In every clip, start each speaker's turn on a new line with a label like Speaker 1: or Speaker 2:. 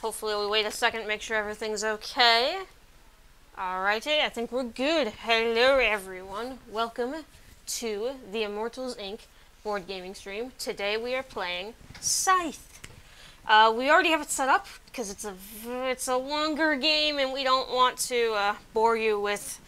Speaker 1: hopefully we'll wait a second, make sure everything's okay. Alrighty, I think we're good. Hello everyone, welcome to the Immortals Inc. board gaming stream. Today we are playing Scythe. We already have it set up because it's a longer game and we don't want to bore you with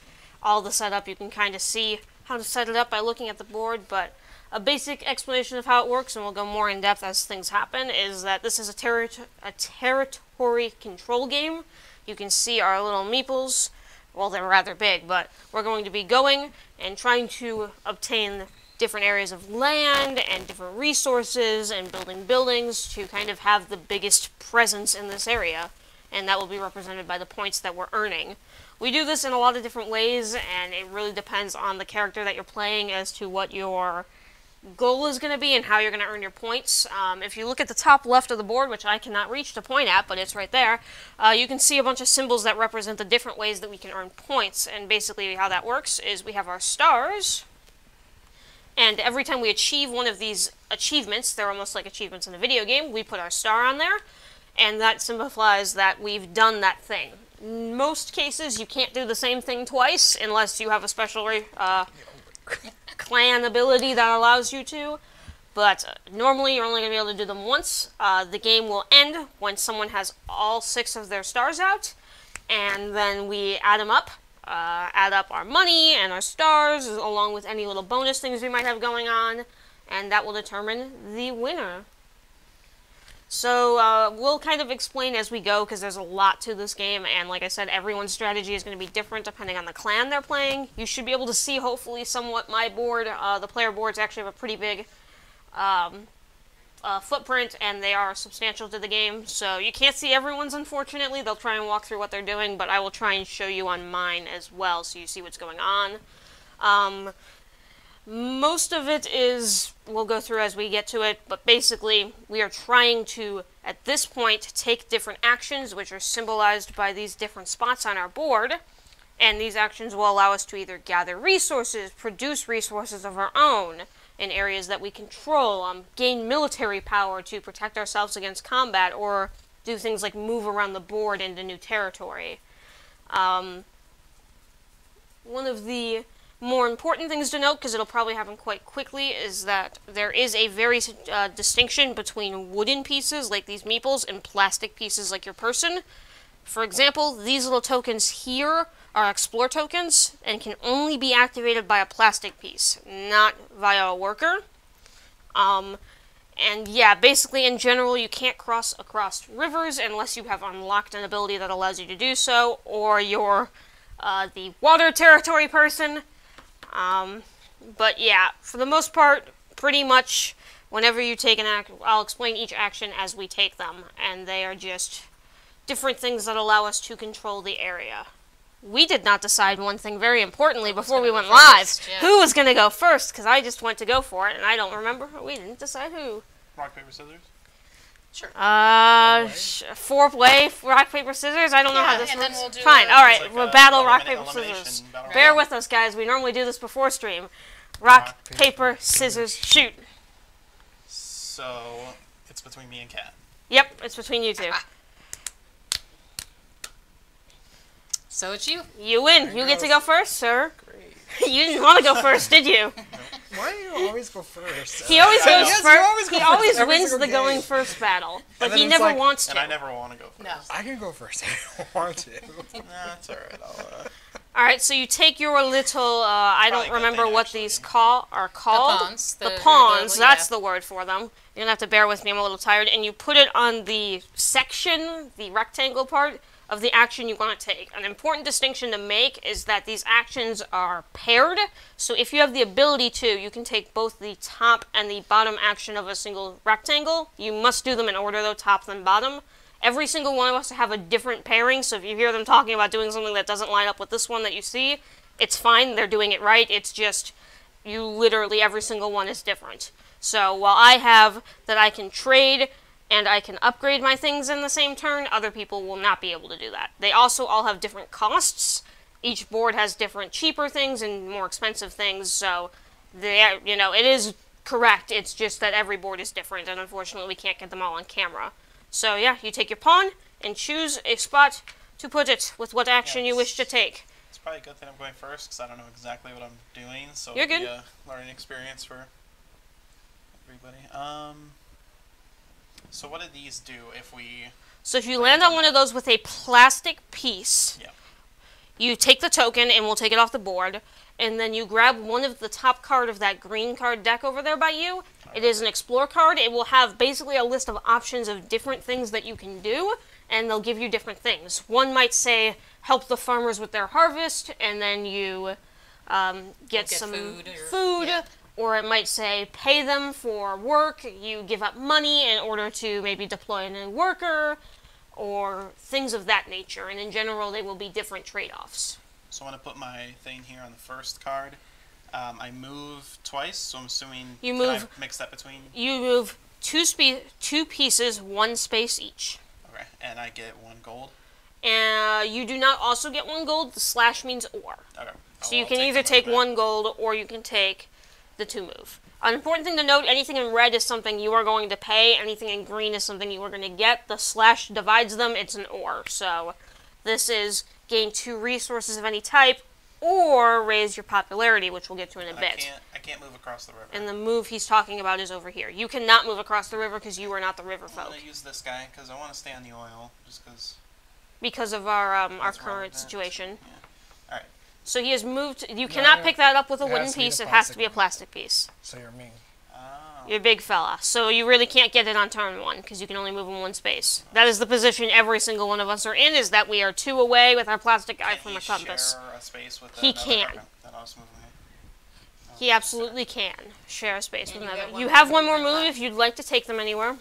Speaker 1: all the setup. You can kind of see how to set it up by looking at the board, but a basic explanation of how it works, and we'll go more in depth as things happen, is that this is a territory control game. You can see our little meeples. Well, they're rather big, but we're going to be going and trying to obtain different areas of land and different resources and building buildings to kind of have the biggest presence in this area, and that will be represented by the points that we're earning. We do this in a lot of different ways, and it really depends on the character that you're playing as to what your goal is going to be and how you're going to earn your points. If you look at the top left of the board, which I cannot reach to point at, but it's right there, you can see a bunch of symbols that represent the different ways that we can earn points. And basically how that works is we have our stars, and every time we achieve one of these achievements, they're almost like achievements in a video game, we put our star on there, and that signifies that we've done that thing. In most cases, you can't do the same thing twice unless you have a special clan ability that allows you to, but normally you're only going to be able to do them once. The game will end when someone has all 6 of their stars out, and then we add them up, add up our money and our stars, along with any little bonus things we might have going on, and that will determine the winner. So we'll kind of explain as we go, because there's a lot to this game, and like I said, everyone's strategy is going to be different depending on the clan they're playing. You should be able to see, hopefully, somewhat my board. The player boards actually have a pretty big footprint, and they are substantial to the game. So you can't see everyone's, unfortunately. They'll try and walk through what they're doing, but I will try and show you on mine as well, so you see what's going on. Most of it is, we'll go through as we get to it, but basically we are trying to, at this point, take different actions, which are symbolized by these different spots on our board, and these actions will allow us to either gather resources, produce resources of our own in areas that we control, gain military power to protect ourselves against combat, or do things like move around the board into new territory. One of the more important things to note, because it'll probably happen quite quickly, is that there is a very distinction between wooden pieces, like these meeples, and plastic pieces, like your person. For example, these little tokens here are explore tokens, and can only be activated by a plastic piece, not via a worker. And yeah, basically in general, you can't cross across rivers unless you have unlocked an ability that allows you to do so, or you're the water territory person. But yeah, for the most part, pretty much whenever you take an act, I'll explain each action as we take them, and they are just different things that allow us to control the area. We did not decide one thing very importantly before we went live. Yeah. Who was going to go first, because I just went to go for it, and I don't remember. We didn't decide who.
Speaker 2: Rock, paper, scissors?
Speaker 1: Sure. 4-way, rock, paper, scissors? I don't know how this works. We'll Fine, alright, like we'll battle rock, paper, scissors. Bear with us, guys. We normally do this before stream. Rock, paper, scissors, shoot.
Speaker 2: So, it's between me and Kat.
Speaker 1: Yep, it's between you two.
Speaker 3: So it's you.
Speaker 1: You win. You get to go first, sir. Great. You didn't want to go first, did you?
Speaker 4: Why do you always go first?
Speaker 1: He always goes first. He always wins the going first battle, but he never wants to.
Speaker 2: And I never want to go first.
Speaker 3: No.
Speaker 4: I can go first. I don't want to.
Speaker 2: Nah, it's alright.
Speaker 1: Alright, so you take your little, I don't remember what these are called.
Speaker 3: The pawns.
Speaker 1: The pawns, that's the word for them. You're going to have to bear with me, I'm a little tired. And you put it on the section, the rectangle part, of the action you want to take. An important distinction to make is that these actions are paired, so if you have the ability to, you can take both the top and the bottom action of a single rectangle. You must do them in order though, top then bottom. Every single one of us have a different pairing, so if you hear them talking about doing something that doesn't line up with this one that you see, it's fine, they're doing it right, it's just, you literally, every single one is different. So while I have that I can trade, and I can upgrade my things in the same turn, other people will not be able to do that. They also all have different costs. Each board has different cheaper things and more expensive things, so you know, it is correct. It's just that every board is different, and unfortunately we can't get them all on camera. So yeah, you take your pawn, and choose a spot to put it with what action you wish to take.
Speaker 2: It's probably a good thing I'm going first because I don't know exactly what I'm doing, so
Speaker 1: You're
Speaker 2: it'll
Speaker 1: good.
Speaker 2: be a learning experience for everybody. So what do these do if we...
Speaker 1: So if you land on one of those with a plastic piece,
Speaker 2: Yeah.
Speaker 1: you take the token and we'll take it off the board, and then you grab one of the top card of that green card deck over there by you. It is an explore card. It will have basically a list of options of different things that you can do, and they'll give you different things. One might say help the farmers with their harvest, and then you get some food.
Speaker 3: Yeah.
Speaker 1: Or it might say pay them for work, you give up money in order to maybe deploy a new worker, or things of that nature. And in general, they will be different trade-offs.
Speaker 2: So I want to put my thing here on the first card. I move twice, so I'm assuming
Speaker 1: You
Speaker 2: can
Speaker 1: move-
Speaker 2: I mix that between...
Speaker 1: You move two pieces, one space each.
Speaker 2: Okay, and I get 1 gold.
Speaker 1: And you do not also get 1 gold. The slash means or.
Speaker 2: Okay.
Speaker 1: So you
Speaker 2: I'll
Speaker 1: can
Speaker 2: take
Speaker 1: either
Speaker 2: some of
Speaker 1: take
Speaker 2: that.
Speaker 1: 1 gold or you can take the 2 move. An important thing to note, anything in red is something you are going to pay. Anything in green is something you are going to get. The slash divides them. It's an or. So this is gain 2 resources of any type or raise your popularity, which we'll get to in a bit.
Speaker 2: I can't move across the river.
Speaker 1: And the move he's talking about is over here. You cannot move across the river because you are not the river
Speaker 2: I'm
Speaker 1: folk.
Speaker 2: going to use this guy because I want to stay on the oil, just because...
Speaker 1: Because of our
Speaker 2: What's wrong
Speaker 1: current
Speaker 2: with that?
Speaker 1: situation.
Speaker 2: Yeah. Alright.
Speaker 1: So he has moved. You cannot pick that up with a
Speaker 4: it
Speaker 1: wooden
Speaker 4: has to be
Speaker 1: piece.
Speaker 4: the
Speaker 1: It has to
Speaker 4: plastic
Speaker 1: be a
Speaker 4: one.
Speaker 1: plastic piece.
Speaker 4: So you're me.
Speaker 2: Oh.
Speaker 1: You're a big fella. So you really can't get it on turn 1 because you can only move in 1 space. That is the position every single one of us are in, is that we are 2 away with our plastic guy
Speaker 2: Can
Speaker 1: from
Speaker 2: he
Speaker 1: a compass.
Speaker 2: share a space with
Speaker 1: He
Speaker 2: another?
Speaker 1: can.
Speaker 2: Okay, then I'll just move him here.
Speaker 1: He absolutely can share a space
Speaker 3: And
Speaker 1: with
Speaker 3: you
Speaker 1: another.
Speaker 3: got one
Speaker 1: You
Speaker 3: more
Speaker 1: have one more
Speaker 3: movement
Speaker 1: move
Speaker 3: left.
Speaker 1: if you'd like to take them anywhere.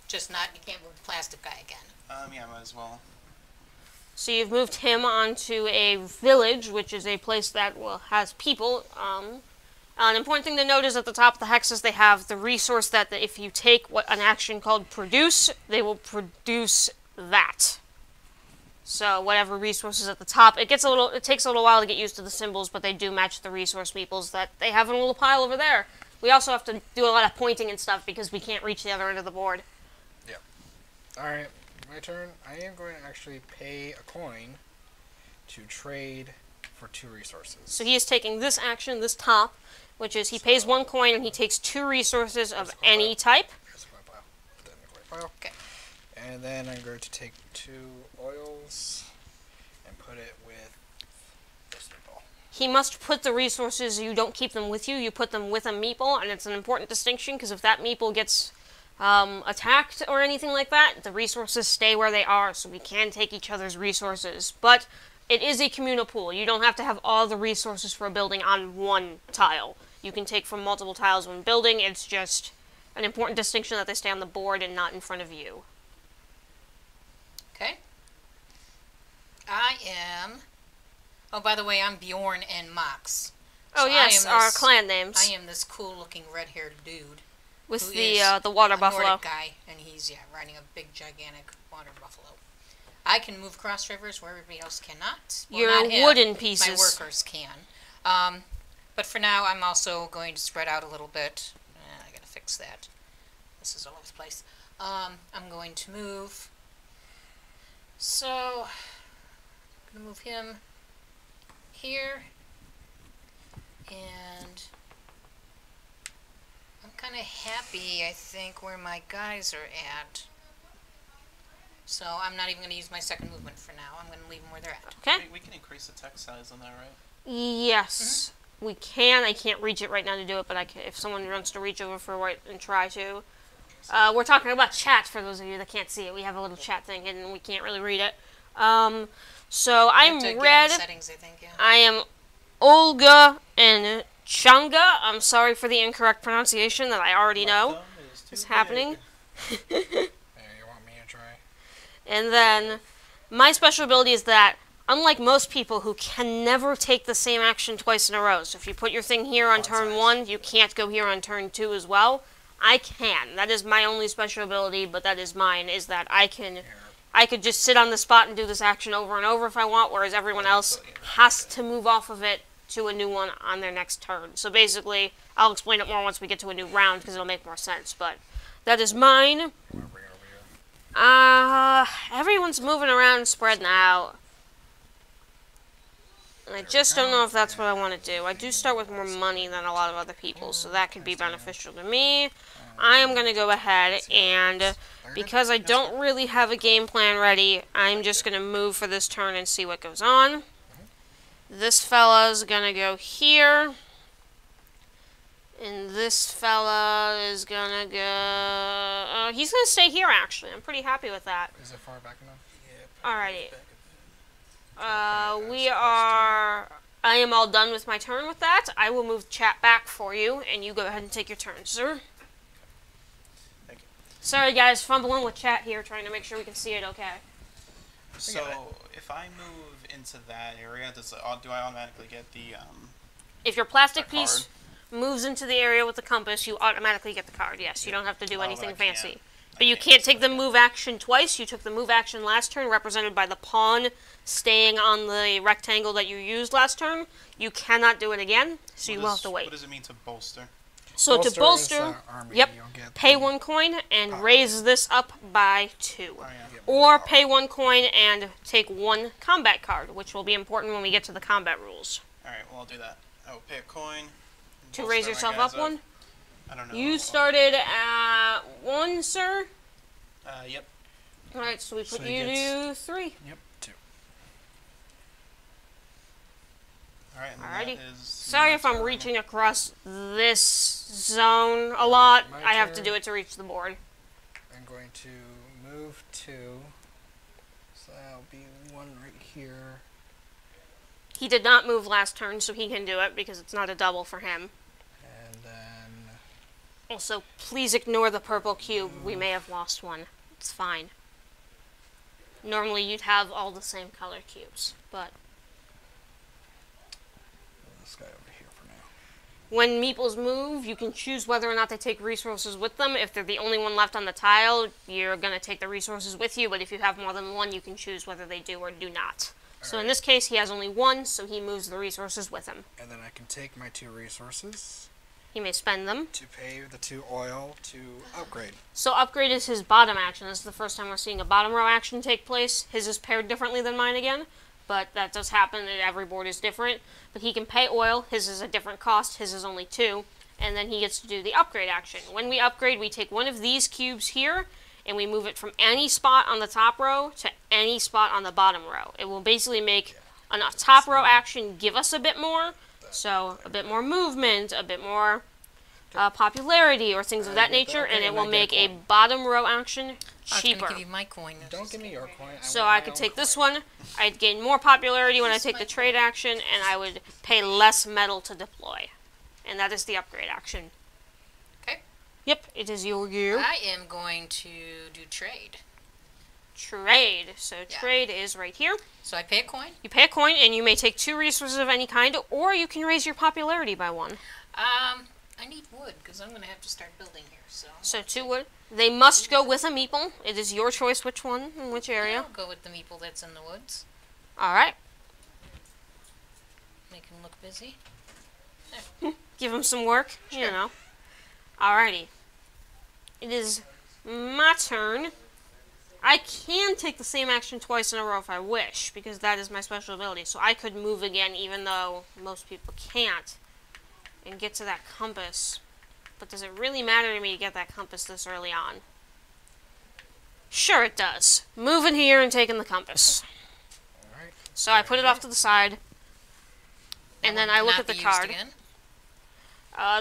Speaker 3: Just not, you can't move the plastic guy again.
Speaker 2: Yeah, might as well.
Speaker 1: So you've moved him onto a village, which is a place that has people. An important thing to note is at the top of the hexes they have the resource that if you take an action called produce, they will produce that. So whatever resources at the top, it takes a little while to get used to the symbols, but they do match the resource meeples that they have in a little pile over there. We also have to do a lot of pointing and stuff because we can't reach the other end of the board.
Speaker 4: Alright, my turn. I am going to actually pay a coin to trade for 2 resources.
Speaker 1: So he is taking this action, this top, which is he pays 1 coin and he takes 2 resources of any type.
Speaker 4: Here's a coin pile. Put that in the coin pile.
Speaker 3: Okay.
Speaker 4: And then I'm going to take 2 oils and put it with this meatball.
Speaker 1: He must put the resources, you don't keep them with you, you put them with a meeple, and it's an important distinction because if that meeple gets attacked or anything like that, the resources stay where they are, so we can take each other's resources. But it is a communal pool. You don't have to have all the resources for a building on one tile. You can take from multiple tiles when building. It's just an important distinction that they stay on the board and not in front of you.
Speaker 3: Okay. I am... Oh, by the way, I'm Bjorn and Mox.
Speaker 1: Oh
Speaker 3: So
Speaker 1: yes,
Speaker 3: I am
Speaker 1: our
Speaker 3: this-
Speaker 1: clan names.
Speaker 3: I am this cool-looking red-haired dude.
Speaker 1: With
Speaker 3: who
Speaker 1: the
Speaker 3: is
Speaker 1: water
Speaker 3: a
Speaker 1: buffalo.
Speaker 3: Nordic guy, and he's, riding a big, gigantic water buffalo. I can move across rivers where everybody else cannot. Well,
Speaker 1: Your
Speaker 3: not him.
Speaker 1: wooden pieces.
Speaker 3: My workers can. But for now, I'm also going to spread out a little bit. I gotta fix that. This is all over the place. I'm going to move. So, I'm gonna move him here. And I'm kind of happy, I think, where my guys are at. So I'm not even going to use my second movement for now. I'm going to leave them where they're at.
Speaker 1: Okay?
Speaker 2: We can increase the text size on that, right?
Speaker 1: Yes, we can. I can't reach it right now to do it, but I can, if someone wants to reach over for it and try to. We're talking about chat for those of you that can't see it. We have a little chat thing and we can't really read it. So
Speaker 3: You
Speaker 1: I'm
Speaker 3: have to get
Speaker 1: red.
Speaker 3: in settings, I think, yeah.
Speaker 1: I am Olga and Changa. I'm sorry for the incorrect pronunciation that I already know is happening.
Speaker 4: Hey, you want me to try?
Speaker 1: And then my special ability is that, unlike most people who can never take the same action twice in a row, so if you put your thing here on turn 1, you can't go here on turn 2 as well. I can. That is my only special ability, but that is mine, is that I could just sit on the spot and do this action over and over if I want, whereas everyone else has to move off of it to a new one on their next turn. So basically, I'll explain it more once we get to a new round because it'll make more sense, but that is mine.
Speaker 4: I'm gonna bring it over here.
Speaker 1: Everyone's moving around and spreading out. And I just don't know if that's what I want to do. I do start with more money than a lot of other people, so that could be beneficial to me. I am going to go ahead and, because I don't really have a game plan ready, I'm just going to move for this turn and see what goes on. This fella's going to go here. And this fella is going to go... he's going to stay here, actually. I'm pretty happy with that.
Speaker 4: Is it far back enough?
Speaker 1: Alrighty. I am all done with my turn with that. I will move chat back for you, and you go ahead and take your turn, sir.
Speaker 2: Thank you.
Speaker 1: Sorry, guys, fumbling with chat here, trying to make sure we can see it okay.
Speaker 2: So, if I move into that area, do I automatically get the
Speaker 1: If your plastic
Speaker 2: a
Speaker 1: piece moves into the area with the compass, you automatically get the card, yes. You don't have to do
Speaker 2: but
Speaker 1: anything
Speaker 2: I
Speaker 1: fancy.
Speaker 2: can't-
Speaker 1: But you can't take the move action twice. You took the move action last turn, represented by the pawn staying on the rectangle that you used last turn. You cannot do it again, so you will have to wait.
Speaker 2: What does it mean to bolster?
Speaker 1: So to bolster, yep,
Speaker 4: you'll get
Speaker 1: pay 1 coin and raise this up by 2.
Speaker 2: Oh, yeah.
Speaker 1: Or pay 1 coin and take 1 combat card, which will be important when we get to the combat rules.
Speaker 2: Alright, well, I'll do that. I will pay a coin.
Speaker 1: To
Speaker 2: bolster
Speaker 1: raise
Speaker 2: my
Speaker 1: yourself
Speaker 2: guys
Speaker 1: up 1?
Speaker 2: I don't know.
Speaker 1: You started at 1, sir?
Speaker 2: Yep.
Speaker 1: Alright, so we
Speaker 4: So
Speaker 1: put
Speaker 4: he
Speaker 1: you
Speaker 4: gets-
Speaker 1: to 3.
Speaker 4: Yep, 2.
Speaker 2: Alright, and then
Speaker 1: Alrighty.
Speaker 2: that is
Speaker 1: Sorry
Speaker 2: my
Speaker 1: if I'm
Speaker 2: turn.
Speaker 1: reaching across this zone a lot.
Speaker 4: My
Speaker 1: I have to
Speaker 4: turn.
Speaker 1: do it to reach the board.
Speaker 4: I'm going to move 2. So that'll be 1 right here.
Speaker 1: He did not move last turn, so he can do it because it's not a double for him.
Speaker 4: And then
Speaker 1: Also, please ignore the purple cube. We may have lost one. It's fine. Normally you'd have all the same color cubes, but
Speaker 4: this guy over here for now.
Speaker 1: when meeples move, you can choose whether or not they take resources with them. If they're the only one left on the tile, you're going to take the resources with you, but if you have more than one, you can choose whether they do or do not. So in this case, he has only 1, so he moves the resources with him.
Speaker 4: And then I can take my 2 resources
Speaker 1: He may spend them.
Speaker 4: to pay the 2 oil to upgrade.
Speaker 1: So upgrade is his bottom action. This is the first time we're seeing a bottom row action take place. His is paired differently than mine again, but that does happen, and every board is different. But he can pay oil. His is a different cost. His is only 2. And then he gets to do the upgrade action. When we upgrade, we take one of these cubes here, and we move it from any spot on the top row to any spot on the bottom row. It will basically make a top row action give us a bit more. So a bit more movement, a bit more popularity, or things of that nature, and it will make a bottom row action
Speaker 3: I was
Speaker 1: cheaper.
Speaker 3: going to give you my coin.
Speaker 4: Don't give me your coin.
Speaker 1: So
Speaker 4: want
Speaker 1: I
Speaker 4: my
Speaker 1: could
Speaker 4: own
Speaker 1: take this
Speaker 4: coin.
Speaker 1: one, I'd gain more popularity when I take the trade action, and I would pay less metal to deploy. And that is the upgrade action.
Speaker 3: Okay.
Speaker 1: Yep, it is your gear.
Speaker 3: I am going to do trade.
Speaker 1: Trade. So
Speaker 3: Yeah.
Speaker 1: trade is right here.
Speaker 3: So I pay a coin.
Speaker 1: You pay a coin, and you may take 2 resources of any kind, or you can raise your popularity by 1.
Speaker 3: I need wood because I'm going to have to start building here. So,
Speaker 1: So 2 wood. They must go with a meeple. It is your choice which one in which area.
Speaker 3: I'll go with the meeple that's in the woods.
Speaker 1: Alright.
Speaker 3: Make him look busy.
Speaker 1: Give him some work, you
Speaker 3: Sure.
Speaker 1: know. Alrighty. It is my turn. I can take the same action twice in a row if I wish, because that is my special ability. So I could move again even though most people can't, and get to that compass. But does it really matter to me to get that compass this early on? Sure it does. Moving here and taking the compass.
Speaker 4: Alright.
Speaker 1: So I put it off to the side, and then I look at the card.
Speaker 3: Again.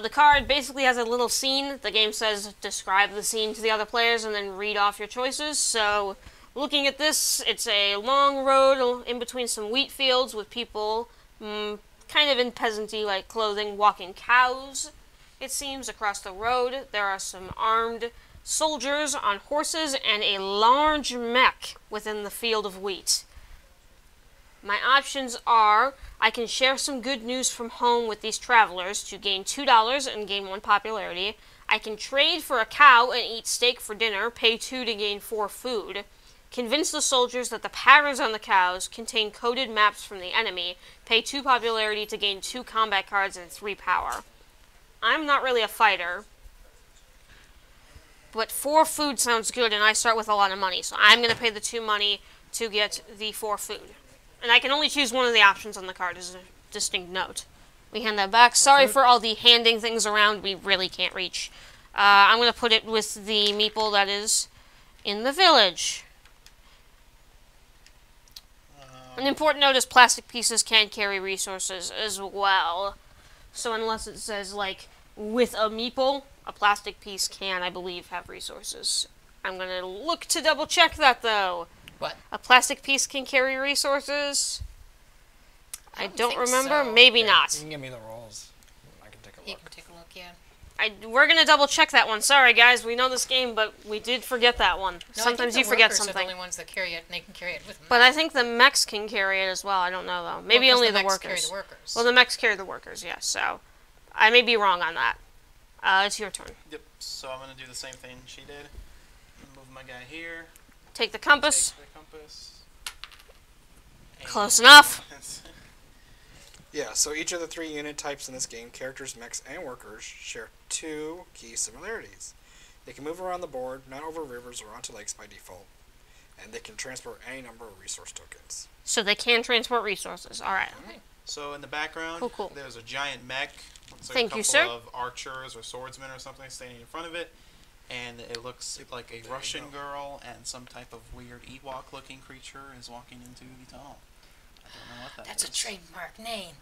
Speaker 1: The card basically has a little scene. The game says describe the scene to the other players and then read off your choices. So, looking at this, it's a long road in between some wheat fields with people kind of in peasantry-like clothing walking cows, it seems, across the road. There are some armed soldiers on horses and a large mech within the field of wheat. My options are, I can share some good news from home with these travelers to gain $2 and gain 1 popularity. I can trade for a cow and eat steak for dinner, pay 2 to gain 4 food. Convince the soldiers that the patterns on the cows contain coded maps from the enemy, pay 2 popularity to gain 2 combat cards and 3 power. I'm not really a fighter, but 4 food sounds good, and I start with a lot of money, so I'm going to pay the 2 money to get the 4 food. And I can only choose one of the options on the card, as a distinct note. We hand that back. Sorry for all the handing things around. We really can't reach. I'm going to put it with the meeple that is in the village. An important note is plastic pieces can carry resources as well. So unless it says, like, with a meeple, a plastic piece can, I believe, have resources. I'm going to look to double check that, though.
Speaker 3: What?
Speaker 1: A plastic piece can carry resources? I don't
Speaker 3: think
Speaker 1: remember.
Speaker 3: so.
Speaker 1: Maybe
Speaker 4: You
Speaker 1: not.
Speaker 4: can give me the rolls. I can take a
Speaker 3: You
Speaker 4: look.
Speaker 3: can take a look, yeah.
Speaker 1: We're going to double check that one. Sorry, guys. We know this game, but we did forget that one.
Speaker 3: No,
Speaker 1: Sometimes
Speaker 3: I
Speaker 1: you
Speaker 3: think the
Speaker 1: forget
Speaker 3: workers are
Speaker 1: something.
Speaker 3: the only ones that carry it, and they can carry it with them.
Speaker 1: But I think the mechs can carry it as well. I don't know, though. Maybe only the
Speaker 3: mechs
Speaker 1: workers.
Speaker 3: carry the workers.
Speaker 1: Well, the mechs carry the workers, yes. So I may be wrong on that. It's your turn.
Speaker 2: Yep. So I'm gonna do the same thing she did. Move my guy here.
Speaker 1: Take the compass.
Speaker 2: Take the compass.
Speaker 1: Close enough.
Speaker 4: Yeah, so each of the 3 unit types in this game, characters, mechs, and workers, share 2 key similarities. They can move around the board, not over rivers or onto lakes by default, and they can transport any number of resource tokens.
Speaker 1: So they can transport resources. All right.
Speaker 2: So in the background,
Speaker 1: Cool.
Speaker 2: there's a giant mech. Looks like
Speaker 1: Thank
Speaker 2: a
Speaker 1: you,
Speaker 2: couple
Speaker 1: sir.
Speaker 2: of archers or swordsmen or something standing in front of it. And it looks like a Russian girl and some type of weird Ewok-looking creature is walking into the tunnel. I don't know what that
Speaker 3: That's
Speaker 2: is.
Speaker 3: a trademark name.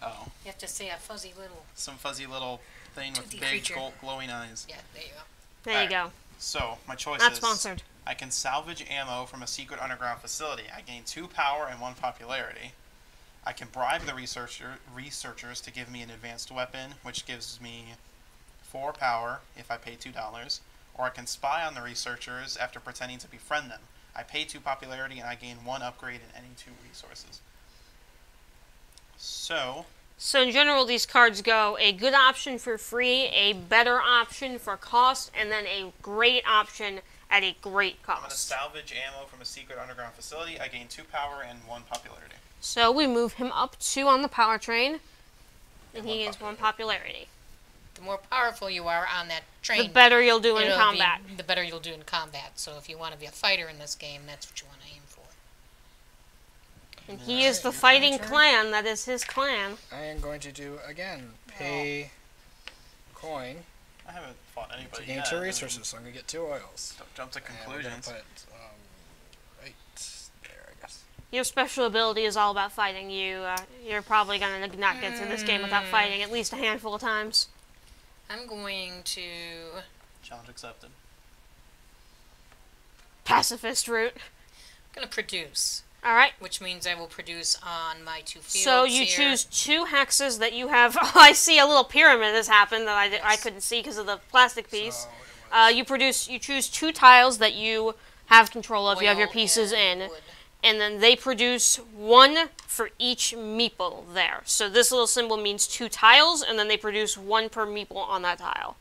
Speaker 2: Oh,
Speaker 3: You have to say a fuzzy little...
Speaker 2: some fuzzy little thing with
Speaker 3: Toothy
Speaker 2: big
Speaker 3: creature.
Speaker 2: glowing eyes.
Speaker 3: Yeah, there you go.
Speaker 1: There you
Speaker 2: Alright.
Speaker 1: go.
Speaker 2: So, my choice
Speaker 1: Not
Speaker 2: is...
Speaker 1: sponsored.
Speaker 2: I can salvage ammo from a secret underground facility. I gain 2 power and 1 popularity. I can bribe the researchers to give me an advanced weapon, which gives me 4 power if I pay $2. Or I can spy on the researchers after pretending to befriend them. I pay 2 popularity and I gain 1 upgrade in any 2 resources. So
Speaker 1: in general, these cards go a good option for free, a better option for cost, and then a great option at a great
Speaker 2: I'm going to
Speaker 1: cost.
Speaker 2: salvage ammo from a secret underground facility. I gain 2 power and 1 popularity.
Speaker 1: So we move him up 2 on the power train, and he
Speaker 2: one
Speaker 1: gains 1 popularity.
Speaker 3: The more powerful you are on that train,
Speaker 1: The better you'll do in
Speaker 3: it'll
Speaker 1: combat.
Speaker 3: the better you'll do in combat. So if you want to be a fighter in this game, that's what you want to aim for.
Speaker 1: And he is the
Speaker 4: Alright,
Speaker 1: fighting
Speaker 4: your turn.
Speaker 1: clan. That is his clan.
Speaker 4: I am going to do, again, pay coin
Speaker 2: I haven't fought anybody
Speaker 4: to gain
Speaker 2: yet.
Speaker 4: 2 resources, so I'm going to get 2 oils.
Speaker 2: Don't jump to
Speaker 4: And we're gonna
Speaker 2: conclusions.
Speaker 4: put, right there, I guess.
Speaker 1: Your special ability is all about fighting. You're probably gonna not get through this game without fighting at least a handful of times.
Speaker 3: I'm going to...
Speaker 2: Challenge accepted.
Speaker 1: Pacifist route.
Speaker 3: I'm going to produce,
Speaker 1: All right.
Speaker 3: which means I will produce on my 2 fields
Speaker 1: So you
Speaker 3: here.
Speaker 1: choose 2 hexes that you have. Oh, I see a little pyramid has happened that I
Speaker 3: Yes.
Speaker 1: couldn't see because of the plastic piece.
Speaker 4: So it was,
Speaker 1: You choose 2 tiles that you have control of. You have your
Speaker 3: Oil
Speaker 1: pieces
Speaker 3: and
Speaker 1: in,
Speaker 3: wood.
Speaker 1: and then they produce 1 for each meeple there. So this little symbol means 2 tiles, and then they produce 1 per meeple on that tile.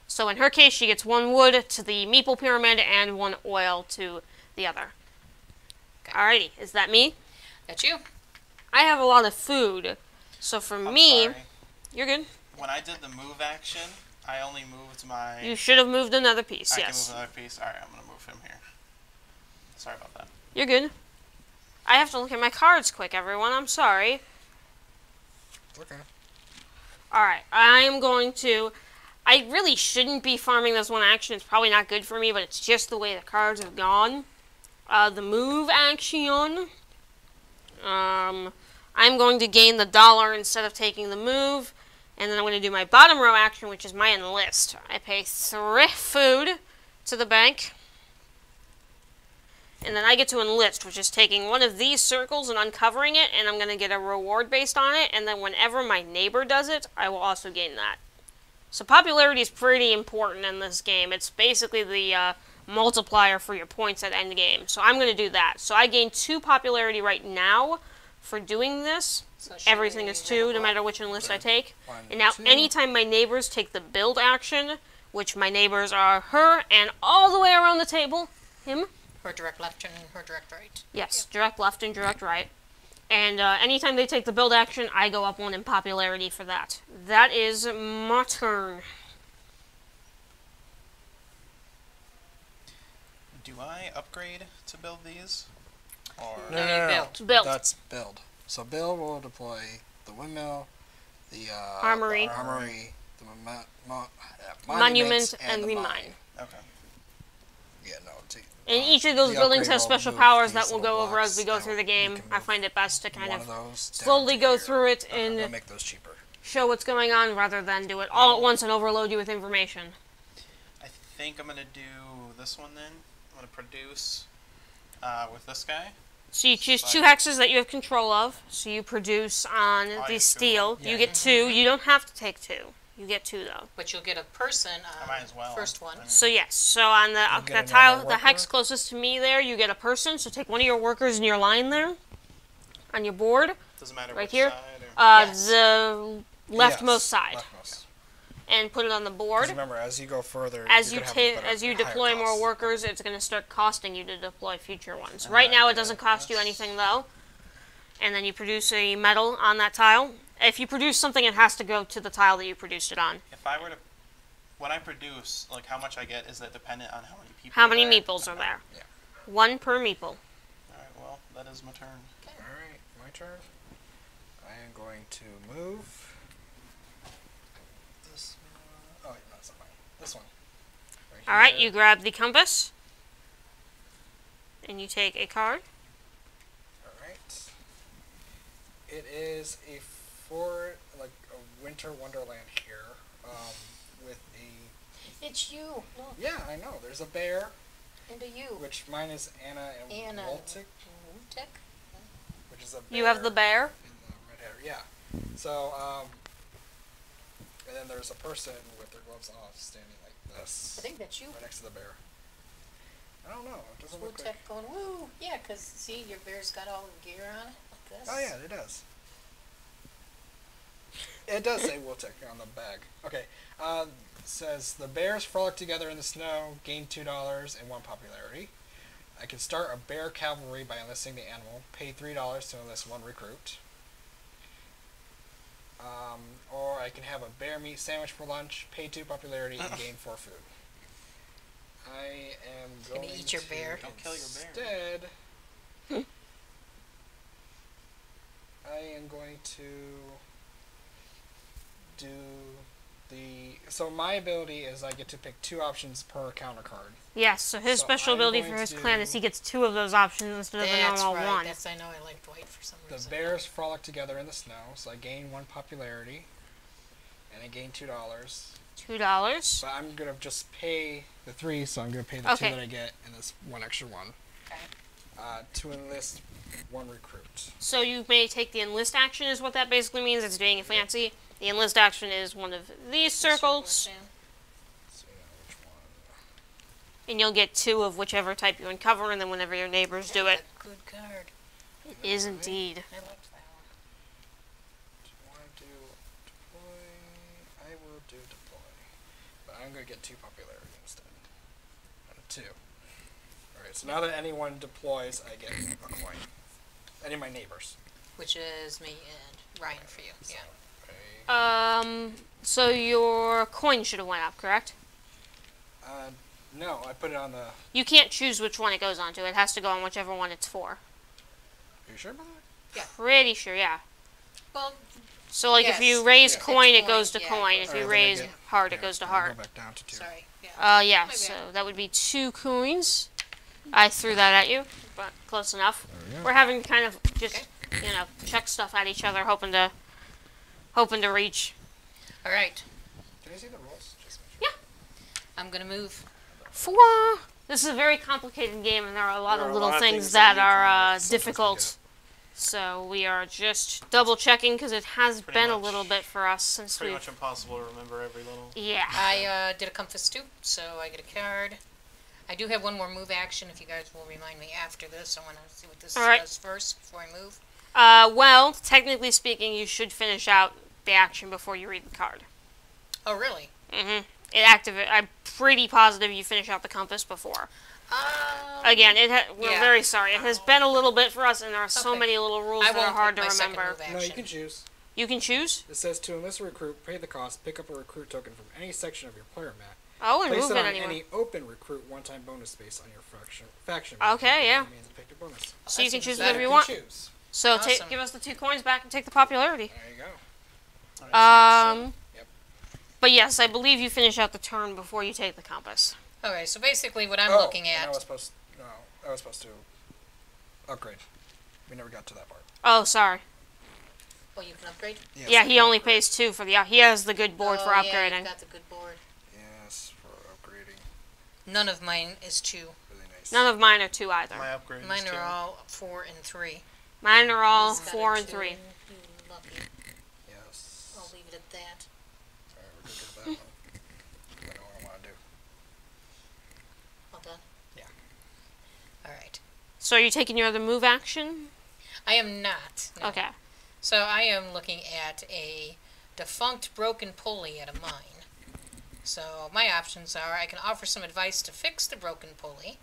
Speaker 1: So in her case, she gets 1 wood to the meeple pyramid and 1 oil to the other.
Speaker 3: Okay.
Speaker 1: Alrighty, is that me?
Speaker 3: That's you.
Speaker 1: I have a lot of food, so for
Speaker 2: I'm
Speaker 1: me,
Speaker 2: sorry.
Speaker 1: you're good.
Speaker 2: When I did the move action, I only moved my...
Speaker 1: You should have moved another piece,
Speaker 2: I
Speaker 1: yes.
Speaker 2: can move another piece. Alright, I'm going to move him here. Sorry about that.
Speaker 1: You're good. I have to look at my cards quick, everyone. I'm sorry.
Speaker 4: okay.
Speaker 1: Alright, I am going to... I really shouldn't be farming this one action. It's probably not good for me, but it's just the way the cards have gone. The move action. I'm going to gain the dollar instead of taking the move. And then I'm going to do my bottom row action, which is my enlist. I pay 3 food to the bank. And then I get to enlist, which is taking one of these circles and uncovering it, and I'm going to get a reward based on it. And then whenever my neighbor does it, I will also gain that. So popularity is pretty important in this game. It's basically the multiplier for your points at end game. So I'm going to do that. So I gain 2 popularity right now for doing this.
Speaker 3: So should
Speaker 1: Everything
Speaker 3: we
Speaker 1: is 2, no
Speaker 3: level
Speaker 1: matter
Speaker 3: up?
Speaker 1: which enlist I take.
Speaker 4: 1,
Speaker 1: And now
Speaker 4: 2.
Speaker 1: anytime my neighbors take the build action, which my neighbors are her and all the way around the table, him.
Speaker 3: Her direct left and her direct right.
Speaker 1: Yes, direct left and direct right. And anytime they take the build action, I go up 1 in popularity for that. That is my turn.
Speaker 2: Do I upgrade to build these? Or
Speaker 3: No, you build.
Speaker 1: To build.
Speaker 4: That's build. So build will deploy the windmill, the
Speaker 1: Armory.
Speaker 4: the
Speaker 1: Monument
Speaker 4: and
Speaker 1: and
Speaker 4: the
Speaker 1: the
Speaker 4: mine.
Speaker 1: mine.
Speaker 2: okay.
Speaker 4: Yeah, no.
Speaker 1: And each of those
Speaker 4: the
Speaker 1: buildings
Speaker 4: upgrade
Speaker 1: has
Speaker 4: will
Speaker 1: special
Speaker 4: move
Speaker 1: powers
Speaker 4: these
Speaker 1: that we'll
Speaker 4: little
Speaker 1: go over as
Speaker 4: blocks
Speaker 1: we go
Speaker 4: down.
Speaker 1: through the
Speaker 4: You
Speaker 1: game.
Speaker 4: can
Speaker 1: I
Speaker 4: move
Speaker 1: find it best to kind
Speaker 4: one
Speaker 1: of
Speaker 4: those down
Speaker 1: slowly
Speaker 4: to
Speaker 1: go
Speaker 4: here.
Speaker 1: through it
Speaker 4: That'll
Speaker 1: and
Speaker 4: make those cheaper.
Speaker 1: show what's going on rather than do it all at once and overload you with information.
Speaker 2: I think I'm gonna do this one then. I'm gonna produce with this guy.
Speaker 1: So you choose 2 hexes that you have control of. So you produce on
Speaker 2: I
Speaker 1: the
Speaker 2: get
Speaker 1: steel.
Speaker 2: 2.
Speaker 1: You
Speaker 4: Yeah.
Speaker 1: get 2. You don't have to take 2. You get 2 though.
Speaker 3: But you'll get a person
Speaker 2: I might as well.
Speaker 3: first one.
Speaker 1: So yes. So on the
Speaker 4: get
Speaker 1: the
Speaker 4: another
Speaker 1: tile, the
Speaker 4: worker?
Speaker 1: hex closest to me there, you get a person. So take one of your workers in your line there, on your board,
Speaker 2: Doesn't matter
Speaker 1: right
Speaker 2: which
Speaker 1: here.
Speaker 2: side.
Speaker 3: Yes.
Speaker 1: The leftmost
Speaker 4: Yes,
Speaker 1: side,
Speaker 4: leftmost.
Speaker 1: and put it on the
Speaker 4: 'Cause
Speaker 1: board.
Speaker 4: remember, as you go further,
Speaker 1: As
Speaker 4: you're
Speaker 1: you
Speaker 4: gonna have a
Speaker 1: take,
Speaker 4: better-
Speaker 1: as you
Speaker 4: higher
Speaker 1: deploy more
Speaker 4: cost.
Speaker 1: workers, it's going to start costing you to deploy future ones. Right now, it doesn't cost you anything though. And then you produce a metal on that tile. If you produce something, it has to go to the tile that you produced it on.
Speaker 2: If I were to, when I produce, like how much I get, is that dependent on how many people?
Speaker 1: How
Speaker 2: are
Speaker 1: many
Speaker 2: there?
Speaker 1: meeples are there?
Speaker 4: Yeah.
Speaker 1: 1 per meeple.
Speaker 2: All right. Well, that is my turn.
Speaker 4: Alright, my turn. I am going to move this one. Oh, wait, no, it's not mine. This one.
Speaker 1: All right,
Speaker 4: here.
Speaker 1: you grab the compass, and you take a card.
Speaker 4: Alright. It is a a winter wonderland here. With a.
Speaker 3: It's you. Look,
Speaker 4: Yeah, I know. There's a bear,
Speaker 3: into you.
Speaker 4: which mine is Anna and
Speaker 3: Anna.
Speaker 4: Woltic,
Speaker 3: Tick.
Speaker 4: which is a bear.
Speaker 1: You have the bear.
Speaker 4: In the red hair, yeah. So, and then there's a person with their gloves off standing like this.
Speaker 3: I think that's you.
Speaker 4: Right next to the bear. I don't know. It doesn't
Speaker 3: Woo
Speaker 4: look like.
Speaker 3: Tech going, woo. Yeah, because, see, your bear's got all the gear on it, like this.
Speaker 4: Oh yeah, it does. It does say Woltech on the bag. Okay. Says the bears frolic together in the snow, gain $2 and 1 popularity. I can start a bear cavalry by enlisting the animal. Pay $3 to enlist 1 recruit. Or I can have a bear meat sandwich for lunch. Pay 2 popularity and gain 4 food. I am
Speaker 3: Gonna
Speaker 4: going
Speaker 3: eat your
Speaker 4: to
Speaker 3: bear.
Speaker 2: Don't kill your bear.
Speaker 4: Instead, I am going to do so my ability is I get to pick 2 options per counter card.
Speaker 1: Yes, so his
Speaker 4: So
Speaker 1: special
Speaker 4: I'm
Speaker 1: ability
Speaker 4: going
Speaker 1: for his
Speaker 4: to
Speaker 1: clan is he gets 2 of those options instead of the
Speaker 3: That's
Speaker 1: normal
Speaker 3: right.
Speaker 1: 1.
Speaker 3: That's, I know I liked white for some
Speaker 4: The
Speaker 3: reason.
Speaker 4: bears frolic together in the snow, so I gain 1 popularity, and I gain $2.
Speaker 1: $2.
Speaker 4: But I'm gonna just pay the 3, so I'm gonna pay the 2
Speaker 1: Okay.
Speaker 4: that I get and this 1 extra 1
Speaker 3: Okay.
Speaker 4: to enlist 1 recruit.
Speaker 1: So you may take the enlist action is what that basically means. It's being fancy. The enlist action is one of these circles,
Speaker 4: So you know which one.
Speaker 1: and you'll get 2 of whichever type you uncover, and then whenever your neighbors do it,
Speaker 3: Good card.
Speaker 1: it is indeed.
Speaker 3: I liked that one.
Speaker 4: Do you want to do deploy? I will do deploy, but I'm gonna get 2 popularity instead. 2. Alright, so now that anyone deploys, I get a coin. Any of my neighbors.
Speaker 3: Which is me and Ryan for you.
Speaker 4: So,
Speaker 3: Yeah.
Speaker 1: So your coin should have went up, correct?
Speaker 4: No, I put it on the. Are
Speaker 1: You can't choose which one it goes onto. It has to go on whichever one it's for.
Speaker 4: you sure about that?
Speaker 1: Pretty sure, yeah.
Speaker 3: Well,
Speaker 1: So, like, if
Speaker 3: Yes.
Speaker 1: you raise
Speaker 4: Yeah.
Speaker 1: coin,
Speaker 3: It's
Speaker 1: it goes to
Speaker 3: coin, yeah,
Speaker 1: coin.
Speaker 3: it
Speaker 1: If
Speaker 3: goes
Speaker 1: you
Speaker 4: Alright, then I
Speaker 1: raise
Speaker 4: get-
Speaker 1: heart,
Speaker 4: yeah,
Speaker 1: it goes to
Speaker 4: I'll
Speaker 1: heart.
Speaker 4: Go back down to 2.
Speaker 3: sorry. Yeah.
Speaker 1: Yeah,
Speaker 3: My
Speaker 1: so
Speaker 3: bad.
Speaker 1: that would be 2 coins. I threw that at you, but close enough.
Speaker 4: There we go.
Speaker 1: We're having kind of just,
Speaker 3: Okay.
Speaker 1: chuck stuff at each other, hoping to reach.
Speaker 3: All right.
Speaker 4: Can I see the rules? Just make sure.
Speaker 3: I'm going to move.
Speaker 1: Fwa! This is a very complicated game, and there are a lot
Speaker 4: There
Speaker 1: of
Speaker 4: are a
Speaker 1: little
Speaker 4: lot of
Speaker 1: things
Speaker 4: things
Speaker 1: that
Speaker 4: that you can,
Speaker 1: are
Speaker 4: sometimes
Speaker 1: difficult. So we are just double checking because it has
Speaker 2: Pretty
Speaker 1: been a
Speaker 2: much.
Speaker 1: little bit for us since
Speaker 2: Pretty
Speaker 1: we've.
Speaker 2: much impossible to remember every little.
Speaker 1: Yeah.
Speaker 3: I did a compass too, so I get a card. I do have one more move action. If you guys will remind me after this, I want to see what this
Speaker 1: All right.
Speaker 3: does first before I move.
Speaker 1: Well, technically speaking, you should finish out the action before you read the card.
Speaker 3: Oh, really?
Speaker 1: Mm-hmm. It activate. I'm pretty positive you finish out the compass before. Again, we're
Speaker 3: yeah.
Speaker 1: very sorry. It has been a little bit for us, and there are so
Speaker 3: Okay.
Speaker 1: many little rules
Speaker 3: I
Speaker 1: that are
Speaker 3: won't
Speaker 1: hard
Speaker 3: pick
Speaker 1: to
Speaker 3: my second
Speaker 1: remember.
Speaker 3: move action.
Speaker 4: No, you can choose.
Speaker 1: You can choose.
Speaker 4: It says to enlist a recruit, pay the cost, pick up a recruit token from any section of your player mat,
Speaker 1: Oh, and
Speaker 4: Place
Speaker 1: move
Speaker 4: it
Speaker 1: it
Speaker 4: on
Speaker 1: anywhere.
Speaker 4: any open recruit one-time bonus space on your faction.
Speaker 1: Okay, yeah.
Speaker 4: Means pick a bonus.
Speaker 1: So you can
Speaker 3: That's
Speaker 1: choose
Speaker 3: even
Speaker 1: whatever
Speaker 3: better.
Speaker 1: you want.
Speaker 4: Choose.
Speaker 1: So
Speaker 3: Awesome.
Speaker 1: give us the 2 coins back and take the popularity.
Speaker 4: There you go. Yep.
Speaker 1: But yes, I believe you finish out the turn before you take the compass.
Speaker 3: Okay, so basically what I'm
Speaker 4: Oh,
Speaker 3: looking
Speaker 4: and
Speaker 3: at.
Speaker 4: I was supposed to upgrade. We never got to that part.
Speaker 1: Oh, sorry.
Speaker 3: Oh, you can upgrade?
Speaker 4: Yes,
Speaker 1: Yeah,
Speaker 4: we
Speaker 1: he
Speaker 4: can
Speaker 1: only
Speaker 4: upgrade.
Speaker 1: pays 2 for the. He has the good board for
Speaker 3: Yeah,
Speaker 1: upgrading.
Speaker 3: you've got the good board.
Speaker 4: Yes, for upgrading.
Speaker 3: None of mine is 2.
Speaker 4: Really nice.
Speaker 1: None of mine are 2 either.
Speaker 2: My upgrade
Speaker 3: Mine
Speaker 2: is 2.
Speaker 3: are all 4 and 3.
Speaker 1: Mine are all
Speaker 3: He's got a
Speaker 1: 4 and
Speaker 3: 2.
Speaker 1: 3.
Speaker 3: You lucky.
Speaker 4: Yes.
Speaker 3: I'll leave it at that.
Speaker 4: Alright, we're good with that one. I know what I want to do.
Speaker 3: All done?
Speaker 4: Yeah.
Speaker 3: Alright.
Speaker 1: So are you taking your other move action?
Speaker 3: I am not. No.
Speaker 1: Okay.
Speaker 3: So I am looking at a defunct broken pulley at a mine. So my options are I can offer some advice to fix the broken pulley,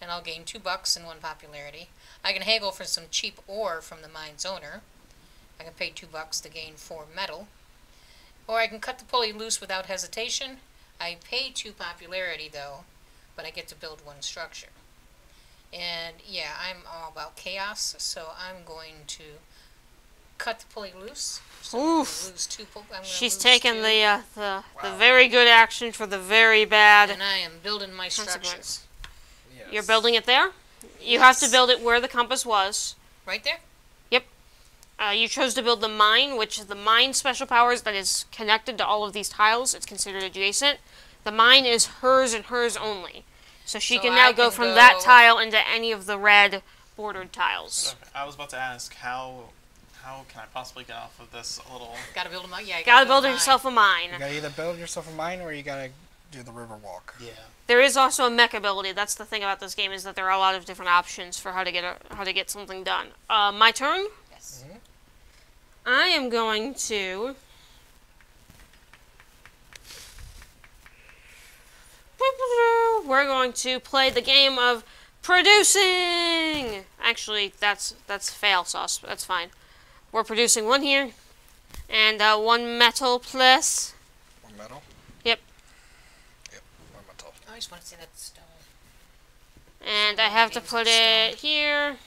Speaker 3: and I'll gain $2 and 1 popularity. I can haggle for some cheap ore from the mine's owner. I can pay $2 to gain 4 metal. Or I can cut the pulley loose without hesitation. I pay 2 popularity though, but I get to build 1 structure. And yeah, I'm all about chaos, so I'm going to cut the pulley loose. So I'm gonna
Speaker 1: Oof.
Speaker 3: lose 2 I'm gonna
Speaker 1: She's
Speaker 3: lose
Speaker 1: taking
Speaker 3: 2,
Speaker 1: the very good action for the very bad
Speaker 3: and I am building my structure.
Speaker 1: consequence.
Speaker 4: Yes.
Speaker 1: You're building it there? You have to build it where the compass was.
Speaker 3: Right there?
Speaker 1: You chose to build the mine, which is the mine special powers that is connected to all of these tiles. It's considered adjacent. The mine is hers and hers only. So she
Speaker 3: So
Speaker 1: can now
Speaker 3: I
Speaker 1: go
Speaker 3: can
Speaker 1: from that
Speaker 3: go-
Speaker 1: tile into any of the red bordered tiles.
Speaker 2: Okay, I was about to ask how can I possibly get off of this little?
Speaker 3: Gotta build them. Yeah, you
Speaker 1: Gotta build
Speaker 3: mine.
Speaker 1: yourself a mine.
Speaker 4: You gotta either build yourself a mine or you gotta do the river walk.
Speaker 2: Yeah.
Speaker 1: There is also a mech ability. That's the thing about this game, is that there are a lot of different options for how to get something done. My turn.
Speaker 3: Yes.
Speaker 1: I am going to. We're going to play the game of producing. Actually, that's fail sauce. That's fine. We're producing 1 here, and 1 metal plus.
Speaker 4: 1 metal?
Speaker 1: Yep.
Speaker 4: Yep, 1 metal.
Speaker 3: I just want to see that stone.
Speaker 1: And I have to put it here,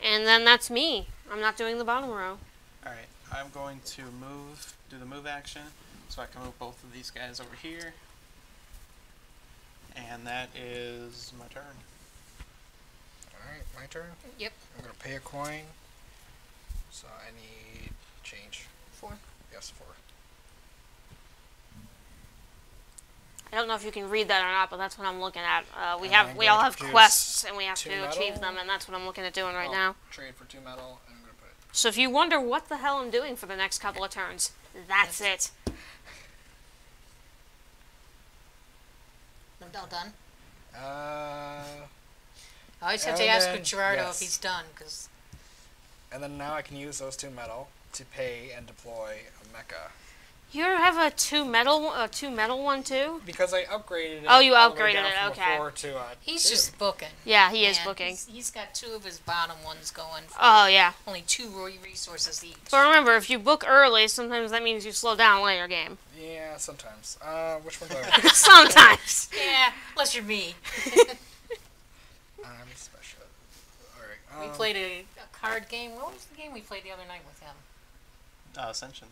Speaker 1: and then that's me. I'm not doing the bottom row.
Speaker 2: Alright, I'm going to do the move action, so I can move both of these guys over here. And that is my turn.
Speaker 4: Alright, my turn.
Speaker 3: Yep.
Speaker 4: I'm gonna pay a coin. So I need change.
Speaker 3: 4.
Speaker 4: Yes, 4.
Speaker 1: I don't know if you can read that or not, but that's what I'm looking at. We
Speaker 4: And I'm
Speaker 1: all
Speaker 4: going to
Speaker 1: have
Speaker 4: produce
Speaker 1: quests, and we have
Speaker 4: 2
Speaker 1: to achieve
Speaker 4: metal.
Speaker 1: them, and that's what I'm looking at doing right
Speaker 4: I'll
Speaker 1: now.
Speaker 4: Trade for 2 metal, and I'm gonna put it.
Speaker 1: So if you wonder what the hell I'm doing for the next couple of turns, that's it.
Speaker 3: I'm all done.
Speaker 4: Uh,
Speaker 3: I always have to
Speaker 4: And
Speaker 3: ask
Speaker 4: then-
Speaker 3: with Gerardo
Speaker 4: yes.
Speaker 3: if he's done, because
Speaker 4: and then now I can use those 2 metal to pay and deploy a mecha.
Speaker 1: You have a two metal one too?
Speaker 4: Because I upgraded it.
Speaker 1: Oh, you
Speaker 4: all the way
Speaker 1: upgraded
Speaker 4: down
Speaker 1: it,
Speaker 4: from a
Speaker 1: okay.
Speaker 4: 4 to a
Speaker 3: he's
Speaker 4: 2.
Speaker 3: just booking.
Speaker 1: Yeah, he is
Speaker 3: Man,
Speaker 1: booking.
Speaker 3: He's got 2 of his bottom ones going for
Speaker 1: Oh yeah.
Speaker 3: only 2 resources each.
Speaker 1: But remember, if you book early, sometimes that means you slow down later game.
Speaker 4: Yeah, sometimes. Which one do I want?
Speaker 1: Sometimes.
Speaker 3: Yeah, unless you're me.
Speaker 4: I'm special. Alright.
Speaker 3: We played a card game. What was the game we played the other night with him?
Speaker 2: Ascension.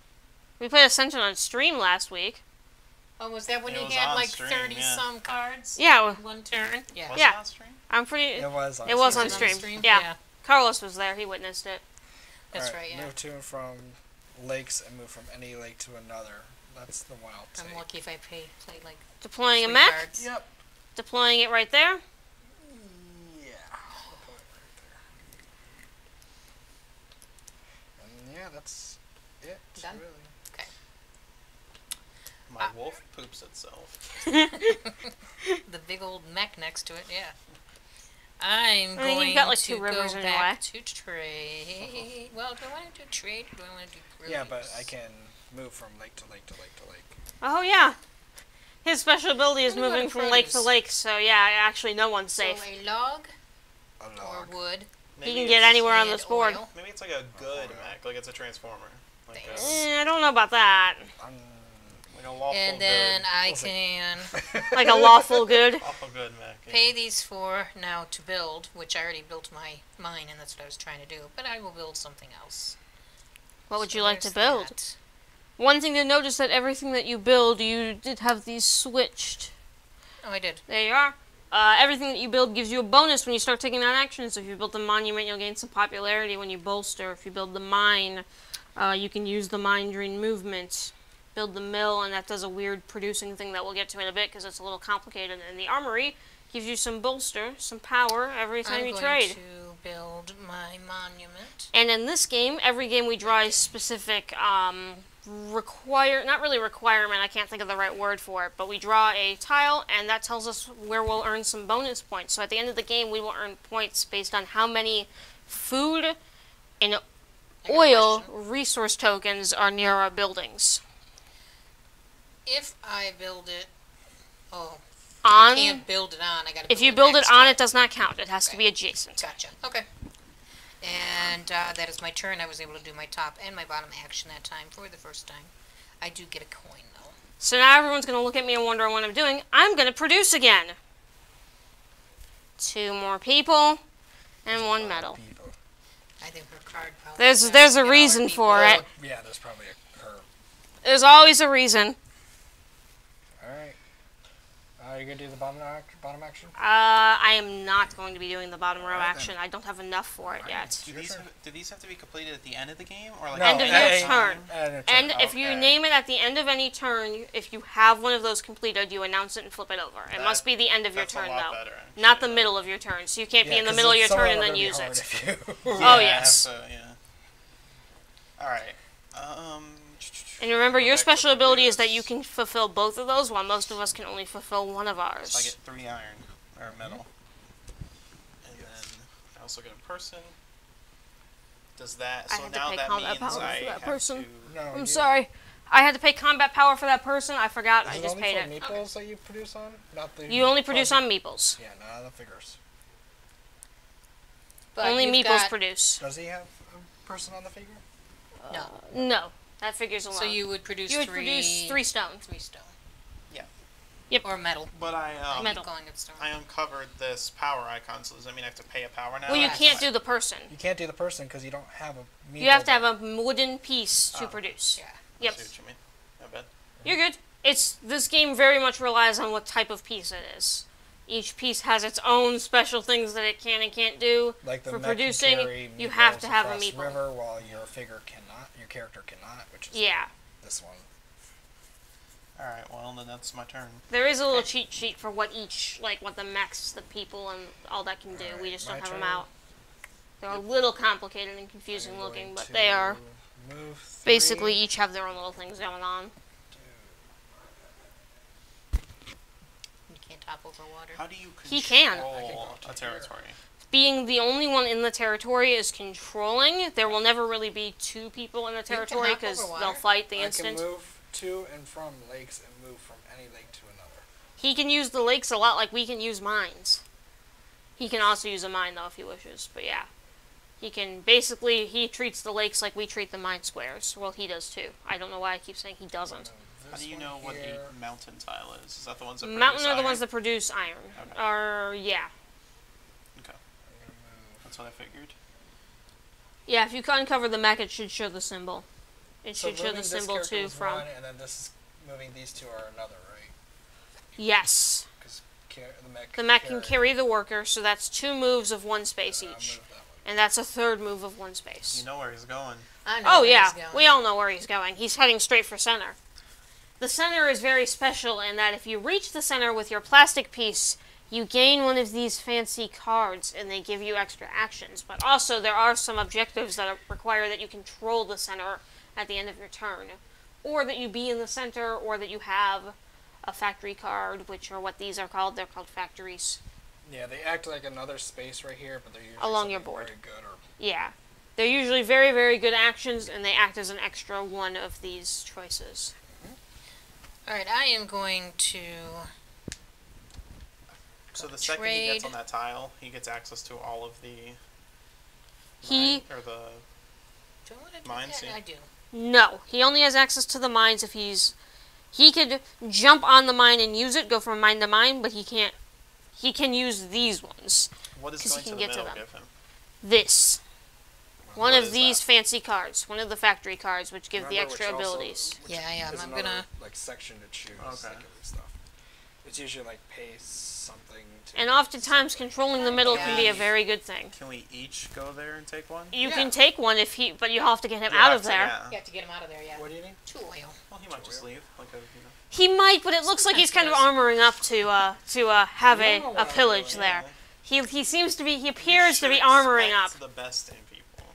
Speaker 1: We played Ascension on stream last week.
Speaker 3: Oh, was that when
Speaker 2: It
Speaker 3: he
Speaker 2: was
Speaker 3: had
Speaker 2: on
Speaker 3: like
Speaker 2: stream,
Speaker 3: 30
Speaker 2: yeah.
Speaker 3: some cards?
Speaker 1: Yeah,
Speaker 3: in one turn? Yeah.
Speaker 2: Was
Speaker 1: Yeah.
Speaker 2: it on stream?
Speaker 1: I'm pretty.
Speaker 4: It was on
Speaker 1: It was
Speaker 3: Was
Speaker 1: on
Speaker 3: it
Speaker 1: stream. Yeah.
Speaker 3: Yeah.
Speaker 1: Carlos was there. He witnessed it.
Speaker 3: That's
Speaker 4: Alright,
Speaker 3: right, yeah.
Speaker 4: Move to and from lakes and move from any lake to another. That's the wild take.
Speaker 3: I'm lucky if I play like
Speaker 1: Deploying a
Speaker 3: 3
Speaker 1: mech.
Speaker 3: cards.
Speaker 4: Yep.
Speaker 1: Deploying it right there.
Speaker 4: Yeah. We'll put it right there. And yeah, that's it.
Speaker 3: Done?
Speaker 4: Really.
Speaker 2: My wolf poops itself.
Speaker 3: The big old mech next to it, yeah. I'm
Speaker 1: I mean,
Speaker 3: going
Speaker 1: you've got, like,
Speaker 3: to
Speaker 1: 2 rivers
Speaker 3: go
Speaker 1: in your
Speaker 3: back to trade. Well, do I want to do trade or do I want to do produce?
Speaker 4: Yeah, but I can move from lake to lake to lake to lake.
Speaker 1: Oh yeah. His special ability is
Speaker 3: What about
Speaker 1: moving from lake to
Speaker 3: produce?
Speaker 1: lake, so yeah, actually no one's
Speaker 3: So
Speaker 1: safe.
Speaker 3: a log
Speaker 4: A
Speaker 3: or
Speaker 4: log.
Speaker 3: wood.
Speaker 1: He can get anywhere on
Speaker 3: and
Speaker 1: this board.
Speaker 3: oil.
Speaker 2: Maybe it's like a good mech, like it's a transformer. Like
Speaker 3: Thanks.
Speaker 2: a,
Speaker 1: I don't know about that.
Speaker 4: Um,
Speaker 2: Like a lawful
Speaker 3: And then
Speaker 2: good.
Speaker 3: I
Speaker 4: We'll see.
Speaker 3: can
Speaker 1: Like a lawful good.
Speaker 2: Lawful good, Mac. Yeah.
Speaker 3: pay these 4 now to build, which I already built my mine, and that's what I was trying to do. But I will build something else.
Speaker 1: What would
Speaker 3: So
Speaker 1: you like to
Speaker 3: there's
Speaker 1: build?
Speaker 3: that.
Speaker 1: One thing to notice that everything that you build, you did have these switched.
Speaker 3: Oh, I did.
Speaker 1: There you are. Everything that you build gives you a bonus when you start taking on actions. So if you build the monument, you'll gain some popularity when you bolster. If you build the mine, you can use the mine drain movement. Build the mill, and that does a weird producing thing that we'll get to in a bit because it's a little complicated. And the armory gives you some bolster, some power every time
Speaker 3: I'm
Speaker 1: you
Speaker 3: going
Speaker 1: trade.
Speaker 3: to build my monument.
Speaker 1: And in this game, every game we draw a specific not really requirement, I can't think of the right word for it, but we draw a tile, and that tells us where we'll earn some bonus points. So at the end of the game, we will earn points based on how many food and
Speaker 3: I got a
Speaker 1: oil
Speaker 3: question.
Speaker 1: resource tokens are near our buildings.
Speaker 3: If I build it, I
Speaker 1: On,
Speaker 3: can't build it on. I got to.
Speaker 1: if you build it on, it does not count. It has to be adjacent.
Speaker 3: Gotcha. Okay. And that is my turn. I was able to do my top and my bottom action that time for the first time. I do get a coin though.
Speaker 1: So now everyone's going to look at me and wonder what I'm doing. I'm going to produce again. 2 more people and 1 medal.
Speaker 4: People.
Speaker 3: I think her card probably.
Speaker 1: There's
Speaker 3: says
Speaker 1: a
Speaker 3: get all
Speaker 1: reason
Speaker 3: our
Speaker 1: for
Speaker 3: people.
Speaker 1: it.
Speaker 4: Yeah, there's probably a her.
Speaker 1: There's always a reason.
Speaker 4: Alright. You gonna do the bottom action?
Speaker 1: I am not going to be doing the bottom row
Speaker 4: Alright,
Speaker 1: action. I don't have enough for it
Speaker 4: Alright.
Speaker 1: yet.
Speaker 2: Do these have to be completed at the end of the game, or like
Speaker 1: End of your
Speaker 2: at
Speaker 1: turn.
Speaker 2: time?
Speaker 1: And if you name it at the end of any turn, if you have one of those completed, you announce it and flip it over. It
Speaker 2: That-
Speaker 1: must be the end of your
Speaker 2: That's a
Speaker 1: turn,
Speaker 2: lot
Speaker 1: though.
Speaker 2: better, actually.
Speaker 1: Not the middle of your turn. So you can't be in the middle of your turn and then use it.
Speaker 2: Yeah,
Speaker 1: Oh,
Speaker 2: I
Speaker 1: yes.
Speaker 2: have to, yeah. All right.
Speaker 1: And remember,
Speaker 2: Go
Speaker 1: your
Speaker 2: back to
Speaker 1: special ability is that you
Speaker 2: produce.
Speaker 1: can fulfill both of those, while most of us can only fulfill one of
Speaker 2: So I
Speaker 1: ours.
Speaker 2: get 3 iron or metal, and then I also get a person. Does that?
Speaker 1: I
Speaker 2: So
Speaker 1: had to
Speaker 2: now
Speaker 1: pay
Speaker 2: that
Speaker 1: combat
Speaker 2: means
Speaker 1: power for
Speaker 2: I
Speaker 1: that
Speaker 2: have
Speaker 1: person.
Speaker 2: to.
Speaker 4: No,
Speaker 1: I'm sorry. I had to pay combat power for that person. I forgot. I
Speaker 4: Is
Speaker 1: just
Speaker 4: it
Speaker 1: paid
Speaker 4: only
Speaker 1: it.
Speaker 4: for meeples that you produce on? Not the.
Speaker 1: You only produce on meeples.
Speaker 4: Yeah, not the figures.
Speaker 3: But
Speaker 1: Only
Speaker 3: you've
Speaker 1: meeples
Speaker 3: got-
Speaker 1: produce.
Speaker 4: Does he have a person on the figure?
Speaker 3: No.
Speaker 1: No, that figures alone.
Speaker 3: So you would produce
Speaker 1: You would
Speaker 3: three.
Speaker 1: produce 3 stone.
Speaker 3: 3 stone.
Speaker 2: Yeah.
Speaker 1: Yep.
Speaker 3: Or metal.
Speaker 2: But I
Speaker 1: Metal.
Speaker 3: Keep calling it stone.
Speaker 2: I uncovered this power icon, so does that mean I have to pay a power now?
Speaker 1: Well, you
Speaker 3: Yes.
Speaker 1: can't do the person.
Speaker 4: You can't do the person because you don't have a meeple.
Speaker 1: You have to have a wooden piece to
Speaker 2: Oh.
Speaker 1: produce.
Speaker 3: Yeah.
Speaker 2: I
Speaker 1: Yep.
Speaker 2: see what you mean. I bet.
Speaker 1: You're good. This game very much relies on what type of piece it is. Each piece has its own special things that it can and can't do.
Speaker 4: Like the
Speaker 1: for
Speaker 4: mech
Speaker 1: producing,
Speaker 4: can carry
Speaker 1: you have
Speaker 4: meeples
Speaker 1: to have a
Speaker 4: across
Speaker 1: meeple.
Speaker 4: river while your figure cannot, your character cannot, which is
Speaker 1: Yeah.
Speaker 4: this one.
Speaker 2: All right. Well, then that's my turn.
Speaker 1: There is a little cheat sheet for what each, like what the mechs, the people, and all that can do. We
Speaker 4: Alright,
Speaker 1: just
Speaker 4: my
Speaker 1: don't have them
Speaker 4: turn.
Speaker 1: out. They're a little complicated and confusing
Speaker 4: I'm
Speaker 1: looking,
Speaker 4: going
Speaker 1: but
Speaker 4: to
Speaker 1: they are
Speaker 4: move
Speaker 1: basically
Speaker 4: 3.
Speaker 1: each have their own little things going on.
Speaker 3: You can't top over water.
Speaker 2: How do you control
Speaker 1: He can.
Speaker 4: I can go
Speaker 2: a
Speaker 4: to
Speaker 2: territory?
Speaker 1: Being the only one in the territory is controlling. There will never really be 2 people in the
Speaker 3: can
Speaker 1: territory
Speaker 3: hop
Speaker 1: because
Speaker 3: over water.
Speaker 1: they'll fight the
Speaker 4: I
Speaker 1: instant.
Speaker 4: can move to and from lakes and move from any lake to another.
Speaker 1: He can use the lakes a lot like we can use mines. He can also use a mine though if he wishes, but yeah. He can basically, he treats the lakes like we treat the mine squares. Well, he does too. I don't know why I keep saying he doesn't.
Speaker 2: How do you know what a mountain tile is? Is that the ones that
Speaker 1: Mountain
Speaker 2: produce
Speaker 1: are the
Speaker 2: iron?
Speaker 1: ones that produce iron.
Speaker 2: Okay.
Speaker 1: Or, yeah.
Speaker 2: Okay, that's what I figured.
Speaker 1: Yeah, if you uncover the mech, it should show the symbol. It
Speaker 4: So
Speaker 1: should show
Speaker 4: moving
Speaker 1: the
Speaker 4: this
Speaker 1: symbol
Speaker 4: character
Speaker 1: too
Speaker 4: is
Speaker 1: from...
Speaker 4: one, and then this is moving these 2 are another, right?
Speaker 1: Yes.
Speaker 4: Because the mech.
Speaker 1: The mech can carry the worker, so that's 2 moves of 1 space
Speaker 4: and I'll
Speaker 1: each.
Speaker 4: move that one.
Speaker 1: And that's a 3rd move of 1 space.
Speaker 2: You know where he's going.
Speaker 3: I know
Speaker 1: Oh
Speaker 3: where
Speaker 1: yeah,
Speaker 3: he's going.
Speaker 1: we all know where he's going. He's heading straight for center. The center is very special in that if you reach the center with your plastic piece, you gain one of these fancy cards and they give you extra actions. But also there are some objectives that require that you control the center at the end of your turn. Or that you be in the center, or that you have a factory card, which are what these are called. They're called factories.
Speaker 4: Yeah, they act like another space right here, but they're usually
Speaker 1: Along your
Speaker 4: something
Speaker 1: board.
Speaker 4: very good or
Speaker 1: Yeah. They're usually very, very good actions, and they act as an extra one of these choices.
Speaker 3: Alright, I am going to.
Speaker 2: So the second he gets on that tile, he gets access to all of the
Speaker 1: He...
Speaker 2: or the
Speaker 3: Do I want to do
Speaker 2: Mines,
Speaker 3: that?
Speaker 2: yeah.
Speaker 3: I do.
Speaker 1: No, he only has access to the mines if he's He could jump on the mine and use it, go from mine to mine, but he can't. He can use these ones.
Speaker 2: What does
Speaker 1: 'Cause he
Speaker 2: going to
Speaker 1: can
Speaker 2: the
Speaker 1: get to
Speaker 2: middle
Speaker 1: them.
Speaker 2: give him?
Speaker 1: This. One
Speaker 2: What
Speaker 1: of
Speaker 2: is
Speaker 1: these
Speaker 2: that?
Speaker 1: fancy cards. One of the factory cards, which give the
Speaker 4: Remember,
Speaker 1: extra
Speaker 4: which also-
Speaker 1: abilities.
Speaker 4: which
Speaker 3: Yeah, I am.
Speaker 4: is
Speaker 3: I'm
Speaker 4: another,
Speaker 3: gonna-
Speaker 4: like section to choose.
Speaker 2: Okay.
Speaker 4: Like, every stuff. It's usually like pay something to.
Speaker 1: And oftentimes, controlling the middle can be a
Speaker 3: Yeah.
Speaker 1: very good thing.
Speaker 2: Can we each go there and take one?
Speaker 1: You
Speaker 4: Yeah.
Speaker 1: can take one if he, but you have to get him
Speaker 2: You
Speaker 1: out
Speaker 2: have
Speaker 1: of
Speaker 2: to,
Speaker 1: there.
Speaker 2: yeah.
Speaker 3: You have to get him out of there, yeah.
Speaker 4: What do you need?
Speaker 3: 2 oil.
Speaker 2: Well, he might just leave. Like a,
Speaker 1: He might, but it looks like he's kind of
Speaker 3: Sometimes
Speaker 1: armoring up to have
Speaker 4: You don't know what
Speaker 1: a
Speaker 4: I'm
Speaker 1: pillage
Speaker 4: doing,
Speaker 1: there.
Speaker 2: yeah.
Speaker 1: He seems to be. He
Speaker 2: You
Speaker 1: appears to
Speaker 2: should
Speaker 1: be armoring up.
Speaker 2: expect the best in people.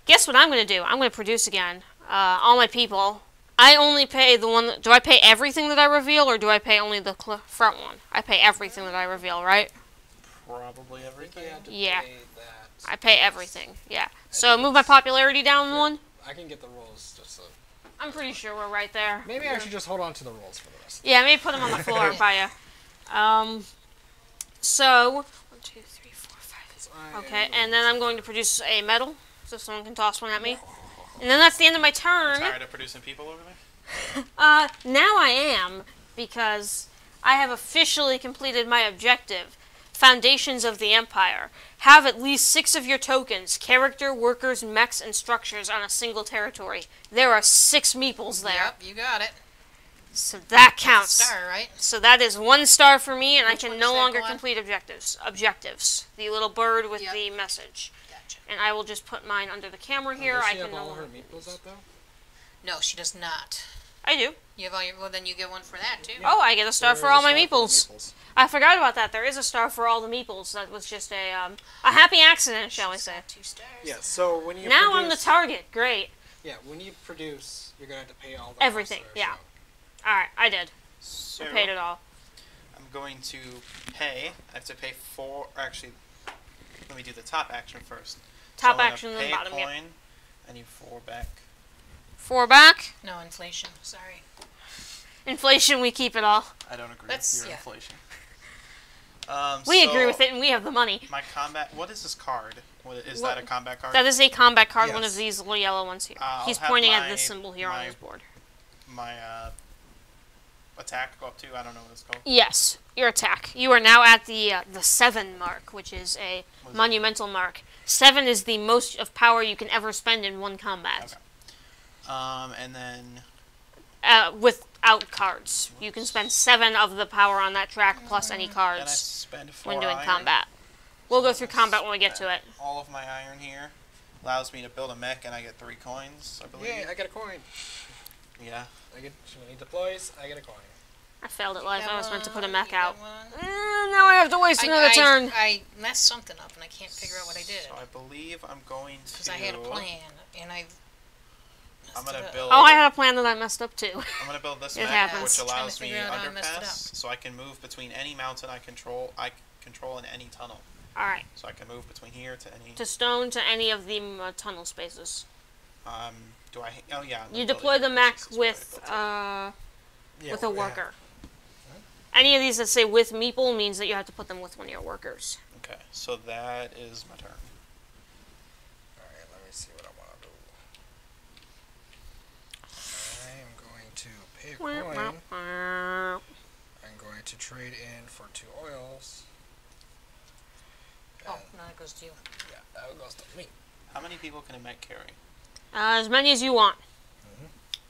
Speaker 1: Guess what I'm going to do? I'm going to produce again. All my people. I only pay the one. Do I pay everything that I reveal, or do I pay only the front one? I pay everything that I reveal, right?
Speaker 2: Probably
Speaker 4: I think
Speaker 2: everything.
Speaker 4: you have to
Speaker 1: Yeah.
Speaker 4: pay that.
Speaker 1: I pay everything. Yeah. So move my popularity down one.
Speaker 4: I can get the rules just so.
Speaker 1: I'm pretty sure we're right there.
Speaker 4: Maybe I should just hold on to the rules for the rest.
Speaker 1: Yeah, maybe put them on the floor by you. So 1, 2, 3, 4, 5. Okay, and then I'm going to produce a medal, so someone can toss one at me. And then that's the end of my turn.
Speaker 2: Tired of producing people over there?
Speaker 1: Now I am, because I have officially completed my objective. Foundations of the Empire. Have at least 6 of your tokens, character, workers, mechs, and structures on a single territory. There are 6 meeples there.
Speaker 3: Yep, you got it.
Speaker 1: So that counts.
Speaker 3: Star, right?
Speaker 1: So that is 1 star for me, and
Speaker 3: Which
Speaker 1: I
Speaker 3: one
Speaker 1: can
Speaker 3: does
Speaker 1: no
Speaker 3: that
Speaker 1: longer
Speaker 3: go on?
Speaker 1: complete objectives. The little bird with
Speaker 3: Yep.
Speaker 1: the message.
Speaker 3: Gotcha.
Speaker 1: And I will just put mine under the camera here.
Speaker 4: Does
Speaker 1: I
Speaker 4: she
Speaker 1: can
Speaker 4: have
Speaker 1: no
Speaker 4: all her
Speaker 1: longer.
Speaker 4: meeples out though?
Speaker 3: No, she does not.
Speaker 1: I do.
Speaker 3: You have all your. Well, then you get one for that too.
Speaker 1: Oh, I get a star
Speaker 4: There
Speaker 1: for
Speaker 4: is
Speaker 1: all
Speaker 4: a
Speaker 1: my
Speaker 4: star for the
Speaker 1: meeples. I forgot about that. There is a star for all the meeples. That was just a happy accident, shall we say?
Speaker 3: 2 stars.
Speaker 4: Yeah. So when you
Speaker 1: Now
Speaker 4: produce,
Speaker 1: I'm the target. Great.
Speaker 4: Yeah, when you produce, you're gonna have to pay all the
Speaker 1: Everything,
Speaker 4: costs there,
Speaker 1: yeah. All right, I did.
Speaker 2: So
Speaker 1: I paid it all.
Speaker 2: I'm going to pay. I have to pay 4. Actually, let me do the top action first.
Speaker 1: Top
Speaker 2: so I'm
Speaker 1: action
Speaker 2: gonna
Speaker 1: and
Speaker 2: pay
Speaker 1: bottom.
Speaker 2: a
Speaker 1: Yep.
Speaker 2: coin. I need 4 back.
Speaker 1: 4 back.
Speaker 3: No inflation. Sorry.
Speaker 1: Inflation, we keep it all.
Speaker 2: I don't agree
Speaker 3: That's-
Speaker 2: with your
Speaker 3: yeah.
Speaker 2: inflation.
Speaker 1: We
Speaker 2: So
Speaker 1: agree with it, and we have the money.
Speaker 2: My combat. What is this card? Is
Speaker 1: What-
Speaker 2: that a combat card?
Speaker 1: That is a combat card, one
Speaker 4: Yes.
Speaker 1: of these little yellow ones here.
Speaker 2: I'll
Speaker 1: He's
Speaker 2: have
Speaker 1: pointing at
Speaker 2: my-
Speaker 1: this symbol here on
Speaker 2: my-
Speaker 1: his board.
Speaker 2: My attack go up to. I don't know what it's called.
Speaker 1: Yes, your attack. You are now at the 7 mark, which is a
Speaker 2: What is it?
Speaker 1: monumental mark. 7 is the most of power you can ever spend in one combat.
Speaker 2: Okay. And then
Speaker 1: Without cards. You can spend 7 of the power on that track plus any
Speaker 2: then I
Speaker 1: cards
Speaker 2: spend 4
Speaker 1: when doing
Speaker 2: iron.
Speaker 1: combat. We'll go through
Speaker 2: Let's
Speaker 1: combat when we get to
Speaker 2: spend
Speaker 1: it.
Speaker 2: All of my iron here allows me to build a mech, and I get 3 coins. I believe.
Speaker 4: Yeah, I get a coin.
Speaker 2: Yeah.
Speaker 4: I get when he deploys, I get a coin.
Speaker 1: I failed at life.
Speaker 3: You
Speaker 1: I
Speaker 3: got
Speaker 1: was meant to put a
Speaker 3: one,
Speaker 1: mech
Speaker 3: you got
Speaker 1: out.
Speaker 3: one.
Speaker 1: Now I have to waste another turn.
Speaker 3: I messed something up and I can't figure out what I did.
Speaker 2: So I believe I'm going to.
Speaker 3: Because I had a plan and I.
Speaker 2: I'm gonna
Speaker 3: messed it up.
Speaker 2: build.
Speaker 1: Oh, I had a plan that I messed up too.
Speaker 2: I'm gonna build this
Speaker 1: It
Speaker 2: mech,
Speaker 1: happens.
Speaker 2: which
Speaker 3: Trying to
Speaker 2: allows me
Speaker 3: figure out how I messed it
Speaker 2: underpass, so I can move between any mountain I control. I control in any tunnel,
Speaker 1: Alright.
Speaker 2: so I can move between here to any.
Speaker 1: To stone to any of the tunnel spaces.
Speaker 2: Do I? Oh yeah.
Speaker 1: You
Speaker 2: build it
Speaker 1: deploy
Speaker 2: here.
Speaker 1: the mech
Speaker 2: This is where I
Speaker 1: with
Speaker 2: built it.
Speaker 4: Yeah,
Speaker 1: with a
Speaker 4: yeah.
Speaker 1: worker. Any of these that say with meeple means that you have to put them with one of your workers.
Speaker 2: Okay, so that is my turn.
Speaker 4: Alright, let me see what I want to do. I am going to pay a coin. I'm going to trade in for 2 oils.
Speaker 3: Oh,
Speaker 4: And,
Speaker 3: no, it goes to you.
Speaker 4: yeah, that goes to me.
Speaker 2: How many people can a mech carry?
Speaker 1: As many as you want.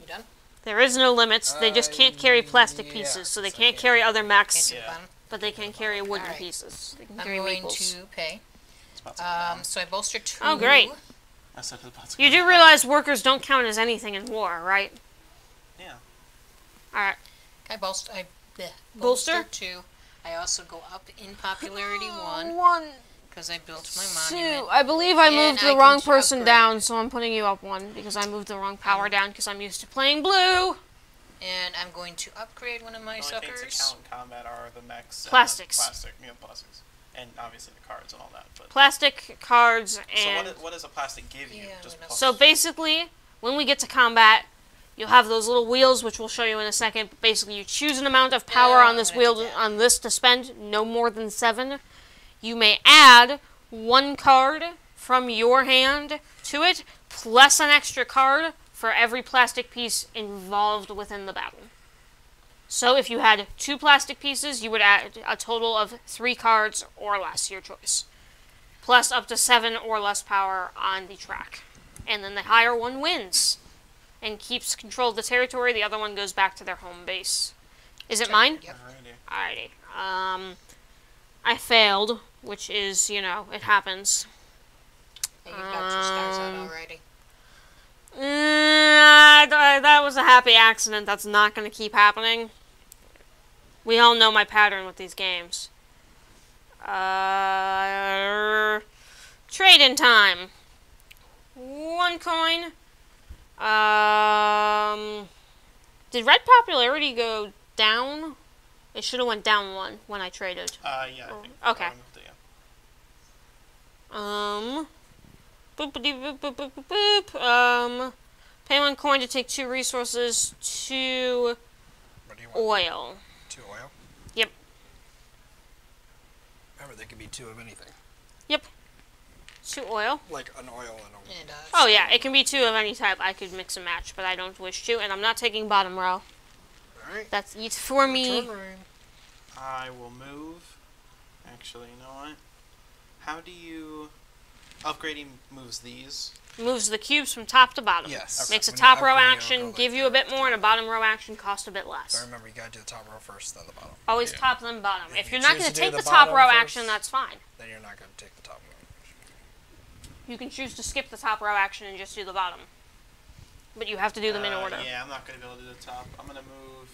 Speaker 3: You done?
Speaker 1: There is no limits. They just can't carry plastic
Speaker 4: yeah,
Speaker 1: pieces, so they
Speaker 4: so I
Speaker 1: can't
Speaker 4: can't
Speaker 1: carry
Speaker 4: do
Speaker 1: other
Speaker 3: Can't
Speaker 1: mechs,
Speaker 3: do the
Speaker 2: Yeah.
Speaker 3: bottom.
Speaker 1: but they can carry wooden
Speaker 3: Alright.
Speaker 1: pieces. They can
Speaker 3: I'm
Speaker 1: carry
Speaker 3: going
Speaker 1: meeples.
Speaker 3: to pay.
Speaker 2: It's about to go down.
Speaker 3: So I bolster 2.
Speaker 1: Oh, great.
Speaker 2: I said it's about to go
Speaker 1: You do
Speaker 2: down.
Speaker 1: realize workers don't count as anything in war, right?
Speaker 2: Yeah.
Speaker 1: Alright.
Speaker 3: I bolster.
Speaker 1: Bolster?
Speaker 3: Bolster 2. I also go up in popularity 1
Speaker 1: One,
Speaker 3: because I built my
Speaker 1: 2.
Speaker 3: monument.
Speaker 1: I believe I
Speaker 3: And
Speaker 1: moved
Speaker 3: I
Speaker 1: the
Speaker 3: can
Speaker 1: wrong
Speaker 3: ch-
Speaker 1: person
Speaker 3: upgrade.
Speaker 1: down, so I'm putting you up 1 because I moved the wrong power down because I'm used to playing blue.
Speaker 3: And I'm going to upgrade one of my
Speaker 2: The only things that
Speaker 3: suckers.
Speaker 2: count in combat are the mechs,
Speaker 1: Plastics.
Speaker 2: and the plastics, and obviously the cards and all that. But
Speaker 1: Plastic cards
Speaker 2: so
Speaker 1: and
Speaker 2: what does a plastic give you?
Speaker 3: Yeah,
Speaker 2: Just
Speaker 3: we know.
Speaker 2: plus
Speaker 1: so basically, when we get to combat, you'll have those little wheels, which we'll show you in a second. But basically, you choose an amount of power on
Speaker 3: I'm
Speaker 1: this
Speaker 3: gonna
Speaker 1: wheel
Speaker 3: do that.
Speaker 1: on this to spend, no more than 7. You may add 1 card from your hand to it, plus an extra card for every plastic piece involved within the battle. So if you had 2 plastic pieces, you would add a total of 3 cards or less, your choice. Plus up to 7 or less power on the track. And then the higher one wins and keeps control of the territory. The other one goes back to their home base. Is it mine?
Speaker 3: Yep.
Speaker 2: Alrighty.
Speaker 1: Alrighty. I failed, which is, it happens.
Speaker 3: And you've got your stars out already.
Speaker 1: That was a happy accident. That's not going to keep happening. We all know my pattern with these games. Trade-in time. 1 coin. Did red popularity go down? It should have went down 1 when I traded.
Speaker 2: Yeah. I think
Speaker 1: Okay.
Speaker 2: I moved it, yeah.
Speaker 1: Boop, boop, boop, boop, boop. Pay 1 coin to take 2 resources, 2
Speaker 4: What do you want?
Speaker 1: oil.
Speaker 4: 2 oil?
Speaker 1: Yep.
Speaker 4: Remember, they can be 2 of anything.
Speaker 1: Yep. 2 oil.
Speaker 4: Like an oil and a...
Speaker 3: And,
Speaker 1: Oh yeah, it can be 2 of any type. I could mix and match, but I don't wish to, and I'm not taking bottom row.
Speaker 4: Alright.
Speaker 1: That's it for me.
Speaker 4: Turn Rain.
Speaker 2: I will move. Actually, you know what? How do you... Upgrading moves these.
Speaker 1: Moves the cubes from top to bottom.
Speaker 4: Yes.
Speaker 1: Makes a
Speaker 4: When you
Speaker 1: top row
Speaker 4: upgrade, it'll
Speaker 1: action,
Speaker 4: go like
Speaker 1: give you a
Speaker 4: that.
Speaker 1: bit more, and a bottom row action cost a bit
Speaker 4: But
Speaker 1: less.
Speaker 4: remember, you gotta do the top row first, then the bottom.
Speaker 1: Always
Speaker 2: Yeah.
Speaker 1: top then bottom.
Speaker 4: If
Speaker 1: If
Speaker 4: you
Speaker 1: you're not
Speaker 4: choose
Speaker 1: going
Speaker 4: to
Speaker 1: to
Speaker 4: do
Speaker 1: take
Speaker 4: the
Speaker 1: the top
Speaker 4: bottom
Speaker 1: row
Speaker 4: first-
Speaker 1: action, that's fine.
Speaker 4: Then you're not gonna take the top row.
Speaker 1: You can choose to skip the top row action and just do the bottom. But you have to do them in order.
Speaker 2: Yeah, I'm not going to be able to do the top. I'm going to move...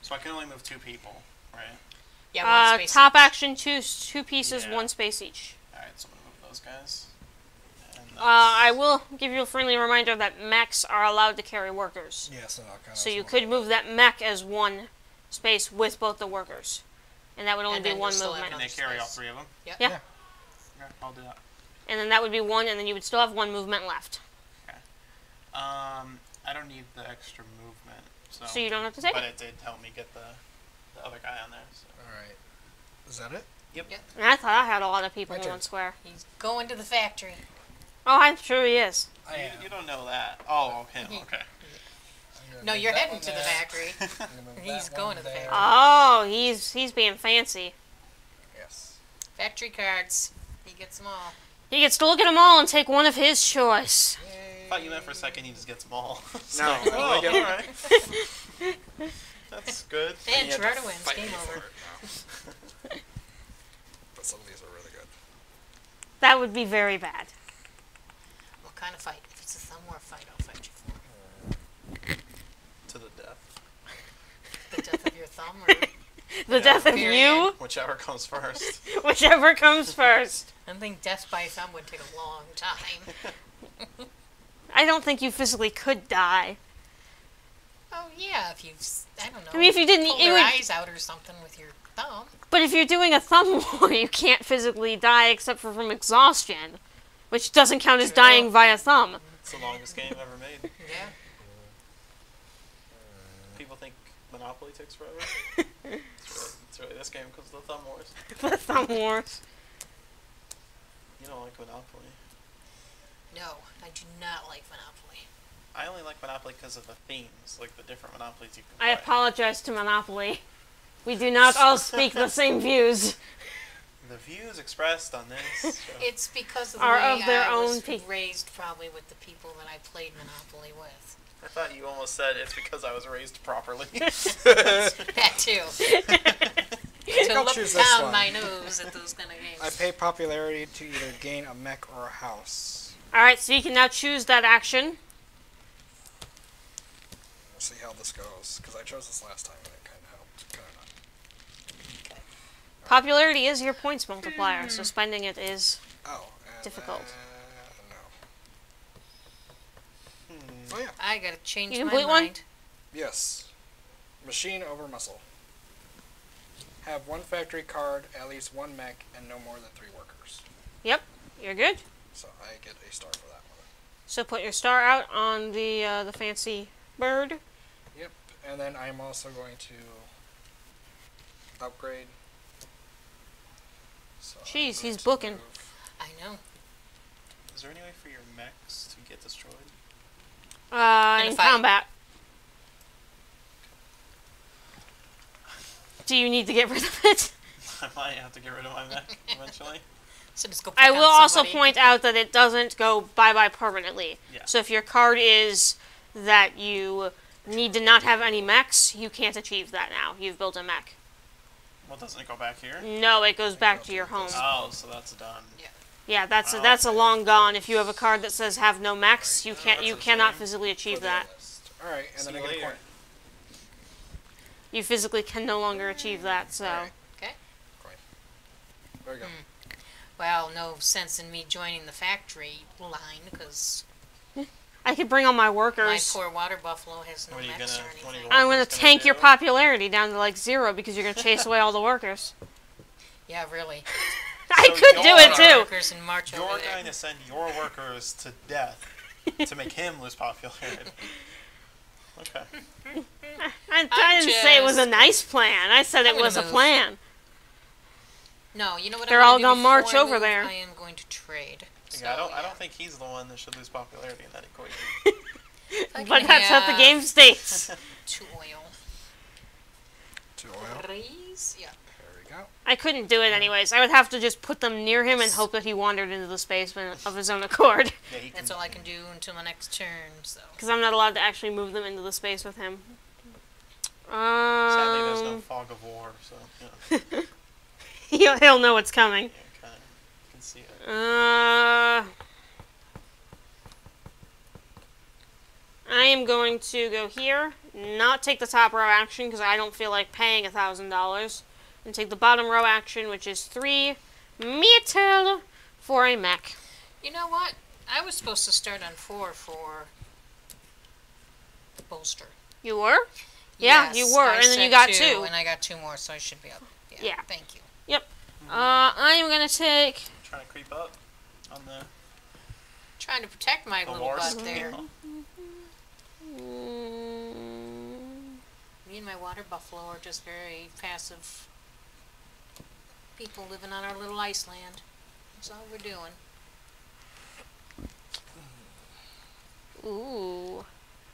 Speaker 2: So I can only move 2 people, right?
Speaker 3: Yeah, 1 space
Speaker 1: Top
Speaker 3: each.
Speaker 1: action, 2 pieces,
Speaker 2: Yeah.
Speaker 1: 1 space each.
Speaker 2: Alright, so I'm going to move those guys. And
Speaker 1: I will give you a friendly reminder that mechs are allowed to carry workers.
Speaker 4: Yeah, so I'll kind of...
Speaker 1: So you could move that mech as 1 space with both the workers. And that would only
Speaker 3: And
Speaker 1: be
Speaker 3: then
Speaker 1: 1
Speaker 3: you'll still have
Speaker 2: Can
Speaker 1: movement.
Speaker 2: they carry all
Speaker 3: space.
Speaker 2: 3 of them?
Speaker 3: Yep.
Speaker 1: Yeah.
Speaker 2: Okay, I'll do that.
Speaker 1: And then that would be 1, and then you would still have 1 movement left.
Speaker 2: I don't need the extra movement,
Speaker 1: So you don't have to take
Speaker 2: but
Speaker 1: it.
Speaker 2: it did help me get the other guy on there. So.
Speaker 4: Alright. Is that it?
Speaker 1: And I thought I had a lot of people
Speaker 4: My
Speaker 1: in
Speaker 4: turn.
Speaker 1: 1 square.
Speaker 3: He's going to the factory.
Speaker 1: Oh, I'm sure he is.
Speaker 4: I am.
Speaker 2: You don't know that. Oh, him. Okay.
Speaker 4: I'm gonna
Speaker 3: No,
Speaker 4: move
Speaker 3: you're
Speaker 4: that
Speaker 3: heading
Speaker 4: one
Speaker 3: to the
Speaker 4: there.
Speaker 3: factory.
Speaker 4: I'm gonna move
Speaker 3: He's
Speaker 4: that
Speaker 3: going
Speaker 4: one
Speaker 3: to the
Speaker 4: there.
Speaker 3: factory.
Speaker 1: Oh, he's being fancy.
Speaker 4: Yes.
Speaker 3: Factory cards. He gets them all.
Speaker 1: He gets to look at them all and take one of his choice.
Speaker 2: I thought you meant for a second he just gets them all.
Speaker 4: No,
Speaker 2: So,
Speaker 4: I like it.
Speaker 2: alright. That's good.
Speaker 3: And
Speaker 4: You had to
Speaker 3: Toretto wins.
Speaker 4: fight
Speaker 3: Game
Speaker 4: me for
Speaker 3: over.
Speaker 4: it now. But some of these are really good.
Speaker 1: That would be very bad.
Speaker 3: What kind of fight? If it's a thumb war fight, I'll fight you for it.
Speaker 2: To the death.
Speaker 3: The death of your thumb or...
Speaker 1: The death of
Speaker 3: Period.
Speaker 1: you,
Speaker 2: Whichever comes first.
Speaker 1: whichever comes first.
Speaker 3: I think death by thumb would take a long time.
Speaker 1: I don't think you physically could die.
Speaker 3: Oh, yeah, if you've... I don't know.
Speaker 1: I mean, if you didn't,
Speaker 3: pull
Speaker 1: it
Speaker 3: their
Speaker 1: would,
Speaker 3: eyes out or something with your thumb.
Speaker 1: but if you're doing a thumb war, you can't physically die except for from exhaustion, which doesn't count as dying via thumb.
Speaker 2: It's the longest game ever made.
Speaker 3: Yeah.
Speaker 2: People think Monopoly takes forever. It's really this game because of the Thumb Wars.
Speaker 1: The thumb wars.
Speaker 2: You don't like Monopoly.
Speaker 3: No, I do not like Monopoly.
Speaker 2: I only like Monopoly because of the themes, like the different Monopolies you can
Speaker 1: I
Speaker 2: play.
Speaker 1: apologize to Monopoly. We do not all speak the same views.
Speaker 2: The views expressed on this show.
Speaker 3: It's because of the
Speaker 1: Are
Speaker 3: way
Speaker 1: of their
Speaker 3: I
Speaker 1: own
Speaker 3: was
Speaker 1: pe-
Speaker 3: raised probably with the people that I played Monopoly with.
Speaker 2: I thought you almost said it's because I was raised properly.
Speaker 3: That too. To
Speaker 4: I'll
Speaker 3: look
Speaker 4: choose this
Speaker 3: down
Speaker 4: one.
Speaker 3: my nose at those kind of games.
Speaker 4: I pay popularity to either gain a mech or a house.
Speaker 1: Alright, so you can now choose that action.
Speaker 4: We'll see how this goes, because I chose this last time and it kind of helped. Kind of not.
Speaker 1: Popularity is your points multiplier, so spending it is...
Speaker 4: Oh, and
Speaker 1: Difficult.
Speaker 4: No. Oh yeah.
Speaker 3: I gotta change
Speaker 1: You
Speaker 3: my
Speaker 1: complete one?
Speaker 3: mind.
Speaker 4: Yes. Machine over muscle. Have 1 factory card, at least 1 mech, and no more than 3 workers.
Speaker 1: Yep, you're good.
Speaker 4: So I get a star for that one.
Speaker 1: So put your star out on the fancy bird.
Speaker 4: Yep. And then I'm also going to upgrade. So I'm
Speaker 1: Jeez,
Speaker 4: going
Speaker 1: he's
Speaker 4: to
Speaker 1: booking.
Speaker 4: move-
Speaker 3: I know.
Speaker 2: Is there any way for your mechs to get destroyed?
Speaker 3: In a
Speaker 1: In
Speaker 3: fight.
Speaker 1: combat. Do you need to get rid of it?
Speaker 2: I might have to get rid of my mech eventually.
Speaker 3: So just go pick
Speaker 1: I
Speaker 3: on
Speaker 1: will also
Speaker 3: somebody.
Speaker 1: point out that it doesn't go bye-bye permanently.
Speaker 2: Yeah.
Speaker 1: So if your card is that you need to not have any mechs, you can't achieve that now. You've built a mech.
Speaker 2: Well, doesn't it go back here?
Speaker 1: No, it goes back to your home.
Speaker 2: Oh, so that's done.
Speaker 3: Yeah.
Speaker 1: Yeah, that's
Speaker 2: Oh,
Speaker 1: a
Speaker 2: okay.
Speaker 1: long gone. If you have a card that says have no mechs, you
Speaker 2: That's a
Speaker 1: cannot
Speaker 2: shame.
Speaker 1: physically achieve that.
Speaker 4: Alright, and
Speaker 2: See
Speaker 4: then I
Speaker 2: you
Speaker 4: get a
Speaker 2: later.
Speaker 4: point.
Speaker 1: You physically can no longer achieve that. So
Speaker 4: Alright.
Speaker 3: Okay.
Speaker 4: There we go.
Speaker 3: Well, no sense in me joining the factory line because
Speaker 1: I could bring all my
Speaker 3: my
Speaker 1: workers.
Speaker 3: poor water buffalo has no
Speaker 2: What are you
Speaker 3: mechs or
Speaker 2: gonna- what are
Speaker 3: anything.
Speaker 2: you
Speaker 1: I'm gonna
Speaker 2: workers
Speaker 1: tank your
Speaker 2: do?
Speaker 1: popularity down to like 0 because you're gonna chase away all the workers.
Speaker 3: Yeah, really.
Speaker 1: I
Speaker 2: So
Speaker 1: could do
Speaker 2: you're-
Speaker 1: it too.
Speaker 3: Workers and march
Speaker 2: You're
Speaker 3: over there.
Speaker 2: going to send your workers to death to make him lose popularity. Okay.
Speaker 1: I didn't say it was a nice plan. I said it
Speaker 3: I'm
Speaker 1: was a
Speaker 3: gonna move.
Speaker 1: plan.
Speaker 3: No, you know what?
Speaker 1: They're
Speaker 3: I'm
Speaker 1: all
Speaker 3: gonna
Speaker 1: gonna
Speaker 3: do
Speaker 1: march
Speaker 3: before I
Speaker 1: over
Speaker 3: move?
Speaker 1: there.
Speaker 3: I am going to trade. So,
Speaker 2: I don't
Speaker 3: yeah.
Speaker 2: think he's the one that should lose popularity in that equation.
Speaker 3: I
Speaker 1: But
Speaker 3: can
Speaker 1: that's what the
Speaker 3: have
Speaker 1: game states.
Speaker 3: 2 oil.
Speaker 4: 2 oil.
Speaker 3: Please? Yeah.
Speaker 4: There we go.
Speaker 1: I couldn't do it anyways. I would have to just put them near him and hope that he wandered into the space of his own accord.
Speaker 2: Yeah, he
Speaker 3: That's all I can do until the next turn, so.
Speaker 1: Because I'm not allowed to actually move them into the space with him.
Speaker 2: Sadly, there's no fog of war, so
Speaker 1: He'll know what's coming.
Speaker 2: yeah, kind of can see it.
Speaker 1: I am going to go here, not take the top row action because I don't feel like paying $1,000, and take the bottom row action, which is 3 metal for a mech.
Speaker 3: You know what? I was supposed to start on 4 for the bolster.
Speaker 1: You were? Yeah,
Speaker 3: Yes,
Speaker 1: you were,
Speaker 3: I
Speaker 1: and then you
Speaker 3: said
Speaker 1: got
Speaker 3: 2,
Speaker 1: 2.
Speaker 3: and I got 2 more, so I should be up.
Speaker 1: Yeah.
Speaker 3: Thank you.
Speaker 1: I am going to take...
Speaker 2: Trying to creep up on the
Speaker 3: Trying to protect my little butt
Speaker 2: horse.
Speaker 3: there.
Speaker 1: Mm,
Speaker 3: Me and my water buffalo are just very passive people living on our little Iceland. That's all we're doing.
Speaker 1: ooh.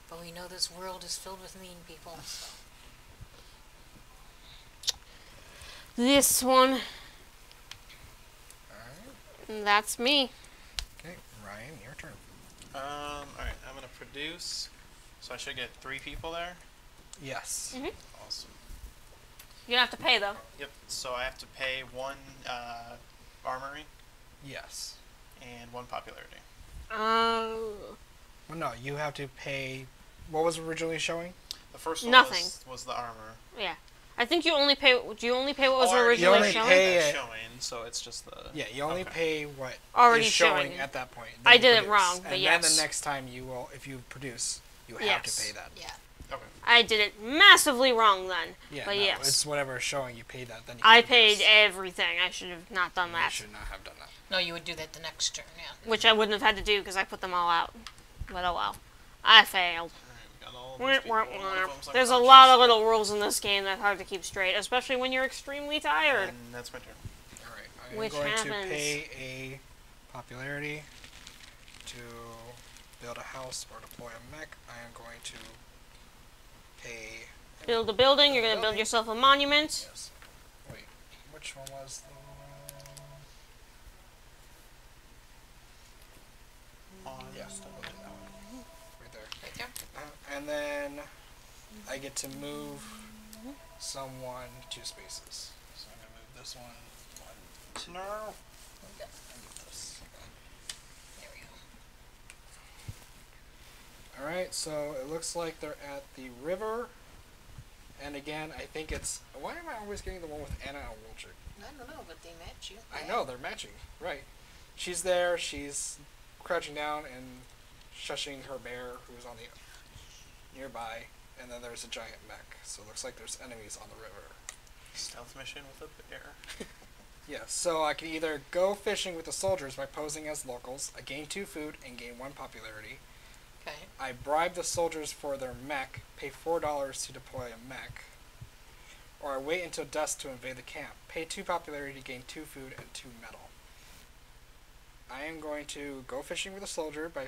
Speaker 3: But we know this world is filled with mean people. So.
Speaker 1: This one.
Speaker 4: Alright.
Speaker 1: That's me.
Speaker 4: Okay, Ryan, your turn.
Speaker 2: Alright, I'm gonna produce. So I should get 3 people there.
Speaker 4: Yes.
Speaker 1: Mhm.
Speaker 2: Awesome.
Speaker 1: You don't have to pay, though.
Speaker 2: Yep. So I have to pay 1 armory
Speaker 4: Yes.
Speaker 2: and 1 popularity.
Speaker 1: Oh.
Speaker 4: Well, no, you have to pay. What was originally showing?
Speaker 2: The first one
Speaker 1: Nothing.
Speaker 2: was the armor.
Speaker 1: Yeah. I think you only pay... Do you only pay what was
Speaker 2: Oh, I already
Speaker 1: originally
Speaker 4: only
Speaker 1: shown?
Speaker 4: pay-
Speaker 2: that
Speaker 4: it.
Speaker 2: showing, so it's just the.
Speaker 4: Yeah, you only
Speaker 2: Okay.
Speaker 4: pay what
Speaker 1: Already
Speaker 4: is showing
Speaker 1: showing.
Speaker 4: at that point.
Speaker 1: I
Speaker 4: Then you
Speaker 1: did it
Speaker 4: produce.
Speaker 1: wrong, but
Speaker 4: and
Speaker 1: yes.
Speaker 4: then the next time you will, if you produce, you have
Speaker 1: Yes.
Speaker 4: to pay that.
Speaker 3: Yeah.
Speaker 2: Okay.
Speaker 1: I did it massively wrong then.
Speaker 4: Yeah,
Speaker 1: But
Speaker 4: no,
Speaker 1: yes.
Speaker 4: it's whatever is showing. You pay that. Then you
Speaker 1: I
Speaker 4: can
Speaker 1: paid
Speaker 4: produce.
Speaker 1: everything. I should have not done
Speaker 4: You
Speaker 1: that.
Speaker 4: should not have done that.
Speaker 3: No, you would do that the next turn, yeah.
Speaker 1: Which I wouldn't have had to do because I put them all out. But oh well. I failed.
Speaker 2: Alright, we got all of
Speaker 1: Wah,
Speaker 2: these people.
Speaker 1: wah,
Speaker 2: One of
Speaker 1: wah.
Speaker 2: them's
Speaker 1: There's a
Speaker 2: unconscious.
Speaker 1: lot of little rules in this game that's hard to keep straight, especially when you're extremely tired.
Speaker 2: And that's my turn.
Speaker 4: All right, I am
Speaker 1: Which
Speaker 4: going
Speaker 1: happens.
Speaker 4: to pay a popularity to build a house or deploy a mech. I am going to pay.
Speaker 1: Build a building, you're gonna build yourself a monument.
Speaker 4: Yes. Wait, which one was the? Yeah, that one. Right there.
Speaker 3: Right there.
Speaker 4: And then I get to move someone 2 spaces. So I'm gonna move this one, 2.
Speaker 2: No.
Speaker 4: And get this.
Speaker 3: There we go.
Speaker 4: Alright, so it looks like they're at the river. And again, I think it's. Why am I always getting the one with Anna and Wilcher?
Speaker 3: I don't know, but they match you.
Speaker 4: I know, they're matching. Right. She's there, she's crouching down and shushing her bear who's on the nearby. And then there's a giant mech. So it looks like there's enemies on the river.
Speaker 2: Stealth mission with a bear.
Speaker 4: Yeah, so I can either go fishing with the soldiers by posing as locals. I gain 2 food and gain 1 popularity.
Speaker 3: Okay.
Speaker 4: I bribe the soldiers for their mech, pay $4 to deploy a mech. Or I wait until dusk to invade the camp. Pay 2 popularity to gain 2 food and 2 metal. I am going to go fishing with the soldiers by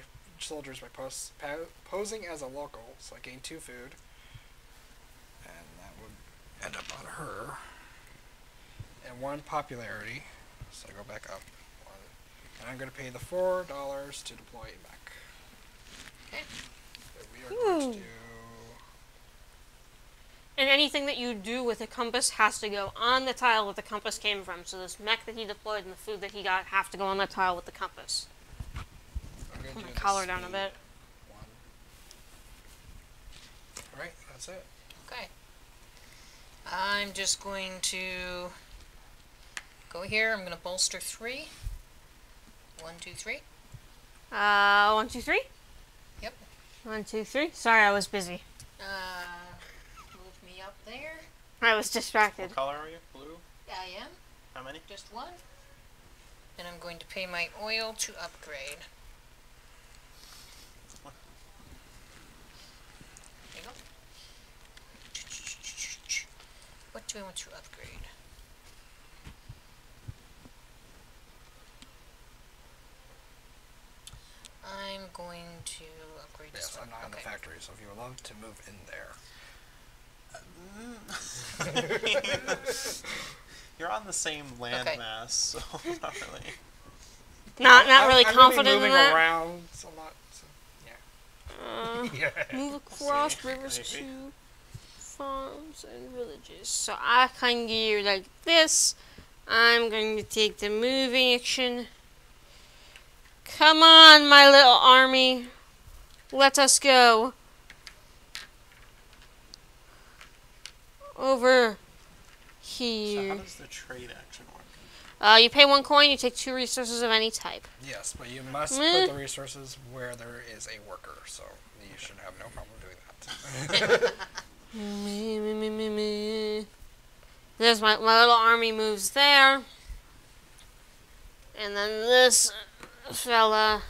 Speaker 4: posing as a local, so I gain 2 food. And that would end up on her. And 1 popularity. So I go back up 1. And I'm going to pay the $4 to deploy a mech.
Speaker 3: Okay.
Speaker 4: So we are going to do...
Speaker 1: And anything that you do with a compass has to go on the tile that the compass came from. So this mech that he deployed and the food that he got have to go on the tile with the compass.
Speaker 4: I'm going to
Speaker 1: Put
Speaker 4: do
Speaker 1: my
Speaker 4: the
Speaker 1: collar down a
Speaker 4: speed
Speaker 1: bit.
Speaker 4: 1. Alright, that's it.
Speaker 3: Okay. I'm just going to go here. I'm going to bolster 3. 1, 2, 3.
Speaker 1: 1, 2, 3.
Speaker 3: Yep.
Speaker 1: 1, 2, 3. Sorry, I was busy.
Speaker 3: Move me up there.
Speaker 1: I was distracted.
Speaker 2: What color are you? Blue?
Speaker 3: Yeah, I am.
Speaker 2: How many?
Speaker 3: Just 1. And I'm going to pay my oil to upgrade. There you go. What do I want to upgrade? I'm going to upgrade this
Speaker 4: Yes,
Speaker 3: one.
Speaker 4: I'm not in the
Speaker 3: Okay.
Speaker 4: factory, so if you would love to move in there.
Speaker 2: You're on the same landmass, so not really.
Speaker 1: Not really
Speaker 4: I'm
Speaker 1: confident
Speaker 4: moving
Speaker 1: in that.
Speaker 4: around, so I'm not... So, yeah. Yeah.
Speaker 1: Move across
Speaker 2: See,
Speaker 1: rivers
Speaker 2: maybe.
Speaker 1: to farms and villages. So I can gear like this. I'm going to take the moving action. Come on, my little army. Let us go. Over
Speaker 2: So
Speaker 1: here.
Speaker 2: how does the trade action work?
Speaker 1: You pay 1 coin, you take 2 resources of any type.
Speaker 4: Yes, but you must
Speaker 1: Meh.
Speaker 4: put the resources where there is a worker, so you should have no problem doing that.
Speaker 1: There's my little army moves there. And then this fella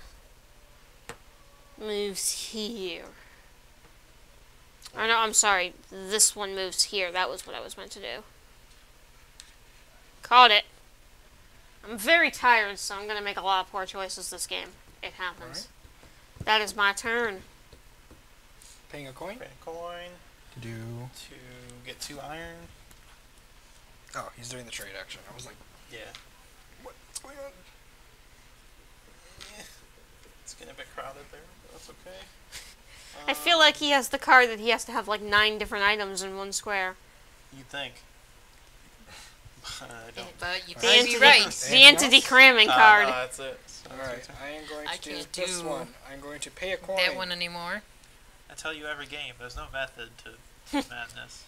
Speaker 1: moves here. Or no, I'm sorry. This one moves here. That was what I was meant to do. Caught it. I'm very tired, so I'm going to make a lot of poor choices this game. It happens. That is my turn.
Speaker 4: Paying a coin?
Speaker 2: Pay a coin
Speaker 4: To do...
Speaker 2: to get 2 iron.
Speaker 4: Oh, he's doing the trade action. I was like,
Speaker 2: Yeah.
Speaker 4: what's going on?
Speaker 2: It's getting a bit crowded there, but that's okay.
Speaker 1: I feel like he has the card that he has to have like 9 different items in one square.
Speaker 2: You'd think. I don't.
Speaker 3: But you
Speaker 1: The
Speaker 3: could be
Speaker 1: entity,
Speaker 3: right.
Speaker 1: the
Speaker 4: Anything
Speaker 1: entity
Speaker 4: else?
Speaker 1: cramming card.
Speaker 2: No, that's it. So
Speaker 4: Alright, I am going
Speaker 3: I
Speaker 4: to do
Speaker 3: can't
Speaker 4: this
Speaker 3: do
Speaker 4: one. I'm going to pay a coin.
Speaker 3: That one anymore.
Speaker 2: I tell you every game, there's no method to madness.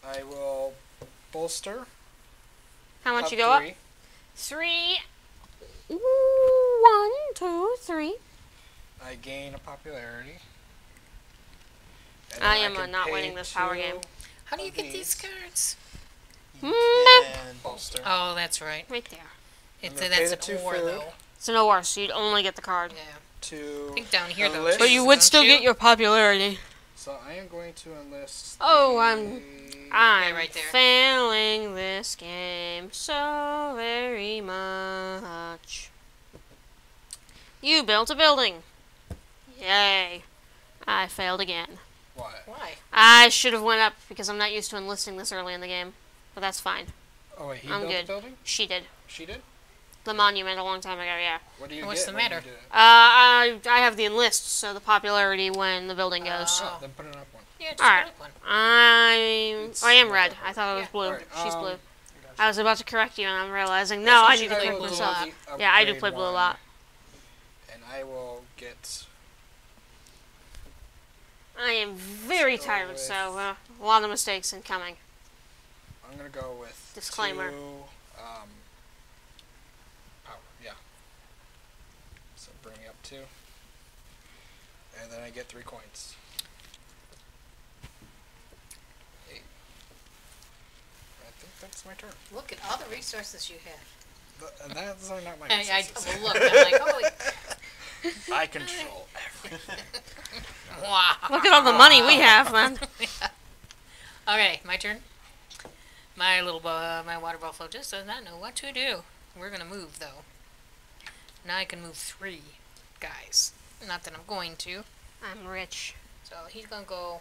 Speaker 4: I will bolster.
Speaker 1: How much
Speaker 4: up
Speaker 1: you go up?
Speaker 4: 3.
Speaker 1: 3. 1, 2, 3.
Speaker 4: I gain a popularity. And
Speaker 1: I
Speaker 4: then
Speaker 1: am
Speaker 4: can
Speaker 1: not
Speaker 4: pay
Speaker 1: winning this power
Speaker 4: 2
Speaker 1: game.
Speaker 3: How do you
Speaker 4: of
Speaker 3: get these cards?
Speaker 2: You
Speaker 1: Mm.
Speaker 2: can bolster.
Speaker 3: Oh, that's right.
Speaker 1: Right there.
Speaker 3: It's
Speaker 4: gonna
Speaker 3: that's
Speaker 4: pay
Speaker 3: an
Speaker 4: the 2
Speaker 3: or
Speaker 4: food.
Speaker 3: though.
Speaker 1: It's an OR, so you'd only get the card.
Speaker 3: Yeah.
Speaker 4: To
Speaker 3: I think down here though.
Speaker 4: enlist.
Speaker 3: too,
Speaker 1: But you would
Speaker 3: don't
Speaker 1: still get your popularity.
Speaker 4: So I am going to enlist.
Speaker 1: Oh,
Speaker 4: the-
Speaker 1: I'm
Speaker 3: right there.
Speaker 1: failing this game so very much. You built a building. Yay. I failed again.
Speaker 4: Why?
Speaker 3: Why?
Speaker 1: I should have went up because I'm not used to enlisting this early in the game. But that's fine.
Speaker 4: Oh wait, he
Speaker 1: I'm
Speaker 4: built
Speaker 1: good.
Speaker 4: the building?
Speaker 1: She did.
Speaker 4: She did?
Speaker 1: The monument a long time ago, yeah.
Speaker 4: What do you
Speaker 3: What's
Speaker 4: get
Speaker 3: the
Speaker 4: when you
Speaker 3: matter?
Speaker 4: do it?
Speaker 1: I have the enlist, so the popularity when the building goes.
Speaker 3: Oh.
Speaker 4: Then put it up one.
Speaker 3: Yeah, just
Speaker 1: Alright.
Speaker 3: put up one.
Speaker 1: I am red. I thought it was
Speaker 3: Yeah.
Speaker 1: blue.
Speaker 4: Alright,
Speaker 1: She's blue.
Speaker 4: I
Speaker 1: I was about to correct you, and I'm realizing, no,
Speaker 3: That's
Speaker 1: I
Speaker 3: what
Speaker 1: need
Speaker 3: you
Speaker 1: to
Speaker 3: play
Speaker 1: play
Speaker 3: blue
Speaker 1: blue
Speaker 3: a
Speaker 1: a
Speaker 3: lot.
Speaker 1: lot. Yeah, I do play blue a lot.
Speaker 4: And I will get.
Speaker 1: I am very
Speaker 4: Let's go
Speaker 1: tired,
Speaker 4: with-
Speaker 1: so a lot of mistakes incoming.
Speaker 4: I'm gonna go with.
Speaker 1: Disclaimer.
Speaker 4: 2, power. Yeah. So bring me up 2. And then I get 3 coins. 8. I think that's my turn.
Speaker 3: Look at all the resources you have.
Speaker 4: And that's not my
Speaker 3: I
Speaker 4: resources.
Speaker 3: well, look. I'm like, holy.
Speaker 4: I control everything.
Speaker 3: Wow.
Speaker 1: Look at all the money we have, man.
Speaker 3: Okay, my turn. My little my water buffalo just does not know what to do. We're gonna move though. Now I can move 3 guys. Not that I'm going to.
Speaker 1: I'm rich.
Speaker 3: So he's gonna go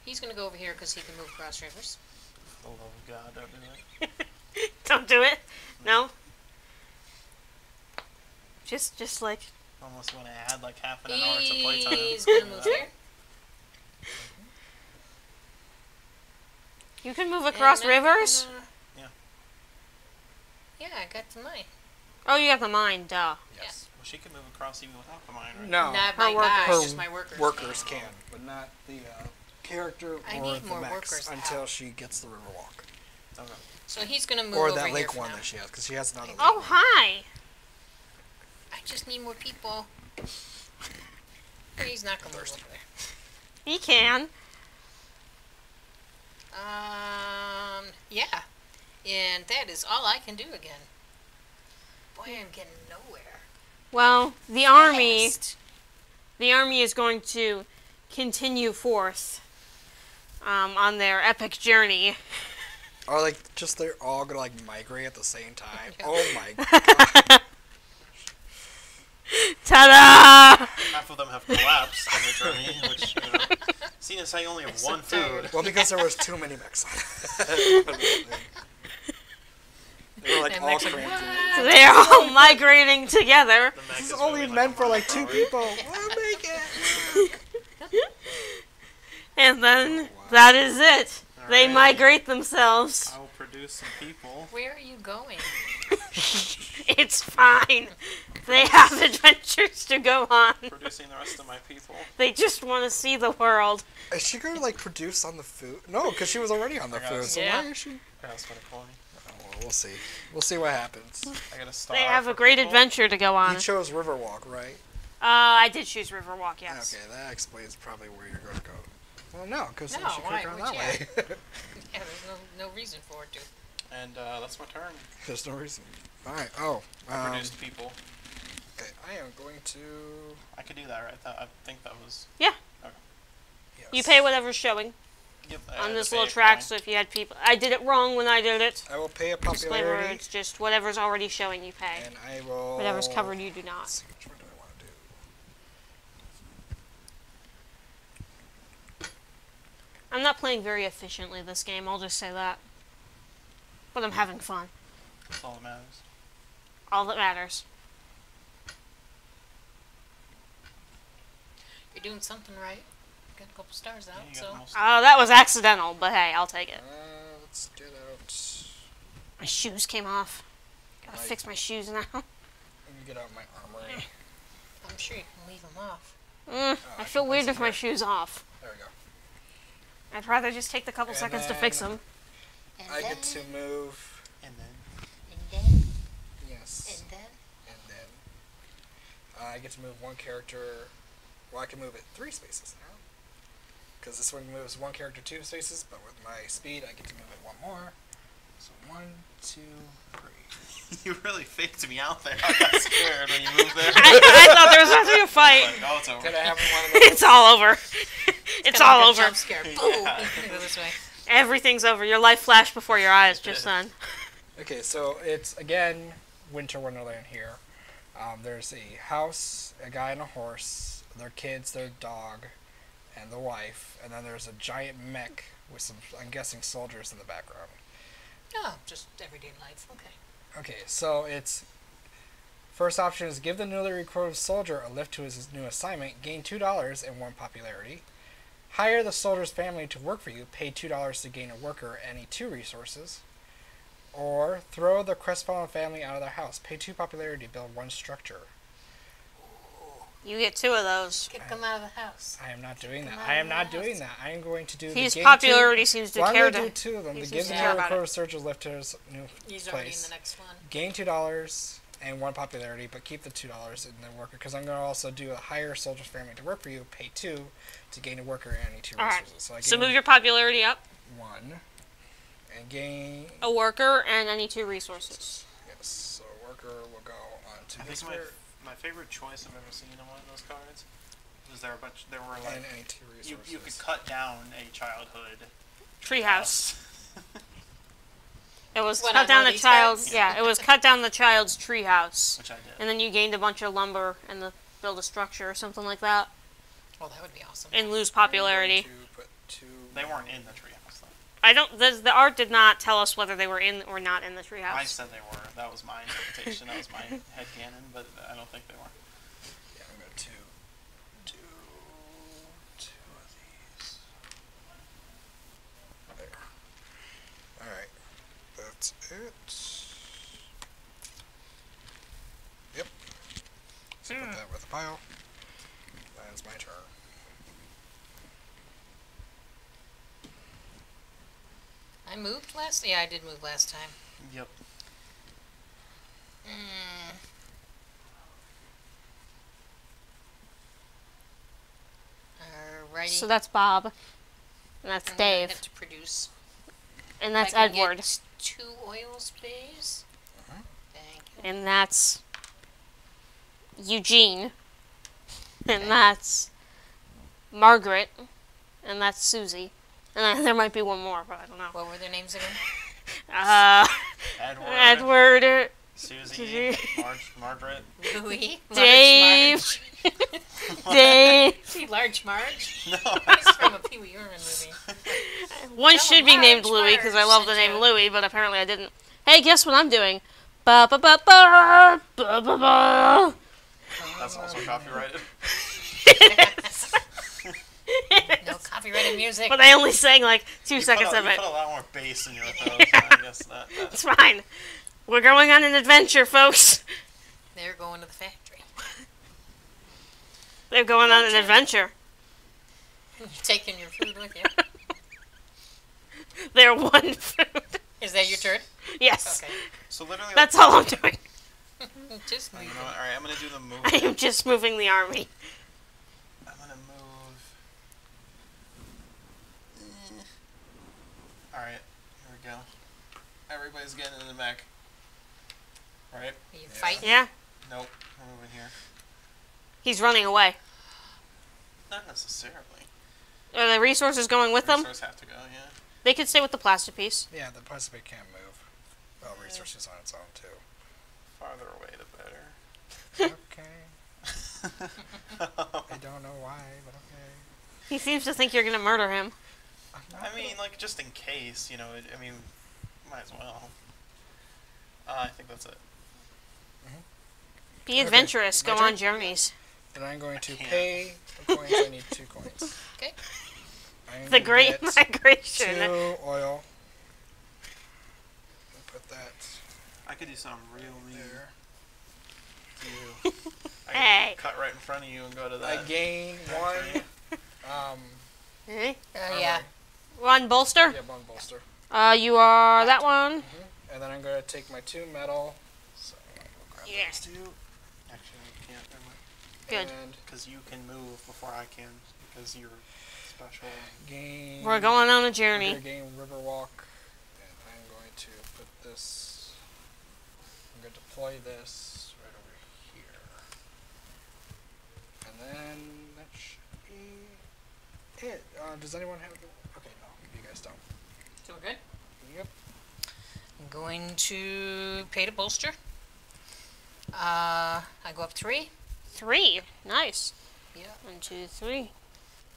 Speaker 3: He's going to go over here because he can move across rivers.
Speaker 2: For the love of God, don't do it.
Speaker 1: Don't do it. No. Just like
Speaker 2: Unless you want to add like half an hour to playtime.
Speaker 3: He's going to move here.
Speaker 1: you can move across
Speaker 3: And I'm
Speaker 1: rivers.
Speaker 3: gonna-
Speaker 2: Yeah.
Speaker 3: Yeah, I got the mine.
Speaker 1: Oh, you got the mine, duh.
Speaker 4: Yes.
Speaker 2: Well, she can move across even without the mine, right?
Speaker 4: No.
Speaker 3: Not
Speaker 1: Her
Speaker 3: my
Speaker 1: workers.
Speaker 3: guys,
Speaker 4: Her
Speaker 3: just my workers.
Speaker 4: Workers can, but not the character
Speaker 3: I
Speaker 4: or
Speaker 3: need
Speaker 4: the
Speaker 3: more
Speaker 4: mechs
Speaker 3: workers
Speaker 4: until
Speaker 3: out.
Speaker 4: she gets the Riverwalk.
Speaker 2: Okay.
Speaker 3: So he's going to move
Speaker 4: Or
Speaker 3: over
Speaker 4: that
Speaker 3: here
Speaker 4: lake
Speaker 3: for
Speaker 4: one
Speaker 3: now.
Speaker 4: that she has, because she has another
Speaker 1: Oh,
Speaker 4: lake.
Speaker 1: hi.
Speaker 3: I just need more people. He's not going to move over there.
Speaker 1: He can.
Speaker 3: Yeah. And that is all I can do again. Boy, I'm getting nowhere.
Speaker 1: Well, the army
Speaker 3: Fast.
Speaker 1: is going to continue forth on their epic journey.
Speaker 4: Or like, just they're all gonna like migrate at the same time.
Speaker 3: Yeah.
Speaker 4: Oh my god.
Speaker 1: Ta-da!
Speaker 2: Half of them have collapsed in the journey, which, you know, seeing as how you only have
Speaker 3: so
Speaker 2: one
Speaker 3: tired.
Speaker 2: food.
Speaker 4: Well, because there was too many mechs on it. They were like
Speaker 3: And
Speaker 4: all
Speaker 3: mechs are
Speaker 4: cramped
Speaker 3: like,
Speaker 4: in.
Speaker 1: So they're all migrating together.
Speaker 2: The mech
Speaker 4: This is
Speaker 2: is
Speaker 4: only
Speaker 2: moving
Speaker 4: meant
Speaker 2: like a
Speaker 4: for like 2
Speaker 2: Mario Kart.
Speaker 4: people. We'll make it.
Speaker 1: And then that is it. They
Speaker 2: Alright.
Speaker 1: migrate themselves.
Speaker 2: I will produce some people.
Speaker 3: Where are you going?
Speaker 1: It's fine. They have adventures to go on.
Speaker 2: Producing the rest of my people.
Speaker 1: They just want to see the world.
Speaker 4: Is she gonna like produce on the food? No, because she was already on the
Speaker 2: I got
Speaker 4: food.
Speaker 2: it.
Speaker 4: So
Speaker 3: Yeah.
Speaker 4: why is she?
Speaker 2: I gotta spend a coin.
Speaker 4: Oh, well, we'll see. We'll see what happens.
Speaker 2: I got a star.
Speaker 1: They have
Speaker 2: for
Speaker 1: a great
Speaker 2: people.
Speaker 1: adventure to go on.
Speaker 4: You chose Riverwalk, right?
Speaker 1: I did choose Riverwalk, yes.
Speaker 4: Okay, that explains probably where you're going to go. Well, no, because
Speaker 3: No,
Speaker 4: she could
Speaker 3: why?
Speaker 4: have gone
Speaker 3: Which,
Speaker 4: that way.
Speaker 3: Yeah, there's no reason for it to.
Speaker 2: And that's my turn.
Speaker 4: There's no reason. All right. Oh.
Speaker 2: I produced people.
Speaker 4: Okay. I am going to.
Speaker 2: I could do that, right? I think that was.
Speaker 4: Yes.
Speaker 1: You pay whatever's showing
Speaker 2: Yep. I
Speaker 1: on
Speaker 2: had
Speaker 1: this
Speaker 2: to
Speaker 1: little
Speaker 2: pay a
Speaker 1: track,
Speaker 2: coin.
Speaker 1: so if you had people... I did it wrong when I did it.
Speaker 4: I will pay a
Speaker 1: Disclaimer,
Speaker 4: popularity,
Speaker 1: it's just whatever's already showing you pay.
Speaker 4: and I will.
Speaker 1: Whatever's covered you do
Speaker 4: Let's
Speaker 1: not.
Speaker 4: see, which one do I want to do?
Speaker 1: I'm not playing very efficiently this game, I'll just say that. But I'm having fun.
Speaker 2: That's all that matters.
Speaker 1: All that matters.
Speaker 3: You're doing something right. Got a couple stars out,
Speaker 2: Yeah, you got
Speaker 3: so.
Speaker 2: the most.
Speaker 1: That was accidental, but hey, I'll take it.
Speaker 4: Let's get out.
Speaker 1: My shoes came off. Gotta
Speaker 4: Right.
Speaker 1: fix my shoes now.
Speaker 4: Let me get out my armory.
Speaker 3: I'm sure you can leave them off.
Speaker 1: I feel
Speaker 4: can
Speaker 1: weird
Speaker 4: place
Speaker 1: with
Speaker 4: them
Speaker 1: my
Speaker 4: here.
Speaker 1: shoes off.
Speaker 4: There we go.
Speaker 1: I'd rather just take the couple
Speaker 4: And
Speaker 1: seconds to
Speaker 4: then-
Speaker 1: fix them.
Speaker 3: And
Speaker 4: I
Speaker 3: then,
Speaker 4: get to move.
Speaker 2: And then.
Speaker 3: And then,
Speaker 4: Yes.
Speaker 3: and then.
Speaker 4: And then I get to move one character. Well, I can move it 3 spaces now. Because this one moves one character 2 spaces, but with my speed, I get to move it 1 more. So 1, 2, 3.
Speaker 2: You really faked me out there. I got scared when you moved there.
Speaker 1: I thought there was about to be a fight.
Speaker 2: Like, oh, it's over.
Speaker 4: Could I have one of those?
Speaker 1: It's all over. It's
Speaker 3: Kinda
Speaker 1: all
Speaker 3: like a
Speaker 1: over.
Speaker 3: Jump scare. Boom.
Speaker 2: Yeah.
Speaker 3: Go this way.
Speaker 1: Everything's over. Your life flashed before your eyes just then.
Speaker 4: Okay, so it's again Winter Wonderland here. There's a house, a guy and a horse, their kids, their dog, and the wife, and then there's a giant mech with some, I'm guessing, soldiers in the background.
Speaker 3: Oh, just everyday life. Okay.
Speaker 4: Okay, so it's first option is give the newly recruited soldier a lift to his new assignment, gain $2 and 1 popularity. Hire the soldier's family to work for you, pay $2 to gain a worker and any 2 resources. Or throw the crestfallen family out of their house, pay 2 popularity to build 1 structure.
Speaker 1: You get 2 of those.
Speaker 3: Kick them out of the house.
Speaker 4: I am not doing that.
Speaker 3: Come
Speaker 4: I am
Speaker 3: on,
Speaker 4: not
Speaker 3: yes.
Speaker 4: doing that. I am going to do
Speaker 1: His
Speaker 4: the gain
Speaker 1: popularity seems
Speaker 4: 2.
Speaker 1: to
Speaker 4: Well, I'm
Speaker 1: care
Speaker 4: going to
Speaker 1: to...
Speaker 4: do 2 of them.
Speaker 1: he
Speaker 4: The
Speaker 1: seems
Speaker 4: give
Speaker 1: to
Speaker 4: the
Speaker 1: care
Speaker 4: newly
Speaker 1: about it.
Speaker 4: recruited soldiers lift to his new
Speaker 3: He's already in
Speaker 4: place.
Speaker 3: the next one.
Speaker 4: Gain $2 and 1 popularity, but keep the $2 in the worker, because I'm going to also do a hire soldier's family to work for you, pay 2 to gain a worker and any 2
Speaker 1: Alright,
Speaker 4: resources. So I
Speaker 1: So
Speaker 4: gain
Speaker 1: move your popularity up.
Speaker 4: 1 and gain.
Speaker 1: A worker and any 2 resources.
Speaker 4: Yes, so worker will go on to
Speaker 2: I
Speaker 4: this
Speaker 2: think
Speaker 4: fair,
Speaker 2: my favorite choice I've ever seen in one of those cards was there were like
Speaker 4: and any 2 resources.
Speaker 2: you could cut down a childhood
Speaker 1: Treehouse. It was
Speaker 3: What,
Speaker 1: cut
Speaker 3: on
Speaker 1: down
Speaker 3: one
Speaker 1: the
Speaker 3: of these
Speaker 1: child's...
Speaker 3: cards?
Speaker 1: Yeah, it was cut down the child's treehouse.
Speaker 2: which I did.
Speaker 1: And then you gained a bunch of lumber and build a structure or something like that.
Speaker 3: Well, that would be awesome.
Speaker 1: and lose
Speaker 4: I'm going
Speaker 1: popularity.
Speaker 4: to put 2.
Speaker 2: They weren't in the treehouse though.
Speaker 1: I don't. The art did not tell us whether they were in or not in the
Speaker 2: I
Speaker 1: treehouse.
Speaker 2: said they were. That was my interpretation. That was my headcanon, but I don't think they were.
Speaker 4: Yeah, I'm going to do 2 of these. There. Alright. That's it. Yep. So put that with the pile. That's my turn.
Speaker 3: I moved last. Yeah, I did move last time.
Speaker 2: Yep.
Speaker 3: Alrighty.
Speaker 1: So that's Bob, and that's
Speaker 3: I'm gonna
Speaker 1: Dave,
Speaker 3: have to produce.
Speaker 1: and that's
Speaker 3: I can
Speaker 1: Edward,
Speaker 3: Get 2 oil sprays. Thank you.
Speaker 1: and that's Eugene, and that's Margaret, and that's Susie, and then there might be one more, but I don't know.
Speaker 3: What were their names again?
Speaker 1: Edward,
Speaker 2: Susie, Margaret.
Speaker 3: Louis.
Speaker 1: Dave, Dave.
Speaker 3: See, Large Marge.
Speaker 2: No.
Speaker 3: He's from a Pee Wee Herman movie.
Speaker 1: One
Speaker 3: Oh,
Speaker 1: should be named
Speaker 3: Marge,
Speaker 1: Louis because I love the
Speaker 3: Marge,
Speaker 1: name
Speaker 3: yeah.
Speaker 1: Louis, but apparently I didn't. Hey, guess what I'm doing? Ba ba ba ba ba ba ba.
Speaker 2: That's also copyrighted.
Speaker 3: No copyrighted music.
Speaker 1: But I only sang like 2
Speaker 2: You
Speaker 1: seconds
Speaker 2: put
Speaker 1: of
Speaker 2: you
Speaker 1: it.
Speaker 2: put a lot more bass in your throat, so I guess that.
Speaker 1: It's fine. We're going on an adventure, folks.
Speaker 3: They're going to the factory.
Speaker 1: They're going on an adventure.
Speaker 3: You're taking your food with you.
Speaker 1: They're one food.
Speaker 3: Is that your turn?
Speaker 1: Yes.
Speaker 3: Okay.
Speaker 2: So literally,
Speaker 1: That's all I'm doing.
Speaker 3: Just
Speaker 2: You
Speaker 3: move
Speaker 2: know what? All right, I'm gonna do the move.
Speaker 1: I am just moving the army.
Speaker 2: I'm gonna move. All right, here we go. Everybody's getting in the mech. Right?
Speaker 3: You fight.
Speaker 1: Yeah.
Speaker 2: Nope. We're moving here.
Speaker 1: He's running away.
Speaker 2: Not necessarily.
Speaker 1: Are the resources going with them?
Speaker 2: Resources have to go. Yeah.
Speaker 1: They could stay with the plastic piece.
Speaker 4: Yeah, the Pacific can't move. Well, resources on its own, too.
Speaker 2: Farther away, the better.
Speaker 4: Okay. I don't know why, but okay.
Speaker 1: He seems to think you're going to murder him.
Speaker 2: I mean, like, just in case, you know. I mean, might as well. I think that's it.
Speaker 1: Be
Speaker 4: Okay,
Speaker 1: adventurous.
Speaker 4: my
Speaker 1: Go
Speaker 4: turn?
Speaker 1: on journeys.
Speaker 4: And I'm going to
Speaker 2: can't.
Speaker 4: pay the coins. I need 2 coins.
Speaker 3: Okay.
Speaker 4: I'm
Speaker 1: The
Speaker 4: gonna
Speaker 1: Great
Speaker 4: get
Speaker 1: Migration.
Speaker 4: 2 oil. Put that
Speaker 2: I could do something real mean
Speaker 4: there.
Speaker 2: to you. I
Speaker 1: Hey.
Speaker 2: could cut right in front of you and go to
Speaker 4: I
Speaker 2: that.
Speaker 4: gain 1.
Speaker 1: Eh?
Speaker 3: Yeah.
Speaker 1: One bolster?
Speaker 4: Yeah, 1 bolster.
Speaker 1: You are that one.
Speaker 4: And then I'm going to take my 2 metal. So I'm going to grab
Speaker 1: Yeah.
Speaker 4: those 2.
Speaker 2: Actually, I can't. Never mind.
Speaker 1: Good.
Speaker 4: And
Speaker 2: Because you can move before I can. Because you're special.
Speaker 4: gain.
Speaker 1: We're going on a
Speaker 4: I'm
Speaker 1: journey.
Speaker 4: going to gain Riverwalk. And I'm going to put this. I'm going to deploy this right over here. And then that should be it. Does anyone have the. Okay, no, you guys don't.
Speaker 3: So we're good?
Speaker 4: Yep.
Speaker 3: I'm going to pay to bolster. I go up 3.
Speaker 1: 3. Nice.
Speaker 3: Yeah.
Speaker 1: 1, 2, 3.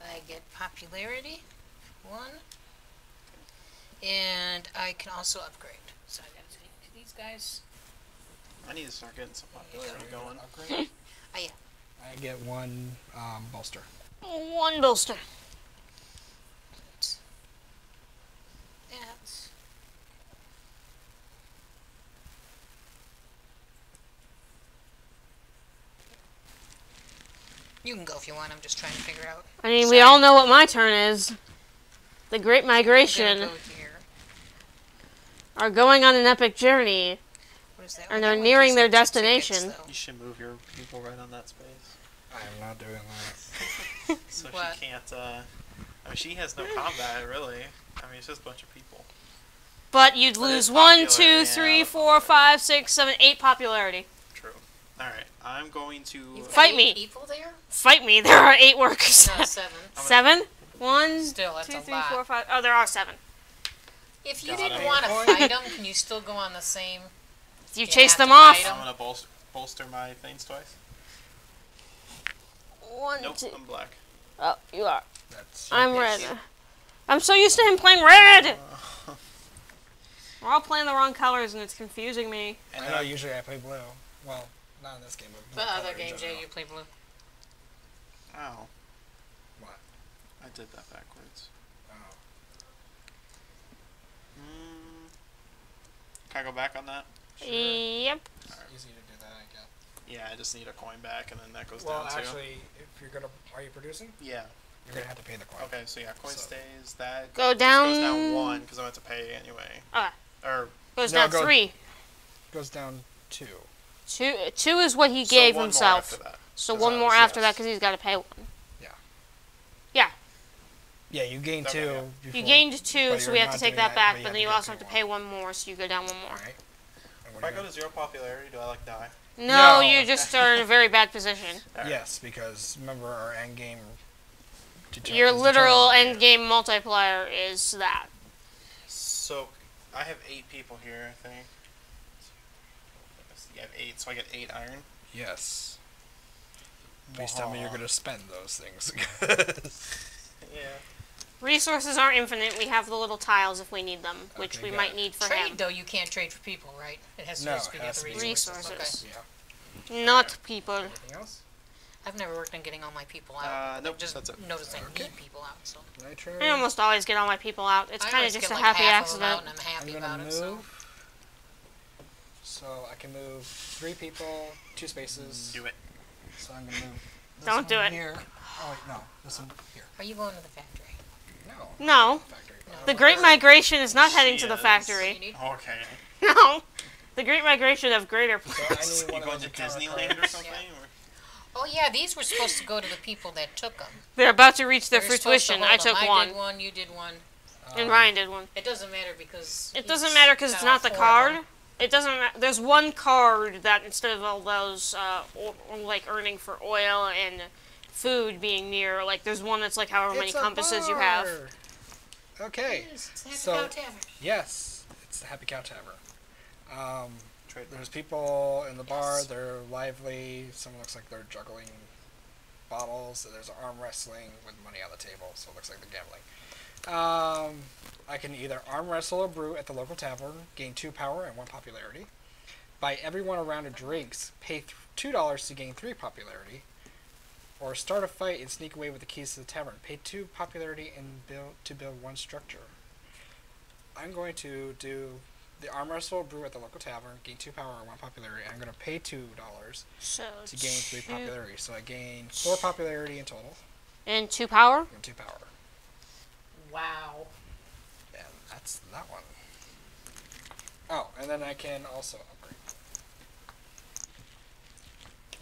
Speaker 3: I get popularity. 1. And I can also upgrade. So I gotta take these guys.
Speaker 2: I need to start getting some popularity
Speaker 4: So
Speaker 2: going.
Speaker 4: upgrade.
Speaker 3: Oh yeah.
Speaker 4: I get 1 bolster.
Speaker 1: 1 bolster.
Speaker 3: That's you can go if you want. I'm just trying to figure out.
Speaker 1: I mean, we all know what my turn is. The Great
Speaker 3: I'm gonna
Speaker 1: Migration
Speaker 3: go here.
Speaker 1: are going on an epic journey.
Speaker 3: What is that?
Speaker 1: And
Speaker 3: Oh,
Speaker 1: they're
Speaker 3: that one
Speaker 1: nearing
Speaker 3: gives
Speaker 1: their
Speaker 3: me 2 tickets,
Speaker 1: destination.
Speaker 3: though.
Speaker 2: You should move your people right on that space.
Speaker 4: I am not doing that.
Speaker 2: So
Speaker 3: What?
Speaker 2: she can't, I mean, she has no combat, really. I mean, it's just a bunch of people.
Speaker 1: But you'd
Speaker 2: But
Speaker 1: lose
Speaker 2: it's
Speaker 1: 1,
Speaker 2: popular,
Speaker 1: 2, 3,
Speaker 2: yeah.
Speaker 1: 4, 5, 6, 7, 8 popularity.
Speaker 2: True. Alright, I'm going to...
Speaker 3: You've got
Speaker 1: Fight
Speaker 3: 8
Speaker 1: me.
Speaker 3: people there?
Speaker 1: Fight me. There are 8 workers.
Speaker 3: No, 7.
Speaker 1: 7? 1,
Speaker 3: Still, that's
Speaker 1: 2,
Speaker 3: a
Speaker 1: 3,
Speaker 3: lot.
Speaker 1: 4, 5. Oh, there are 7.
Speaker 3: If you
Speaker 2: Got
Speaker 3: didn't
Speaker 2: it.
Speaker 3: want to fight them, can you still go on the same?
Speaker 1: You
Speaker 3: You
Speaker 1: chase
Speaker 3: have
Speaker 1: them
Speaker 3: to
Speaker 1: off.
Speaker 3: fight 'em.
Speaker 2: I'm going to bolster my things twice.
Speaker 1: 1,
Speaker 2: Nope,
Speaker 1: 2.
Speaker 2: I'm black.
Speaker 1: Oh, you are.
Speaker 4: That's
Speaker 1: I'm red. I'm so used to him playing red! We're all playing the wrong colors and it's confusing me.
Speaker 2: And
Speaker 4: I know usually I play blue. Well, not in this game, but
Speaker 3: But
Speaker 4: blue
Speaker 3: other
Speaker 4: color in
Speaker 3: games,
Speaker 4: general.
Speaker 3: you play blue.
Speaker 2: Ow.
Speaker 4: What?
Speaker 2: I did that backwards.
Speaker 4: Oh.
Speaker 2: Can I go back on that?
Speaker 1: Yep.
Speaker 4: It's easy to do that, I guess.
Speaker 2: Yeah, I just need a coin back, and then that goes
Speaker 4: Well,
Speaker 2: down too.
Speaker 4: actually, if you're gonna, are you producing?
Speaker 2: Yeah.
Speaker 4: You're gonna have to pay the coin.
Speaker 2: Okay, so yeah, coin
Speaker 4: So-
Speaker 2: stays. That
Speaker 1: Go
Speaker 2: just
Speaker 1: down.
Speaker 2: goes down 1 because I have to pay anyway. Or
Speaker 1: Goes
Speaker 4: No,
Speaker 1: down
Speaker 4: go-
Speaker 1: 3.
Speaker 4: Goes down 2.
Speaker 1: 2 is what he
Speaker 2: so
Speaker 1: gave
Speaker 2: one more
Speaker 1: himself.
Speaker 2: after that.
Speaker 1: So
Speaker 2: Is
Speaker 1: one
Speaker 2: that-
Speaker 1: more after that
Speaker 2: yes.
Speaker 1: because he's got to pay 1.
Speaker 4: Yeah, you gain
Speaker 2: Okay,
Speaker 4: 2.
Speaker 2: yeah.
Speaker 4: Before,
Speaker 1: You gained 2,
Speaker 4: but
Speaker 1: so
Speaker 4: you're
Speaker 1: we have to
Speaker 4: not
Speaker 1: take
Speaker 4: doing
Speaker 1: that back,
Speaker 4: you
Speaker 1: but then you
Speaker 4: get
Speaker 1: also have to pay
Speaker 4: 1.
Speaker 1: 1 more, so you go down 1 more.
Speaker 4: Alright.
Speaker 2: If I go to 0 popularity, do I like die?
Speaker 1: No,
Speaker 4: No.
Speaker 1: you just are in a very bad position.
Speaker 2: Alright.
Speaker 4: Yes, because remember our end game.
Speaker 1: Your literal end game multiplier is that.
Speaker 2: So I have 8 people here, I think. You have 8, so I get 8 iron.
Speaker 4: Yes. Please tell me you're gonna spend those things.
Speaker 2: Yeah.
Speaker 1: Resources aren't infinite. We have the little tiles if we need them, which
Speaker 4: Okay,
Speaker 1: we
Speaker 4: got
Speaker 1: might
Speaker 4: it.
Speaker 1: need for
Speaker 3: Trade,
Speaker 1: him.
Speaker 3: though, you can't trade for people, right? It has to
Speaker 4: No,
Speaker 3: just be
Speaker 4: it
Speaker 3: the
Speaker 4: has
Speaker 3: other
Speaker 4: to be
Speaker 3: resources.
Speaker 1: resources.
Speaker 3: Okay.
Speaker 4: Yeah.
Speaker 1: Not people.
Speaker 4: Anything else?
Speaker 3: I've never worked on getting all my people out.
Speaker 2: Nope,
Speaker 3: Just
Speaker 2: that's it.
Speaker 3: noticed I
Speaker 4: Okay.
Speaker 3: need people out, so.
Speaker 4: Nitro.
Speaker 1: I almost always get all my people out. It's
Speaker 3: I
Speaker 1: kind of
Speaker 3: always
Speaker 1: just
Speaker 3: get
Speaker 1: a
Speaker 3: like
Speaker 1: happy
Speaker 3: half of them out
Speaker 1: accident.
Speaker 3: and I'm happy
Speaker 4: I'm
Speaker 3: about
Speaker 4: gonna
Speaker 3: it, so.
Speaker 4: move. So I can move 3 people, 2 spaces.
Speaker 2: Do it.
Speaker 4: So I'm gonna move. This
Speaker 1: Don't do
Speaker 4: one
Speaker 1: it.
Speaker 4: Here. Oh wait, no. This one here.
Speaker 3: Are you going to the factory?
Speaker 4: No.
Speaker 1: No.
Speaker 4: Factory.
Speaker 3: No.
Speaker 1: The Great Migration is not
Speaker 2: She
Speaker 1: heading to the
Speaker 2: is.
Speaker 3: So you
Speaker 1: factory.
Speaker 3: need
Speaker 2: Okay.
Speaker 1: No. The Great Migration of greater
Speaker 4: So I
Speaker 1: parts.
Speaker 4: need
Speaker 2: You
Speaker 4: one of
Speaker 2: going
Speaker 4: those
Speaker 2: to
Speaker 4: power
Speaker 2: Disneyland or
Speaker 4: cards.
Speaker 2: something? Or?
Speaker 3: Oh yeah, these were supposed to go to the people that took them.
Speaker 1: They're about to reach their
Speaker 3: We were supposed to
Speaker 1: fruition.
Speaker 3: hold
Speaker 1: I
Speaker 3: 'em.
Speaker 1: took
Speaker 3: I
Speaker 1: one.
Speaker 3: did one, you did one.
Speaker 1: And Ryan did one.
Speaker 3: It doesn't matter because
Speaker 1: It doesn't matter because it's not the card. It doesn't matter. There's one card that instead of all those, like earning for oil and food being near, like there's one that's like however many
Speaker 4: It's a
Speaker 1: compasses you have.
Speaker 4: bar. Okay.
Speaker 3: It's a Happy
Speaker 4: So-
Speaker 3: Cow Tavern.
Speaker 4: Yes, it's the Happy Cow Tavern.
Speaker 2: Trade.
Speaker 4: There's people in the bar.
Speaker 3: Yes.
Speaker 4: They're lively. Someone looks like they're juggling bottles. There's arm wrestling with money on the table, so it looks like they're gambling. I can either arm wrestle or brew at the local tavern, gain 2 power and 1 popularity. Buy everyone a round of drinks, pay $2 to gain 3 popularity. Or start a fight and sneak away with the keys to the tavern. Pay 2 popularity and build 1 structure. I'm going to do the arm wrestle or brew at the local tavern, gain 2 power and 1 popularity. I'm going to pay $2
Speaker 1: So
Speaker 4: to gain 3
Speaker 1: two-
Speaker 4: popularity. So I gain 4 popularity in total
Speaker 1: And 2 power.
Speaker 4: and 2 power.
Speaker 3: Wow.
Speaker 4: And that's that one. Oh, and then I can also upgrade.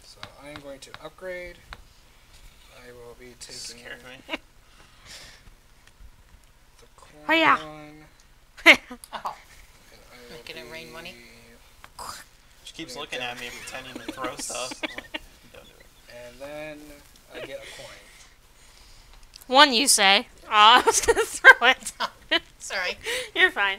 Speaker 4: So I am going to upgrade. I will be taking
Speaker 2: Scared me.
Speaker 4: the coin
Speaker 1: Hiya.
Speaker 4: one.
Speaker 3: Oh.
Speaker 4: and I will
Speaker 3: Making it rain money?
Speaker 2: She keeps looking at me pretending to throw stuff. I'm like, don't do it.
Speaker 4: And then I get a coin.
Speaker 1: 1, you say. Oh, I was gonna throw it.
Speaker 3: Sorry.
Speaker 1: You're fine.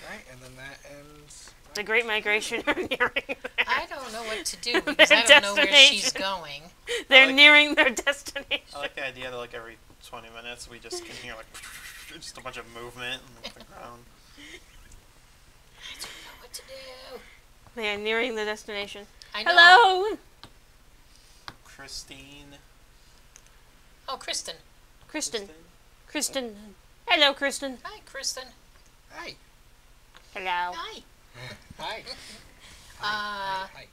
Speaker 4: Right, and then that ends.
Speaker 1: The Great Migration are nearing.
Speaker 3: I don't know what to do because I don't know where she's going.
Speaker 1: They're
Speaker 2: like-
Speaker 1: nearing their destination.
Speaker 2: I like the idea that like every 20 minutes we just can hear like just a bunch of movement on the ground.
Speaker 3: I don't know what to do.
Speaker 1: They are nearing the destination.
Speaker 3: I know.
Speaker 1: Hello,
Speaker 2: Christine.
Speaker 3: Oh, Kristen.
Speaker 1: Kristen. Kristen. Hello, Kristen.
Speaker 3: Hi, Kristen.
Speaker 4: Hi.
Speaker 1: Hello.
Speaker 3: Hi.
Speaker 4: Hi.
Speaker 3: Uh,
Speaker 4: Hi.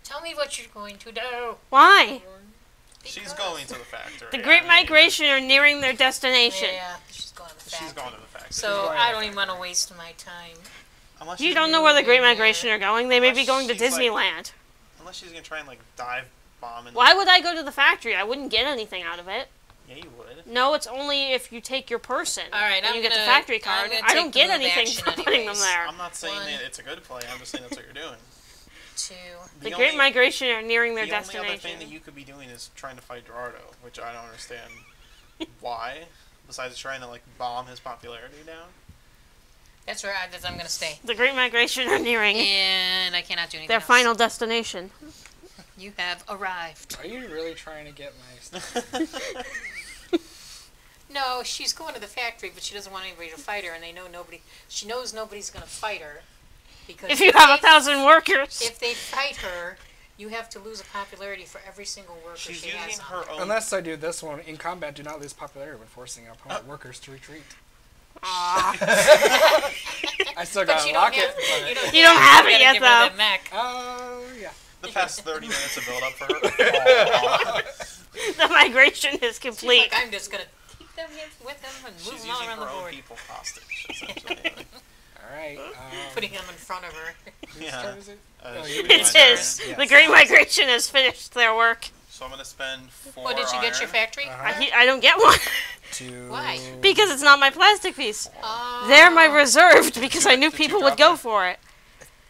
Speaker 3: tell me what you're going to do.
Speaker 1: Why?
Speaker 2: She's
Speaker 3: Because-
Speaker 2: going to the factory.
Speaker 1: The Great
Speaker 2: I mean,
Speaker 1: Migration are nearing their destination.
Speaker 3: Yeah, she's going to the factory.
Speaker 2: She's going to the factory.
Speaker 3: So
Speaker 4: going to
Speaker 3: I
Speaker 4: the
Speaker 3: don't even want to waste my time.
Speaker 2: Unless
Speaker 1: You
Speaker 2: she's
Speaker 1: don't
Speaker 2: gonna-
Speaker 1: know where the Great
Speaker 3: Yeah.
Speaker 1: Migration are going. They may be
Speaker 2: Unless
Speaker 1: going to
Speaker 2: she's like-
Speaker 1: Disneyland.
Speaker 2: Unless she's gonna try and like dive bomb and.
Speaker 1: Why would I go to the factory? I wouldn't get anything out of it.
Speaker 2: Yeah, you would.
Speaker 1: No, it's only if you take your person.
Speaker 3: All right,
Speaker 1: and
Speaker 3: I'm
Speaker 1: you get the
Speaker 3: gonna-
Speaker 1: factory
Speaker 3: I'm
Speaker 1: card.
Speaker 3: gonna
Speaker 1: I don't
Speaker 3: take
Speaker 1: get
Speaker 3: the move
Speaker 1: anything
Speaker 3: action
Speaker 1: for putting them
Speaker 3: anyways.
Speaker 1: there.
Speaker 2: I'm not saying
Speaker 3: One.
Speaker 2: that it's a good play. I'm just saying that's what you're doing.
Speaker 3: 2.
Speaker 1: The Great Migration are nearing their
Speaker 2: The only other
Speaker 1: destination.
Speaker 2: thing that you could be doing is trying to fight Gerardo, which I don't understand why. Besides trying to like bomb his popularity down.
Speaker 3: That's where I'm going to stay.
Speaker 1: The Great Migration are nearing
Speaker 3: And I cannot do anything
Speaker 1: their
Speaker 3: else.
Speaker 1: final destination.
Speaker 3: You have arrived.
Speaker 4: Are you really trying to get my stuff?
Speaker 3: No, she's going to the factory, but she doesn't want anybody to fight her, and she knows nobody's going to fight her. Because
Speaker 1: If you have 1,000 workers.
Speaker 3: if they fight her, you have to lose a popularity for every single worker
Speaker 2: She's
Speaker 3: she has
Speaker 2: using
Speaker 3: on.
Speaker 2: her own.
Speaker 4: Unless I do this one, in combat, do not lose popularity when forcing opponent workers to retreat.
Speaker 1: Aw.
Speaker 4: I still
Speaker 3: But
Speaker 4: got
Speaker 3: you
Speaker 4: a
Speaker 3: don't
Speaker 4: rocket.
Speaker 3: have,
Speaker 1: You don't have it
Speaker 3: gotta
Speaker 1: yet,
Speaker 3: give her
Speaker 1: though.
Speaker 3: the mech.
Speaker 4: Yeah.
Speaker 2: The past 30 minutes of build up for her.
Speaker 1: The migration is
Speaker 3: She's
Speaker 1: complete.
Speaker 3: like, I'm just going to keep them here with them and move
Speaker 2: She's
Speaker 3: them all
Speaker 2: using
Speaker 3: around the
Speaker 2: her own
Speaker 3: board.
Speaker 2: people hostage, essentially.
Speaker 4: Alright.
Speaker 3: Putting them in front of her.
Speaker 4: Whose
Speaker 2: Yeah.
Speaker 4: turn is it?
Speaker 2: You
Speaker 1: It
Speaker 2: rewind
Speaker 1: is.
Speaker 2: it.
Speaker 4: Yes.
Speaker 1: The Great Migration has finished their work.
Speaker 2: So I'm going to spend 4
Speaker 3: Oh, did you get your
Speaker 2: iron.
Speaker 3: factory?
Speaker 1: I don't get one.
Speaker 3: Why?
Speaker 1: Because it's not my plastic piece.
Speaker 3: Oh.
Speaker 1: They're my reserved because I knew
Speaker 2: Did you
Speaker 1: people
Speaker 2: drop
Speaker 1: would go
Speaker 2: them?
Speaker 1: for it.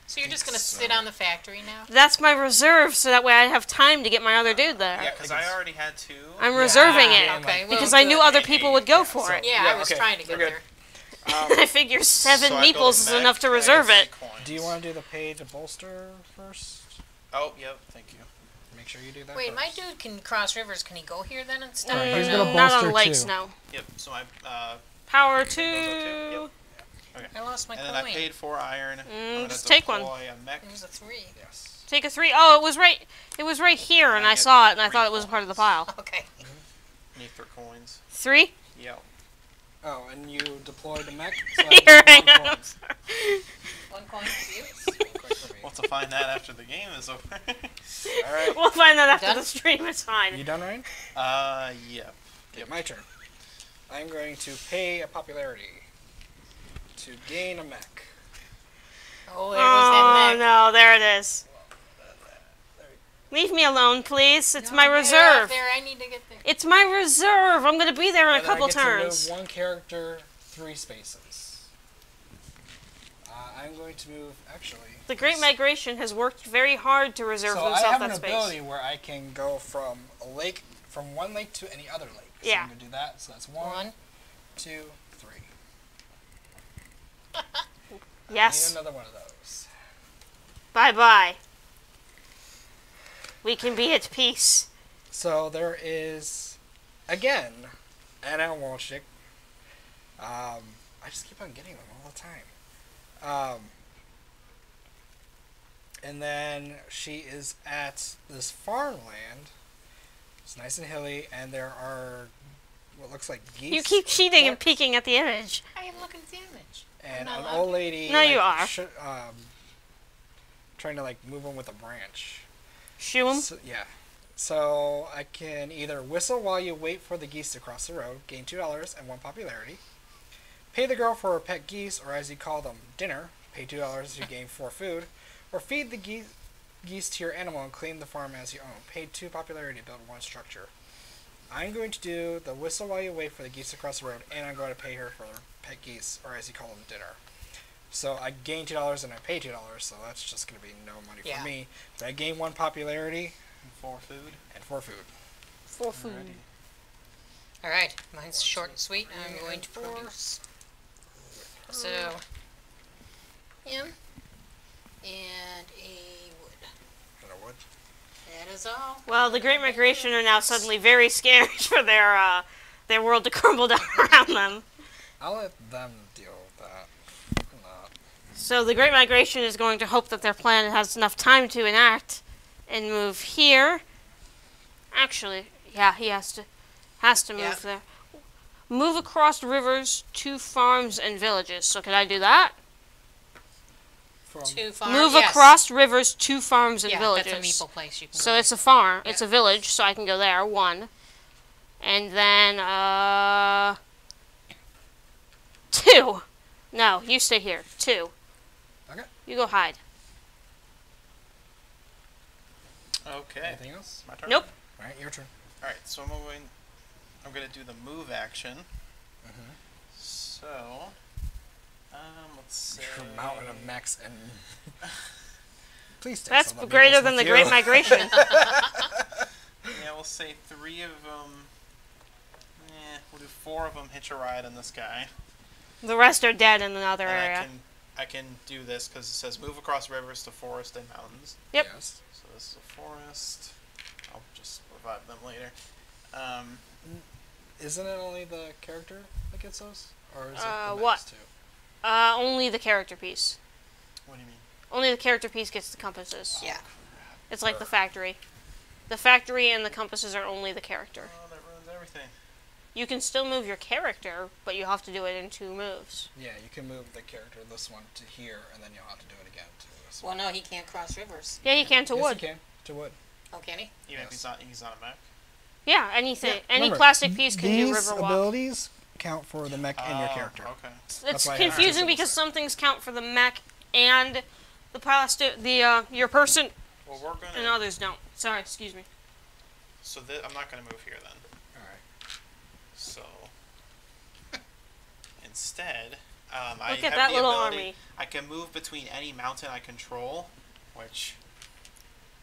Speaker 3: So you're just going to sit on the factory now?
Speaker 1: That's my reserve, so that way I have time to get my other dude there.
Speaker 2: Yeah, because I already had 2.
Speaker 1: I'm reserving
Speaker 4: Yeah.
Speaker 1: it
Speaker 3: Okay, well,
Speaker 1: because I knew
Speaker 3: good.
Speaker 1: other people would go for
Speaker 4: so-
Speaker 1: it.
Speaker 3: Yeah,
Speaker 4: Yeah,
Speaker 3: I was
Speaker 4: okay,
Speaker 3: trying to
Speaker 4: we're
Speaker 3: get
Speaker 4: good.
Speaker 3: there.
Speaker 1: I figure 7
Speaker 2: So I built a
Speaker 1: meeples is
Speaker 2: mech,
Speaker 1: enough to
Speaker 2: I get
Speaker 1: reserve
Speaker 2: 3
Speaker 1: it.
Speaker 2: coins.
Speaker 4: Do you want to do the pay to bolster first?
Speaker 2: Oh, yep, thank you.
Speaker 4: Make sure you do that
Speaker 3: Wait,
Speaker 4: first.
Speaker 3: my dude can cross rivers. Can he go here then instead?
Speaker 4: Alright,
Speaker 3: of
Speaker 4: he's
Speaker 3: no?
Speaker 4: gonna
Speaker 1: Not
Speaker 4: bolster
Speaker 1: on lakes,
Speaker 4: too.
Speaker 1: no.
Speaker 2: Yep, so I
Speaker 1: Power
Speaker 2: those are
Speaker 1: 2.
Speaker 3: I lost my
Speaker 2: and
Speaker 3: coin.
Speaker 2: then I paid 4 iron. I'm gonna
Speaker 1: just take one.
Speaker 2: deploy a mech.
Speaker 3: It was a 3.
Speaker 4: Yes.
Speaker 1: Take a 3. Oh, it was right. It was right here, and
Speaker 2: I
Speaker 1: I
Speaker 2: get
Speaker 1: saw it, and I
Speaker 2: 3
Speaker 1: thought it was part of the pile.
Speaker 3: Okay.
Speaker 2: Need 3 coins.
Speaker 1: 3.
Speaker 2: Yep.
Speaker 4: Oh, and you deployed the mech? So I
Speaker 1: Here,
Speaker 4: get
Speaker 1: hang
Speaker 4: 1
Speaker 1: on.
Speaker 4: point.
Speaker 3: 1 coin for you.
Speaker 4: 1 point for me.
Speaker 2: We'll have to find that after the game is over.
Speaker 4: Alright.
Speaker 1: We'll find that after
Speaker 3: Done?
Speaker 1: the stream. It's fine.
Speaker 4: You done, Ryan?
Speaker 2: Yep.
Speaker 4: Okay, my turn. I'm going to pay a popularity to gain a mech.
Speaker 3: Oh, there was that
Speaker 1: Oh
Speaker 3: mech.
Speaker 1: no, there it is. Leave me alone, please. It's
Speaker 3: No,
Speaker 1: my
Speaker 3: get off
Speaker 1: reserve.
Speaker 3: There, I need to get there.
Speaker 1: It's my reserve. I'm gonna be there in a
Speaker 4: And then
Speaker 1: couple
Speaker 4: I get
Speaker 1: turns.
Speaker 4: to move 1 character 3 spaces. I'm going to move, actually...
Speaker 1: The Great Migration has worked very hard to reserve
Speaker 4: So I
Speaker 1: himself
Speaker 4: have
Speaker 1: that
Speaker 4: an
Speaker 1: space.
Speaker 4: ability where I can go from a lake, from one lake to any other lake. So
Speaker 1: Yeah.
Speaker 4: I'm going to do that. So that's 1,
Speaker 3: 1.
Speaker 4: 2, 3.
Speaker 1: Yes.
Speaker 4: Need another one of those.
Speaker 1: Bye bye. We can be at peace.
Speaker 4: So there is, again, an Elwalchik. I just keep on getting them all the time. And then she is at this farmland. It's nice and hilly, and there are what looks like geese.
Speaker 1: You keep
Speaker 4: or
Speaker 1: cheating and
Speaker 4: ducks,
Speaker 1: peeking at the image.
Speaker 3: I am looking at the image.
Speaker 4: And
Speaker 3: I'm
Speaker 4: an
Speaker 3: not
Speaker 4: old
Speaker 3: allowed
Speaker 4: lady.
Speaker 1: No, you are.
Speaker 4: Trying to move them with a branch.
Speaker 1: Shoo 'em.
Speaker 4: So, yeah. So I can either whistle while you wait for the geese to cross the road, gain $2 and 1 popularity. Pay the girl for her pet geese, or as you call them, dinner. Pay $2 to gain 4 food. Or feed the geese to your animal and claim the farm as you own. Pay 2 popularity to build 1 structure. I'm going to do the whistle while you wait for the geese to cross the road, and I'm going to pay her for her pet geese, or as you call them, dinner. So I gain $2 and I pay $2, so that's just going to be no money
Speaker 3: Yeah.
Speaker 4: for me. But I gain 1 popularity
Speaker 2: And 4 food.
Speaker 4: and 4 food.
Speaker 1: For food.
Speaker 2: Alrighty.
Speaker 3: All right, mine's short and sweet. I'm going to produce. So, him and a wood.
Speaker 4: And a wood.
Speaker 3: That is all.
Speaker 1: Well, the Great Migration are now suddenly very scared for their world to crumble down around them.
Speaker 4: I'll let them deal with that. I'm not.
Speaker 1: So the Great Migration is going to hope that their plan has enough time to enact and move here. Actually, yeah, he has to move
Speaker 3: Yeah.
Speaker 1: there. Move across rivers to farms and villages. So could I do that?
Speaker 4: From
Speaker 3: 2 farms.
Speaker 1: Move
Speaker 3: yes.
Speaker 1: across rivers to farms and
Speaker 3: Yeah,
Speaker 1: villages.
Speaker 3: that's a meeple place. You can
Speaker 1: So
Speaker 3: go.
Speaker 1: it's a farm.
Speaker 3: Yeah.
Speaker 1: It's a village, so I can go there. 1. And then 2. No, you stay here. 2.
Speaker 4: Okay.
Speaker 1: You go hide.
Speaker 2: Okay.
Speaker 4: Anything else?
Speaker 2: My turn.
Speaker 1: Nope.
Speaker 4: Alright, your turn.
Speaker 2: Alright, so I'm going to do the move action.
Speaker 4: Mhm.
Speaker 2: So, let's say...
Speaker 4: Your mountain of mechs and... Please take
Speaker 1: That's
Speaker 4: some of
Speaker 1: greater
Speaker 4: meeples
Speaker 1: than the
Speaker 4: with
Speaker 1: Great
Speaker 4: you.
Speaker 1: Migration.
Speaker 2: Yeah, we'll say 3 of them... We'll do 4 of them hitch a ride on this guy.
Speaker 1: The rest are dead in another
Speaker 2: And
Speaker 1: area.
Speaker 2: I can do this because it says move across rivers to forest and mountains.
Speaker 1: Yep.
Speaker 4: Yes.
Speaker 2: So this is a forest. I'll just revive them later.
Speaker 4: Isn't it only the character that gets those? Or is it the
Speaker 1: what?
Speaker 4: max too?
Speaker 1: Only the character piece.
Speaker 2: What do you mean?
Speaker 1: Only the character piece gets the compasses.
Speaker 3: Yeah.
Speaker 1: It's like the factory. The factory and the compasses are only the character.
Speaker 2: Oh, that ruins everything.
Speaker 1: You can still move your character, but you have to do it in 2 moves.
Speaker 4: Yeah, you can move the character, this one, to here, and then you'll have to do it again to this
Speaker 3: Well,
Speaker 4: one.
Speaker 3: no, he can't cross rivers.
Speaker 1: Yeah, you can to
Speaker 4: Yes,
Speaker 1: wood.
Speaker 4: you can. To wood.
Speaker 3: Oh, can he?
Speaker 2: Even if
Speaker 4: Yes.
Speaker 2: he's not a mech.
Speaker 1: Yeah, anything.
Speaker 4: Yeah,
Speaker 1: Any
Speaker 4: remember,
Speaker 1: plastic piece can do
Speaker 4: These
Speaker 1: river walk.
Speaker 4: abilities count for the mech in your
Speaker 2: Oh,
Speaker 4: character.
Speaker 2: Okay.
Speaker 1: It's
Speaker 4: why I have
Speaker 1: confusing
Speaker 4: two
Speaker 1: because
Speaker 4: things.
Speaker 1: some things count for the mech and the plastic, your person,
Speaker 2: Well, we're gonna.
Speaker 1: and others don't. Sorry, excuse me.
Speaker 2: So I'm not gonna move here then.
Speaker 4: Alright.
Speaker 2: So instead, I
Speaker 1: Look
Speaker 2: have
Speaker 1: at that
Speaker 2: the
Speaker 1: little
Speaker 2: ability.
Speaker 1: army.
Speaker 2: I can move between any mountain I control, which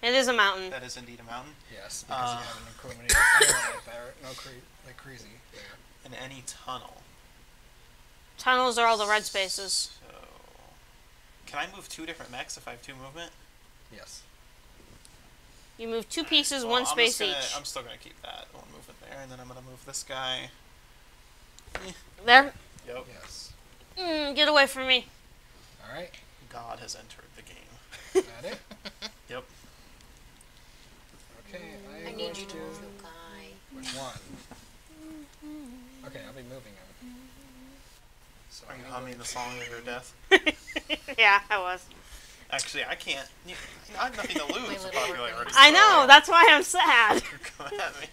Speaker 1: It is a mountain.
Speaker 2: that is indeed a mountain,
Speaker 4: Yes, because you have an incriminating like there. No like crazy there.
Speaker 2: and any tunnel.
Speaker 1: Tunnels are all the red spaces.
Speaker 2: So can I move 2 different mechs if I have 2 movement?
Speaker 4: Yes.
Speaker 1: You move 2 pieces,
Speaker 2: Well,
Speaker 1: 1
Speaker 2: I'm
Speaker 1: space
Speaker 2: just gonna-
Speaker 1: each.
Speaker 2: I'm still gonna keep that 1 movement there, and then I'm gonna move this guy.
Speaker 1: There.
Speaker 2: Yep.
Speaker 4: Yes.
Speaker 1: Get away from me.
Speaker 4: Alright.
Speaker 2: God has entered the game.
Speaker 4: That it?
Speaker 2: Yep.
Speaker 4: Okay,
Speaker 3: I
Speaker 4: I'm
Speaker 3: need
Speaker 4: going
Speaker 3: you to
Speaker 4: to...
Speaker 3: move the guy.
Speaker 4: Which one? Okay, I'll be moving him. So
Speaker 2: Are you
Speaker 4: I'm
Speaker 2: humming
Speaker 4: going
Speaker 2: the song of your death?
Speaker 1: Yeah, I was.
Speaker 2: Actually, I can't. I have nothing to lose with
Speaker 3: little
Speaker 2: popularity.
Speaker 1: I know, that's why I'm sad.
Speaker 2: Come at me.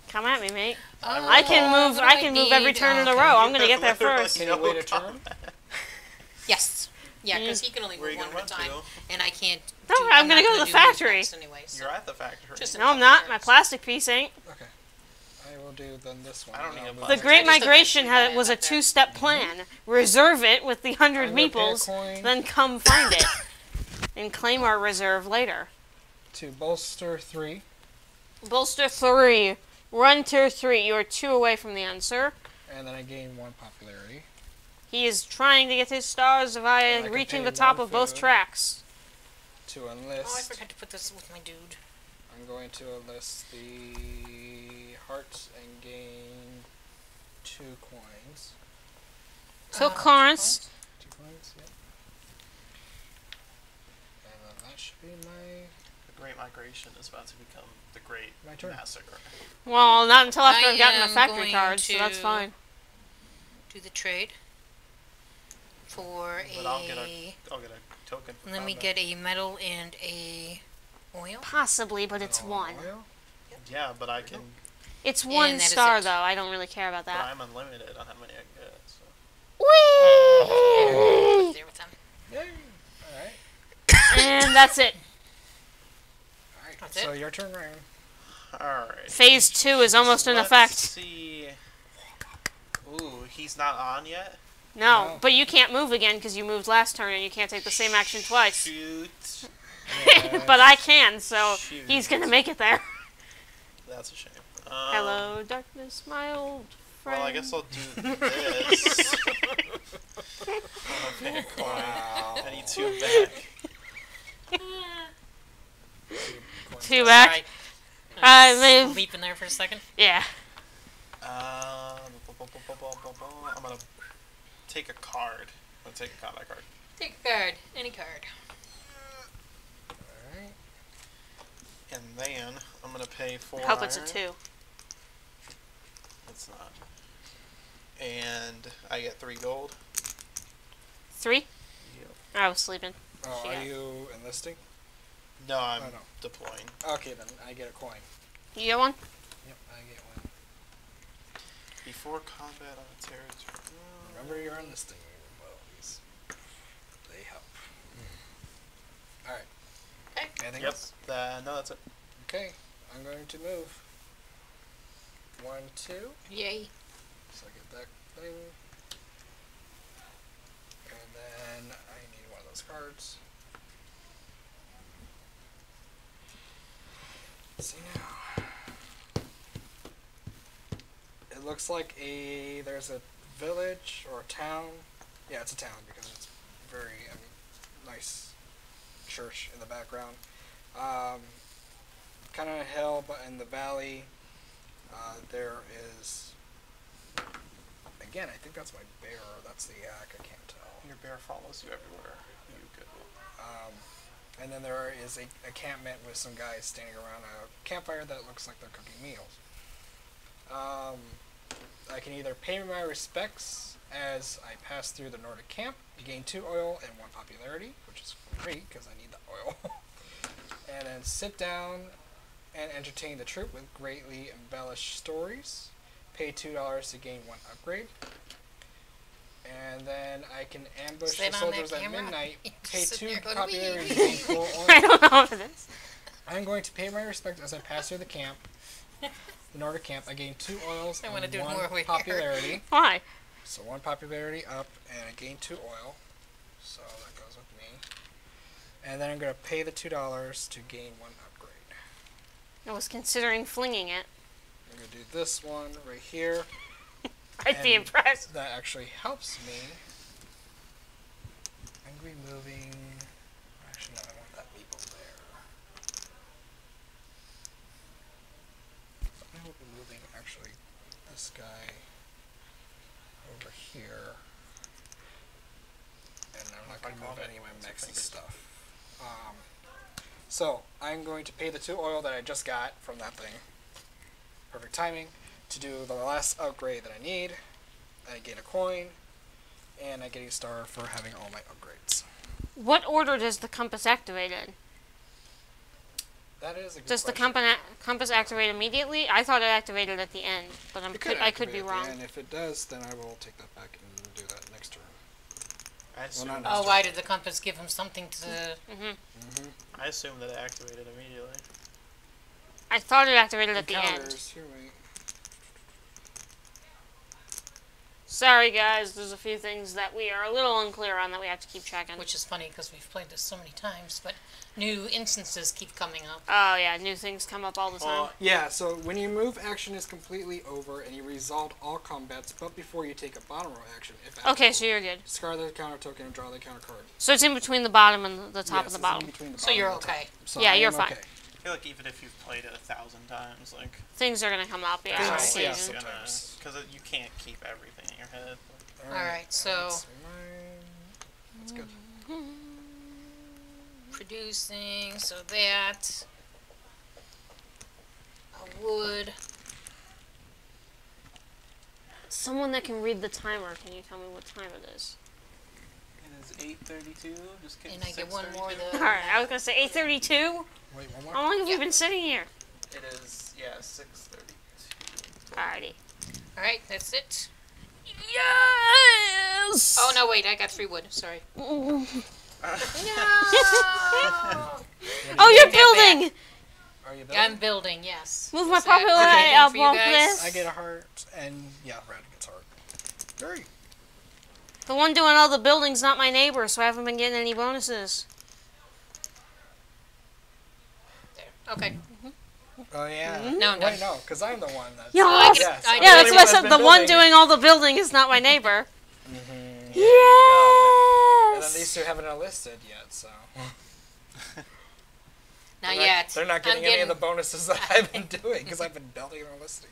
Speaker 1: Come at me, mate.
Speaker 3: Oh,
Speaker 1: I can move.
Speaker 3: what do
Speaker 1: I can move every
Speaker 3: need?
Speaker 1: turn in a
Speaker 3: Okay.
Speaker 1: row. I'm gonna get there
Speaker 2: Literally
Speaker 1: first.
Speaker 4: Can you wait a turn?
Speaker 2: combat.
Speaker 3: Yes. Yeah, because he can only
Speaker 2: Where
Speaker 3: move
Speaker 2: you
Speaker 3: one
Speaker 2: gonna
Speaker 3: at a
Speaker 2: run
Speaker 3: time,
Speaker 2: to?
Speaker 3: and I can't.
Speaker 1: No,
Speaker 3: do,
Speaker 1: I'm gonna
Speaker 3: not
Speaker 1: go to the
Speaker 3: do
Speaker 1: factory.
Speaker 3: movements Anyway, so.
Speaker 2: You're at the factory.
Speaker 3: Just
Speaker 1: No, I'm not. My plastic piece ain't.
Speaker 4: Okay. I will do then this one.
Speaker 2: I don't
Speaker 4: and
Speaker 2: need
Speaker 4: I'll
Speaker 2: a
Speaker 4: move
Speaker 1: The
Speaker 2: plastic
Speaker 4: it.
Speaker 1: Great
Speaker 3: I just
Speaker 1: Migration
Speaker 3: eventually
Speaker 1: was a
Speaker 3: got it there.
Speaker 1: 2-step plan. Reserve it with the 100
Speaker 4: I'm gonna pay a
Speaker 1: meeples,
Speaker 4: coin.
Speaker 1: then come find it. And claim our reserve later.
Speaker 4: To bolster 3.
Speaker 1: Bolster 3. Run tier 3. You are 2 away from the end, sir.
Speaker 4: And then I gain 1 popularity.
Speaker 1: He is trying to get his stars
Speaker 4: And I
Speaker 1: via
Speaker 4: can
Speaker 1: reaching
Speaker 4: pay
Speaker 1: the top
Speaker 4: 1
Speaker 1: of both
Speaker 4: food.
Speaker 1: tracks.
Speaker 4: To
Speaker 3: Oh, I
Speaker 4: enlist,
Speaker 3: forgot to put this with my dude.
Speaker 4: I'm going to enlist the hearts and gain 2 coins.
Speaker 1: So, Clarence,
Speaker 4: 2 coins, yep. And then that should be my...
Speaker 2: The Great Migration is about to become the Great
Speaker 4: My turn.
Speaker 2: Massacre.
Speaker 1: well, not until after
Speaker 3: I
Speaker 1: I've gotten the
Speaker 3: am
Speaker 1: factory
Speaker 3: going
Speaker 1: card, so that's
Speaker 3: to-
Speaker 1: fine.
Speaker 3: Do the trade for
Speaker 2: But I'll get a token. For
Speaker 3: Let me
Speaker 2: combat.
Speaker 3: get a metal and a oil.
Speaker 1: Possibly, but it's
Speaker 4: Oh,
Speaker 1: 1.
Speaker 4: oil?
Speaker 2: Yeah, but I can.
Speaker 1: It's
Speaker 3: And
Speaker 1: 1
Speaker 3: that is
Speaker 1: star,
Speaker 3: it.
Speaker 1: though. I don't really care about
Speaker 2: But
Speaker 1: that.
Speaker 2: I'm unlimited on how many I can get. So.
Speaker 1: Whee!
Speaker 3: There with them.
Speaker 4: Yay! Alright.
Speaker 1: And that's it.
Speaker 4: Alright,
Speaker 3: That's
Speaker 4: so
Speaker 3: it?
Speaker 4: your turn, Ryan.
Speaker 2: All right.
Speaker 1: Phase 2 is almost in
Speaker 2: Let's
Speaker 1: effect.
Speaker 2: see. Ooh, he's not on yet.
Speaker 1: No,
Speaker 4: No.
Speaker 1: but you can't move again because you moved last turn and you can't take the same action twice.
Speaker 2: Shoot.
Speaker 1: But I can, so
Speaker 2: Shoot.
Speaker 1: he's gonna make it there.
Speaker 2: That's a shame.
Speaker 1: Hello, darkness, my old friend.
Speaker 2: Well, I guess I'll do this. I'll pay a coin.
Speaker 4: Wow.
Speaker 2: I need 2 back.
Speaker 1: 2 back.
Speaker 3: Sorry.
Speaker 1: I
Speaker 3: Leap in there for a second.
Speaker 1: Yeah.
Speaker 2: I'm gonna take a card. I'm gonna take a combat card.
Speaker 3: Take a card. Any card.
Speaker 4: Alright.
Speaker 2: And then I'm gonna pay 4
Speaker 1: Hope it's a
Speaker 2: iron.
Speaker 1: 2.
Speaker 2: It's not. And I get 3 gold.
Speaker 1: 3?
Speaker 2: Yep.
Speaker 1: I was sleeping.
Speaker 4: Oh,
Speaker 1: She
Speaker 4: are
Speaker 1: got-
Speaker 4: you enlisting?
Speaker 2: No, I'm
Speaker 4: Oh, no.
Speaker 2: deploying.
Speaker 4: Okay, then I get a coin.
Speaker 1: You get 1?
Speaker 4: Yep, I get 1.
Speaker 2: Before combat on a territory.
Speaker 4: Remember your enlisting abilities. They help. Alright.
Speaker 3: Okay.
Speaker 4: Anything
Speaker 2: Yep.
Speaker 4: else?
Speaker 2: No, that's it.
Speaker 4: Okay, I'm going to move. 1, 2.
Speaker 3: Yay.
Speaker 4: So I get that thing. And then I need one of those cards. Let's see now. It looks like there's a village or a town Yeah, it's a town because it's very nice church in the background. Kind of a hill, but in the valley, there is. Again, I think that's my bear. Or that's the yak. I can't tell.
Speaker 2: Your bear follows you everywhere. You good.
Speaker 4: And then there is a campment with some guys standing around a campfire that looks like they're cooking meals. I can either pay my respects as I pass through the Nordic camp. You gain 2 oil and 1 popularity, which is great because I need the oil. And then sit down and entertain the troop with greatly embellished stories. Pay $2 to gain 1 upgrade. And then I can ambush
Speaker 3: Sit
Speaker 4: the
Speaker 3: on that
Speaker 4: soldiers at
Speaker 3: camera.
Speaker 4: midnight.
Speaker 3: You're
Speaker 4: Pay
Speaker 3: just
Speaker 4: 2
Speaker 3: sitting there going,
Speaker 4: popularity to
Speaker 3: "Wee."
Speaker 4: gain 4 oil.
Speaker 1: I don't know what it is.
Speaker 4: I'm going to pay my respect as I pass through the camp. The Nordic camp. I gain 2 oils
Speaker 3: I wanna
Speaker 4: and
Speaker 3: do
Speaker 4: 1
Speaker 3: more with
Speaker 4: popularity.
Speaker 1: Why?
Speaker 4: So 1 popularity up, and I gain 2 oil. So that goes with me. And then I'm going to pay the $2 to gain 1 upgrade.
Speaker 1: I was considering flinging it.
Speaker 4: I'm going to do this one right here.
Speaker 1: I'd be
Speaker 4: And
Speaker 1: impressed.
Speaker 4: That actually helps me. Angry moving. Actually, no, I want that meeple there. I will be moving actually this guy over here. And I'm not going to move any of my mexy stuff. So I'm going to pay the 2 oil that I just got from that thing. Perfect timing. To do the last upgrade that I need. I get a coin, and I get a star for having all my upgrades.
Speaker 1: What order does the compass activate in?
Speaker 4: That is a good
Speaker 1: Does the
Speaker 4: question.
Speaker 1: compass activate immediately? I thought it activated at the end, but
Speaker 4: It
Speaker 1: I could be
Speaker 4: activate at the
Speaker 1: wrong.
Speaker 4: end. If it does, then I will take that back and do that next turn.
Speaker 2: I assume,
Speaker 4: not
Speaker 3: Oh, why did the compass give him something to...
Speaker 2: I assume that it activated immediately.
Speaker 1: I thought it activated at the end.
Speaker 4: Encounters, here we
Speaker 1: Sorry guys, there's a few things that we are a little unclear on that we have to keep checking.
Speaker 3: Which is funny because we've played this so many times, but new instances keep coming up.
Speaker 1: Oh yeah, new things come up all the time.
Speaker 2: Well,
Speaker 4: Yeah, so when you move, action is completely over, and you resolve all combats, but before you take a bottom row action, if
Speaker 1: Okay,
Speaker 4: applicable.
Speaker 1: so you're good.
Speaker 4: Discard the counter token and draw the counter card.
Speaker 1: So it's in between the bottom and the top
Speaker 4: Yes,
Speaker 1: of the
Speaker 4: it's in
Speaker 1: bottom.
Speaker 4: between the
Speaker 3: So
Speaker 4: bottom
Speaker 3: you're
Speaker 4: and the top.
Speaker 3: okay.
Speaker 4: So
Speaker 1: Yeah,
Speaker 4: I
Speaker 1: you're
Speaker 4: am
Speaker 1: fine.
Speaker 4: okay.
Speaker 2: I feel like even if you've played it 1,000 times, like
Speaker 1: Things are gonna come up, yeah,
Speaker 4: Things-
Speaker 1: on
Speaker 4: yeah,
Speaker 1: occasion.
Speaker 4: sometimes.
Speaker 2: because you can't keep everything in your head.
Speaker 3: Alright, so-
Speaker 4: That's mine. That's good.
Speaker 3: Producing, so that... A wood.
Speaker 1: Someone that can read the timer, can you tell me what time it is?
Speaker 2: It is 8:32. Just kidding.
Speaker 3: And I get one more the...
Speaker 1: Alright, I was gonna say 8:32?
Speaker 4: Wait, one more?
Speaker 1: How long have we been sitting here?
Speaker 2: It is 6:32.
Speaker 1: Alrighty.
Speaker 3: Alright, that's it.
Speaker 1: Yes!
Speaker 3: Oh, no, wait, I got 3 wood. Sorry.
Speaker 1: Oh,
Speaker 3: No!
Speaker 1: you're
Speaker 3: Take that
Speaker 1: building!
Speaker 4: Are you
Speaker 3: I'm building, yes.
Speaker 1: Move my
Speaker 3: Is that
Speaker 1: popularity
Speaker 3: anything
Speaker 1: up
Speaker 3: for you
Speaker 1: off
Speaker 3: guys?
Speaker 1: this.
Speaker 4: I get a heart, and yeah, Red gets heart. Very.
Speaker 1: The one doing all the building's not my neighbor, so I haven't been getting any bonuses.
Speaker 3: There. Okay.
Speaker 4: Oh yeah.
Speaker 3: No, I'm done.
Speaker 4: Wait, no, because I'm the one that's.
Speaker 1: Yeah,
Speaker 3: I get-
Speaker 4: Yes,
Speaker 3: I
Speaker 4: I'm
Speaker 3: get-
Speaker 1: Yeah,
Speaker 4: the
Speaker 1: that's
Speaker 4: only
Speaker 1: what I
Speaker 4: one
Speaker 1: said.
Speaker 4: that's
Speaker 1: The
Speaker 4: been
Speaker 1: one
Speaker 4: building.
Speaker 1: doing all the building is not my neighbor.
Speaker 4: And then
Speaker 1: Yes!
Speaker 4: these two haven't enlisted yet, so.
Speaker 3: Not
Speaker 4: They're
Speaker 3: yet.
Speaker 4: They're not getting
Speaker 3: I'm
Speaker 4: any of the bonuses that I've been doing because I've been building and enlisting,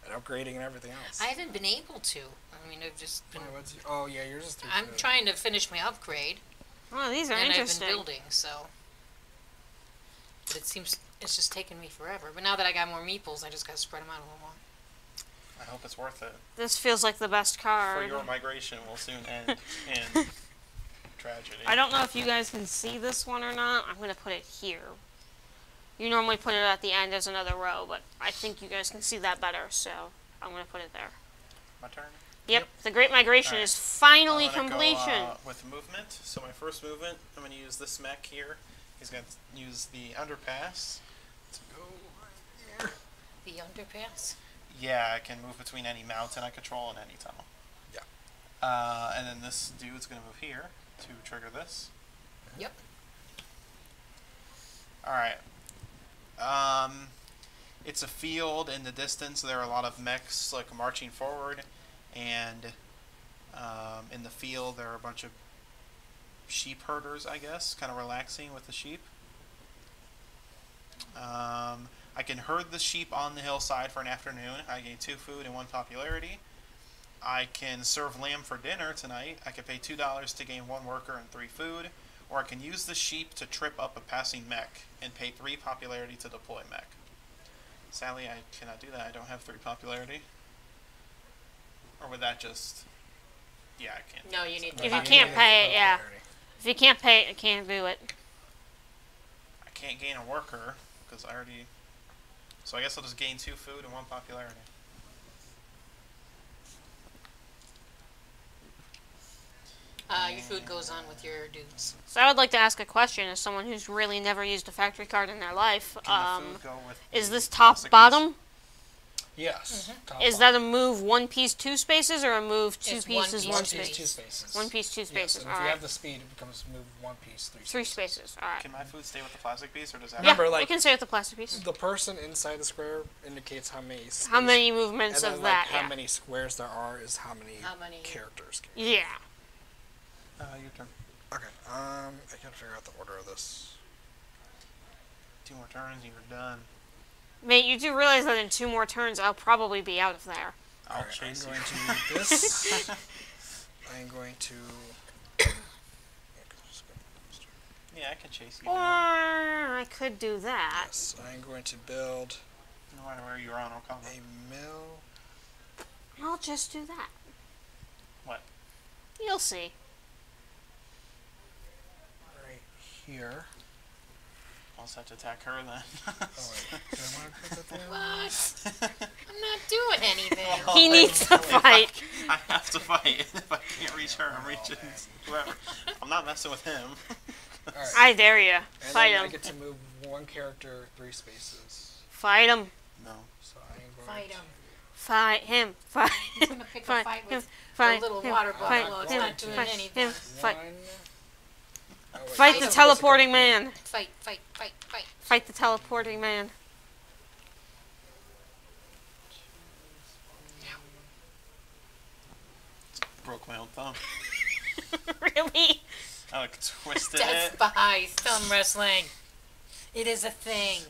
Speaker 4: and upgrading and everything else.
Speaker 3: I haven't been able to. I mean, I've just been...
Speaker 4: Oh yeah, yours is 3.
Speaker 3: I'm trying to finish my upgrade,
Speaker 1: Oh, these are
Speaker 3: and I've been
Speaker 1: interesting.
Speaker 3: building, so... But it seems it's just taking me forever. But now that I got more meeples, I just gotta spread them out a little more.
Speaker 2: I hope it's worth it.
Speaker 1: This feels like the best
Speaker 2: For
Speaker 1: card.
Speaker 2: your migration will soon end in tragedy.
Speaker 1: I don't know if you guys can see this one or not. I'm going to put it here. You normally put it at the end as another row, but I think you guys can see that better, so I'm going to put it there.
Speaker 2: My turn.
Speaker 1: Yep, the Great Migration
Speaker 2: Alright.
Speaker 1: is finally
Speaker 2: I'm gonna
Speaker 1: completion.
Speaker 2: Go, with movement. So my first movement, I'm going to use this mech here. He's going to use the underpass to go right here.
Speaker 3: The underpass?
Speaker 2: Yeah, I can move between any mountain I control and any tunnel.
Speaker 4: Yeah.
Speaker 2: And then this dude's going to move here to trigger this.
Speaker 3: Yep.
Speaker 2: Alright. It's a field in the distance. There are a lot of mechs like marching forward, and In the field, there are a bunch of sheep herders, I guess, kind of relaxing with the sheep. I can herd the sheep on the hillside for an afternoon. I gain 2 food and 1 popularity. I can serve lamb for dinner tonight. I can pay $2 to gain 1 worker and 3 food. Or I can use the sheep to trip up a passing mech and pay 3 popularity to deploy mech. Sadly, I cannot do that. I don't have 3 popularity. Or would that just... Yeah, I can't.
Speaker 3: No, you need
Speaker 1: If you can't pay it, yeah. If you can't pay it, you can't do it.
Speaker 2: I can't gain a worker, because I already... So I guess I'll just gain 2 food and 1 popularity.
Speaker 3: Your food goes on with your dudes.
Speaker 1: So I would like to ask a question as someone who's really never used a factory card in their life.
Speaker 2: Can the food go with
Speaker 1: Is
Speaker 2: the
Speaker 1: this top
Speaker 2: classic
Speaker 1: bottom?
Speaker 4: Yes. Top
Speaker 1: Is that a move 1 piece 2 spaces or a move 2
Speaker 3: It's
Speaker 1: pieces 1
Speaker 3: 1
Speaker 4: piece,
Speaker 1: space?
Speaker 4: 2 spaces.
Speaker 1: 1 piece 2
Speaker 4: Yes,
Speaker 1: spaces.
Speaker 4: and if you
Speaker 1: Alright.
Speaker 4: have the speed, it becomes move 1 piece, 3
Speaker 1: 3
Speaker 4: spaces.
Speaker 1: spaces. Alright.
Speaker 2: Can my food stay with the plastic piece, or does that...
Speaker 1: Yeah,
Speaker 4: Remember,
Speaker 1: we
Speaker 4: like-
Speaker 1: can say with the plastic piece.
Speaker 4: The person inside the square indicates how many.
Speaker 1: How many
Speaker 4: and
Speaker 1: movements
Speaker 4: then,
Speaker 1: of
Speaker 4: like,
Speaker 1: that?
Speaker 4: how
Speaker 1: Yeah.
Speaker 4: many squares there are is how many
Speaker 3: many-
Speaker 4: characters.
Speaker 1: Yeah.
Speaker 2: Your turn.
Speaker 4: Okay. I gotta figure out the order of this.
Speaker 2: 2 more turns and you're done.
Speaker 1: Mate, you do realize that in 2 more turns, I'll probably be out of there.
Speaker 2: I'll
Speaker 4: Alright,
Speaker 2: chase
Speaker 4: I'm
Speaker 2: you.
Speaker 4: going to do this. I'm going to.
Speaker 2: Yeah, I can chase you
Speaker 1: Or
Speaker 2: down.
Speaker 1: I could do that.
Speaker 4: Yes, I'm going to build
Speaker 2: No matter where you're on, I'll come.
Speaker 4: a mill.
Speaker 1: I'll just do that.
Speaker 2: What?
Speaker 1: You'll see.
Speaker 4: Right here.
Speaker 2: I'll just have to attack her then.
Speaker 4: Oh wait, do I want to put that there?
Speaker 3: What? I'm not doing anything.
Speaker 1: He needs to fight.
Speaker 2: I have to fight. If I can't reach her, I'm reaching whoever. I'm not messing with him.
Speaker 4: All right.
Speaker 1: I dare you.
Speaker 4: And
Speaker 1: Fight
Speaker 4: then I
Speaker 1: him.
Speaker 4: get to move 1 character 3 spaces.
Speaker 1: Fight him.
Speaker 2: No.
Speaker 4: So I am going
Speaker 3: Fight
Speaker 4: to-
Speaker 3: him.
Speaker 1: Fight him. Fight
Speaker 3: I'm
Speaker 1: him.
Speaker 3: gonna pick a
Speaker 1: Fight
Speaker 3: fight
Speaker 1: him.
Speaker 3: with
Speaker 1: Fight
Speaker 3: the little
Speaker 1: him.
Speaker 3: water
Speaker 1: Fight
Speaker 3: buffalo. It's
Speaker 1: him.
Speaker 3: not doing
Speaker 1: Fight
Speaker 3: anything.
Speaker 1: him. Fight.
Speaker 4: One. Oh, wait,
Speaker 1: Fight
Speaker 3: Fight
Speaker 1: the
Speaker 3: him.
Speaker 1: teleporting man.
Speaker 3: Fight, fight, fight, fight.
Speaker 1: Fight the teleporting man.
Speaker 2: Broke my own thumb.
Speaker 1: Really?
Speaker 2: I like twisted
Speaker 3: Death
Speaker 2: it.
Speaker 3: by thumb wrestling. It is a thing.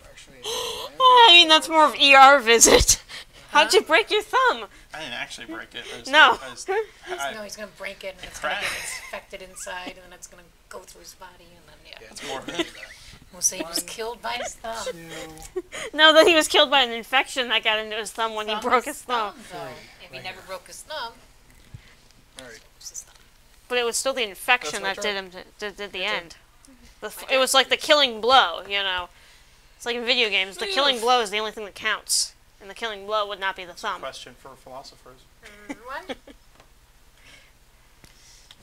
Speaker 4: Actually,
Speaker 1: I mean, that's more of ER visit. How'd you break your thumb?
Speaker 2: I didn't actually break it. I just,
Speaker 1: No.
Speaker 3: No, he's gonna break it and it's gonna get infected inside and then it's gonna go through his body and then, yeah.
Speaker 4: Yeah, it's
Speaker 2: more
Speaker 4: more
Speaker 2: than
Speaker 4: than
Speaker 3: We'll say he was
Speaker 4: One,
Speaker 3: killed by his thumb.
Speaker 4: two.
Speaker 1: No, that he was killed by an infection that got into his thumb when he broke his thumb.
Speaker 3: Though. If he
Speaker 4: Right
Speaker 3: never
Speaker 4: here.
Speaker 3: broke his thumb,
Speaker 4: All right.
Speaker 3: it was his thumb.
Speaker 1: But it was still the infection
Speaker 4: That's
Speaker 1: that
Speaker 4: my
Speaker 1: did him did the
Speaker 4: Your turn.
Speaker 1: end. It was like the killing blow, you know. It's like in video games, the killing blow is the only thing that counts, and the killing blow would not be the thumb.
Speaker 2: Question for philosophers.
Speaker 3: One.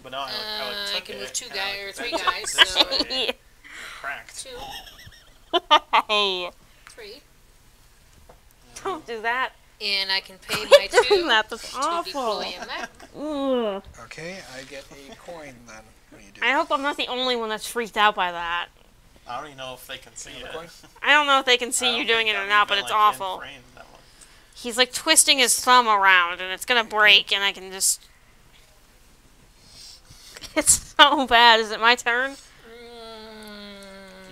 Speaker 2: But no, I
Speaker 3: I
Speaker 2: took
Speaker 3: can
Speaker 2: it,
Speaker 3: move 2
Speaker 2: and
Speaker 3: guys
Speaker 2: I
Speaker 3: or 3
Speaker 2: bent
Speaker 3: guys,
Speaker 2: this
Speaker 3: so
Speaker 2: way,
Speaker 1: Yeah.
Speaker 2: cracked.
Speaker 3: 2,
Speaker 1: Hey,
Speaker 3: 3.
Speaker 1: don't do that.
Speaker 3: And I can pay my 2
Speaker 1: Doing that, that's
Speaker 3: to
Speaker 1: awful.
Speaker 3: deploy a mech.
Speaker 1: Ugh.
Speaker 4: Okay, I get a coin then. What do you do?
Speaker 1: I hope I'm not the only one that's freaked out by that.
Speaker 2: I don't even know if they can see
Speaker 4: You
Speaker 2: it.
Speaker 4: have a coin?
Speaker 1: I don't know if they can
Speaker 2: I
Speaker 1: see
Speaker 2: don't
Speaker 1: you doing
Speaker 2: think
Speaker 1: it or
Speaker 2: that
Speaker 1: not,
Speaker 2: we've
Speaker 1: but
Speaker 2: been,
Speaker 1: it's
Speaker 2: like, in
Speaker 1: awful.
Speaker 2: frame, that one.
Speaker 1: He's like twisting his thumb around, and it's gonna break, and I can just. It's so bad. Is it my turn?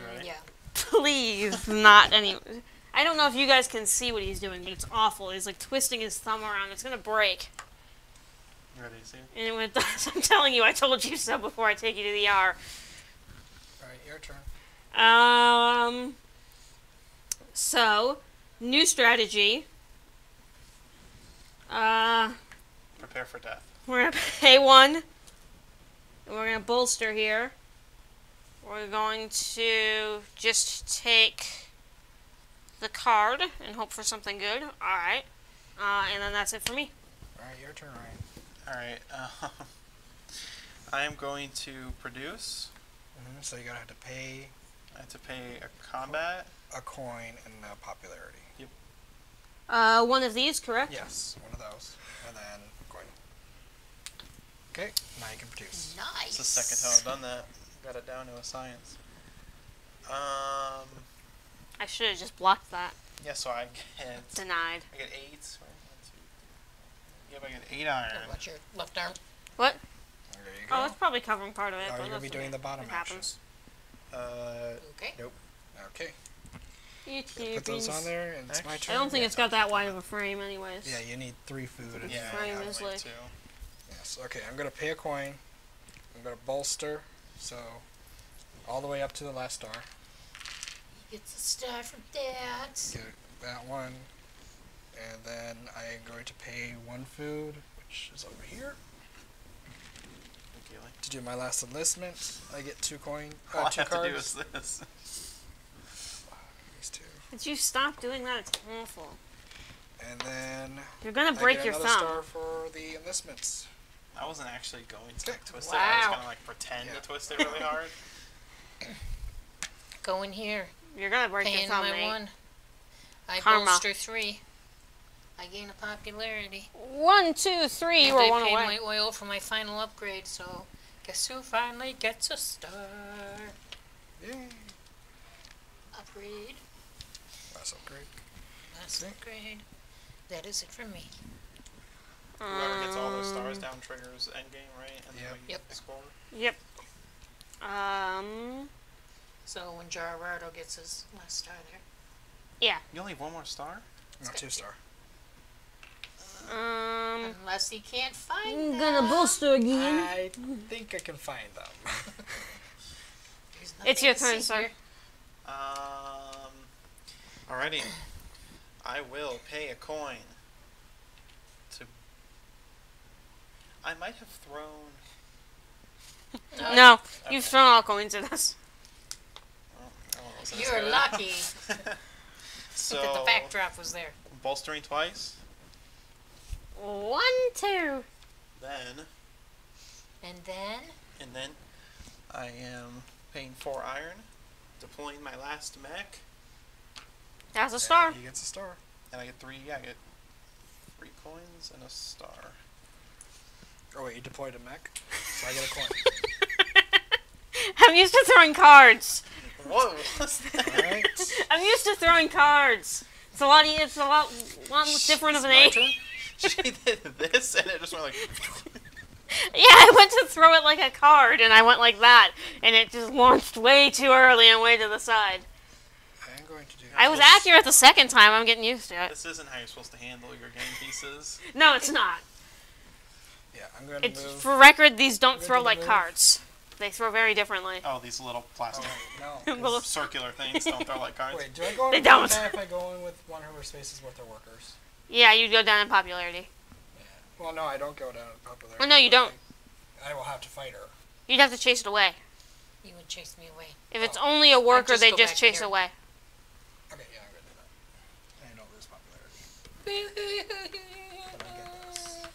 Speaker 2: Right.
Speaker 3: Yeah.
Speaker 1: Please, not any. I don't know if you guys can see what he's doing, but it's awful. He's like twisting his thumb around. It's gonna break.
Speaker 2: You ready to see it?
Speaker 1: And when it does, I'm telling you, I told you so before I take you to the ER.
Speaker 4: All right, your turn.
Speaker 1: So, new strategy.
Speaker 2: Prepare for death.
Speaker 1: We're gonna pay 1. And we're gonna bolster here. We're going to just take the card and hope for something good. Alright. And then that's it for me.
Speaker 4: All right, your turn, Ryan.
Speaker 2: Alright, I am going to produce.
Speaker 4: So you gotta have to pay
Speaker 2: I have to pay a combat.
Speaker 4: a coin and a popularity.
Speaker 1: 1 of these, correct?
Speaker 4: Yes, one of those, and then coin. Okay, now you can produce.
Speaker 3: Nice.
Speaker 2: It's the second time I've done that. Got it down to a science.
Speaker 1: I should have just blocked that.
Speaker 2: Yeah, so I get
Speaker 1: Denied.
Speaker 2: 8. Right? 1, 2, Yep, I get 8 iron.
Speaker 3: Watch your left arm.
Speaker 1: What?
Speaker 4: There you go.
Speaker 1: Oh, it's probably covering part of it.
Speaker 4: Oh,
Speaker 1: but
Speaker 4: you're gonna be
Speaker 1: that's
Speaker 4: doing
Speaker 1: okay.
Speaker 4: the bottom
Speaker 1: It
Speaker 4: action.
Speaker 1: happens.
Speaker 3: Okay.
Speaker 4: Nope. Okay.
Speaker 1: You
Speaker 4: Put those on there, and it's my
Speaker 1: I
Speaker 4: turn.
Speaker 1: don't think
Speaker 4: Yeah.
Speaker 1: it's got that wide of a frame, anyways.
Speaker 4: Yeah, you need 3 food. And
Speaker 2: Yeah,
Speaker 1: frame
Speaker 2: I
Speaker 1: is
Speaker 2: got like
Speaker 1: like-
Speaker 2: 2.
Speaker 4: Yes. Okay, I'm gonna pay a coin. I'm gonna bolster, so all the way up to the last star.
Speaker 3: He gets a star from that.
Speaker 4: Get that one, and then I am going to pay 1 food, which is over here.
Speaker 2: Thank you.
Speaker 4: To do my last enlistment, I get 2 coin.
Speaker 2: All I
Speaker 4: 2
Speaker 2: have
Speaker 4: cards.
Speaker 2: to do is this.
Speaker 4: These 2,
Speaker 1: Did you stop doing that? It's awful.
Speaker 4: and then
Speaker 1: You're gonna
Speaker 4: I
Speaker 1: break
Speaker 4: get
Speaker 1: your
Speaker 4: another
Speaker 1: thumb.
Speaker 4: star for the enlistments.
Speaker 2: I wasn't actually going to like, twist it. I
Speaker 3: Wow.
Speaker 2: was gonna like pretend
Speaker 4: Yeah.
Speaker 2: to twist it really hard.
Speaker 3: Go in here.
Speaker 1: You're gonna break your
Speaker 3: Paying
Speaker 1: thumb,
Speaker 3: my
Speaker 1: mate.
Speaker 3: 1. I
Speaker 1: Karma.
Speaker 3: bolster 3. I gain a popularity.
Speaker 1: 1, 2, 3. You
Speaker 3: And
Speaker 1: were
Speaker 3: I
Speaker 1: 1
Speaker 3: paid
Speaker 1: away.
Speaker 3: my oil for my final upgrade, so guess who finally gets a star?
Speaker 4: Yay!
Speaker 3: Upgrade.
Speaker 4: That's so great.
Speaker 3: That's
Speaker 4: Okay.
Speaker 3: upgrade. That is it for me.
Speaker 2: Whoever gets all those stars down triggers endgame, right? And then
Speaker 4: Yep.
Speaker 2: we
Speaker 3: Yep.
Speaker 2: score.
Speaker 1: Yep.
Speaker 3: So when Gerardo gets his last star there.
Speaker 1: Yeah.
Speaker 2: You only have 1 more star?
Speaker 4: No, 2 star.
Speaker 3: Unless he can't find
Speaker 1: I'm
Speaker 3: them.
Speaker 1: gonna bolster again.
Speaker 4: I think I can find them.
Speaker 3: There's nothing
Speaker 1: It's your
Speaker 3: to
Speaker 1: turn,
Speaker 3: see
Speaker 1: sir.
Speaker 3: here.
Speaker 2: Alrighty. I will pay a coin to. I might have thrown.
Speaker 1: No,
Speaker 2: Okay.
Speaker 1: you've thrown all coins at us.
Speaker 2: Oh, that one wasn't as
Speaker 3: You're
Speaker 2: good.
Speaker 3: lucky
Speaker 2: So
Speaker 3: that the backdrop was there.
Speaker 2: bolstering twice.
Speaker 1: 1, 2.
Speaker 2: Then
Speaker 3: And then
Speaker 2: I am paying 4 iron, deploying my last mech,
Speaker 1: That's a star.
Speaker 4: And he gets a star.
Speaker 2: and I get 3. Yeah, I get 3 coins and a star.
Speaker 4: Oh wait, you deployed a mech, so I get a coin.
Speaker 1: I'm used to throwing cards.
Speaker 2: What was that?
Speaker 4: All right.
Speaker 1: I'm used to throwing cards. It's a lot different of an
Speaker 4: My
Speaker 1: aim.
Speaker 4: turn?
Speaker 2: She did this, and it just went like.
Speaker 1: Yeah, I went to throw it like a card, and I went like that, and it just launched way too early and way to the side.
Speaker 4: I'm going to do.
Speaker 1: I was accurate the second time. I'm getting used to it.
Speaker 2: This isn't how you're supposed to handle your game pieces.
Speaker 1: No, it's not.
Speaker 4: Yeah, I'm going to
Speaker 1: It's,
Speaker 4: move.
Speaker 1: for record, these don't
Speaker 4: We're
Speaker 1: throw
Speaker 4: gonna
Speaker 1: like
Speaker 4: move.
Speaker 1: cards. They throw very differently.
Speaker 2: Oh, these little plastic
Speaker 4: Oh, no.
Speaker 1: Well,
Speaker 2: circular things don't throw like cards.
Speaker 4: Wait, do I go
Speaker 1: They
Speaker 4: in
Speaker 1: don't.
Speaker 4: with if I go in with 100 spaces worth of workers?
Speaker 1: Yeah, you go down in popularity.
Speaker 4: Yeah. Well, no, I don't go down in popularity.
Speaker 1: Oh, no, you
Speaker 4: but
Speaker 1: don't.
Speaker 4: I will have to fight her.
Speaker 1: You'd have to chase it away.
Speaker 3: you would chase me away.
Speaker 1: If it's
Speaker 4: Oh.
Speaker 1: only a worker,
Speaker 3: just
Speaker 1: they
Speaker 3: go
Speaker 1: just
Speaker 3: back
Speaker 1: chase
Speaker 3: here.
Speaker 1: away.
Speaker 4: Okay, yeah, I'm going to do that. I don't lose popularity. But I get this.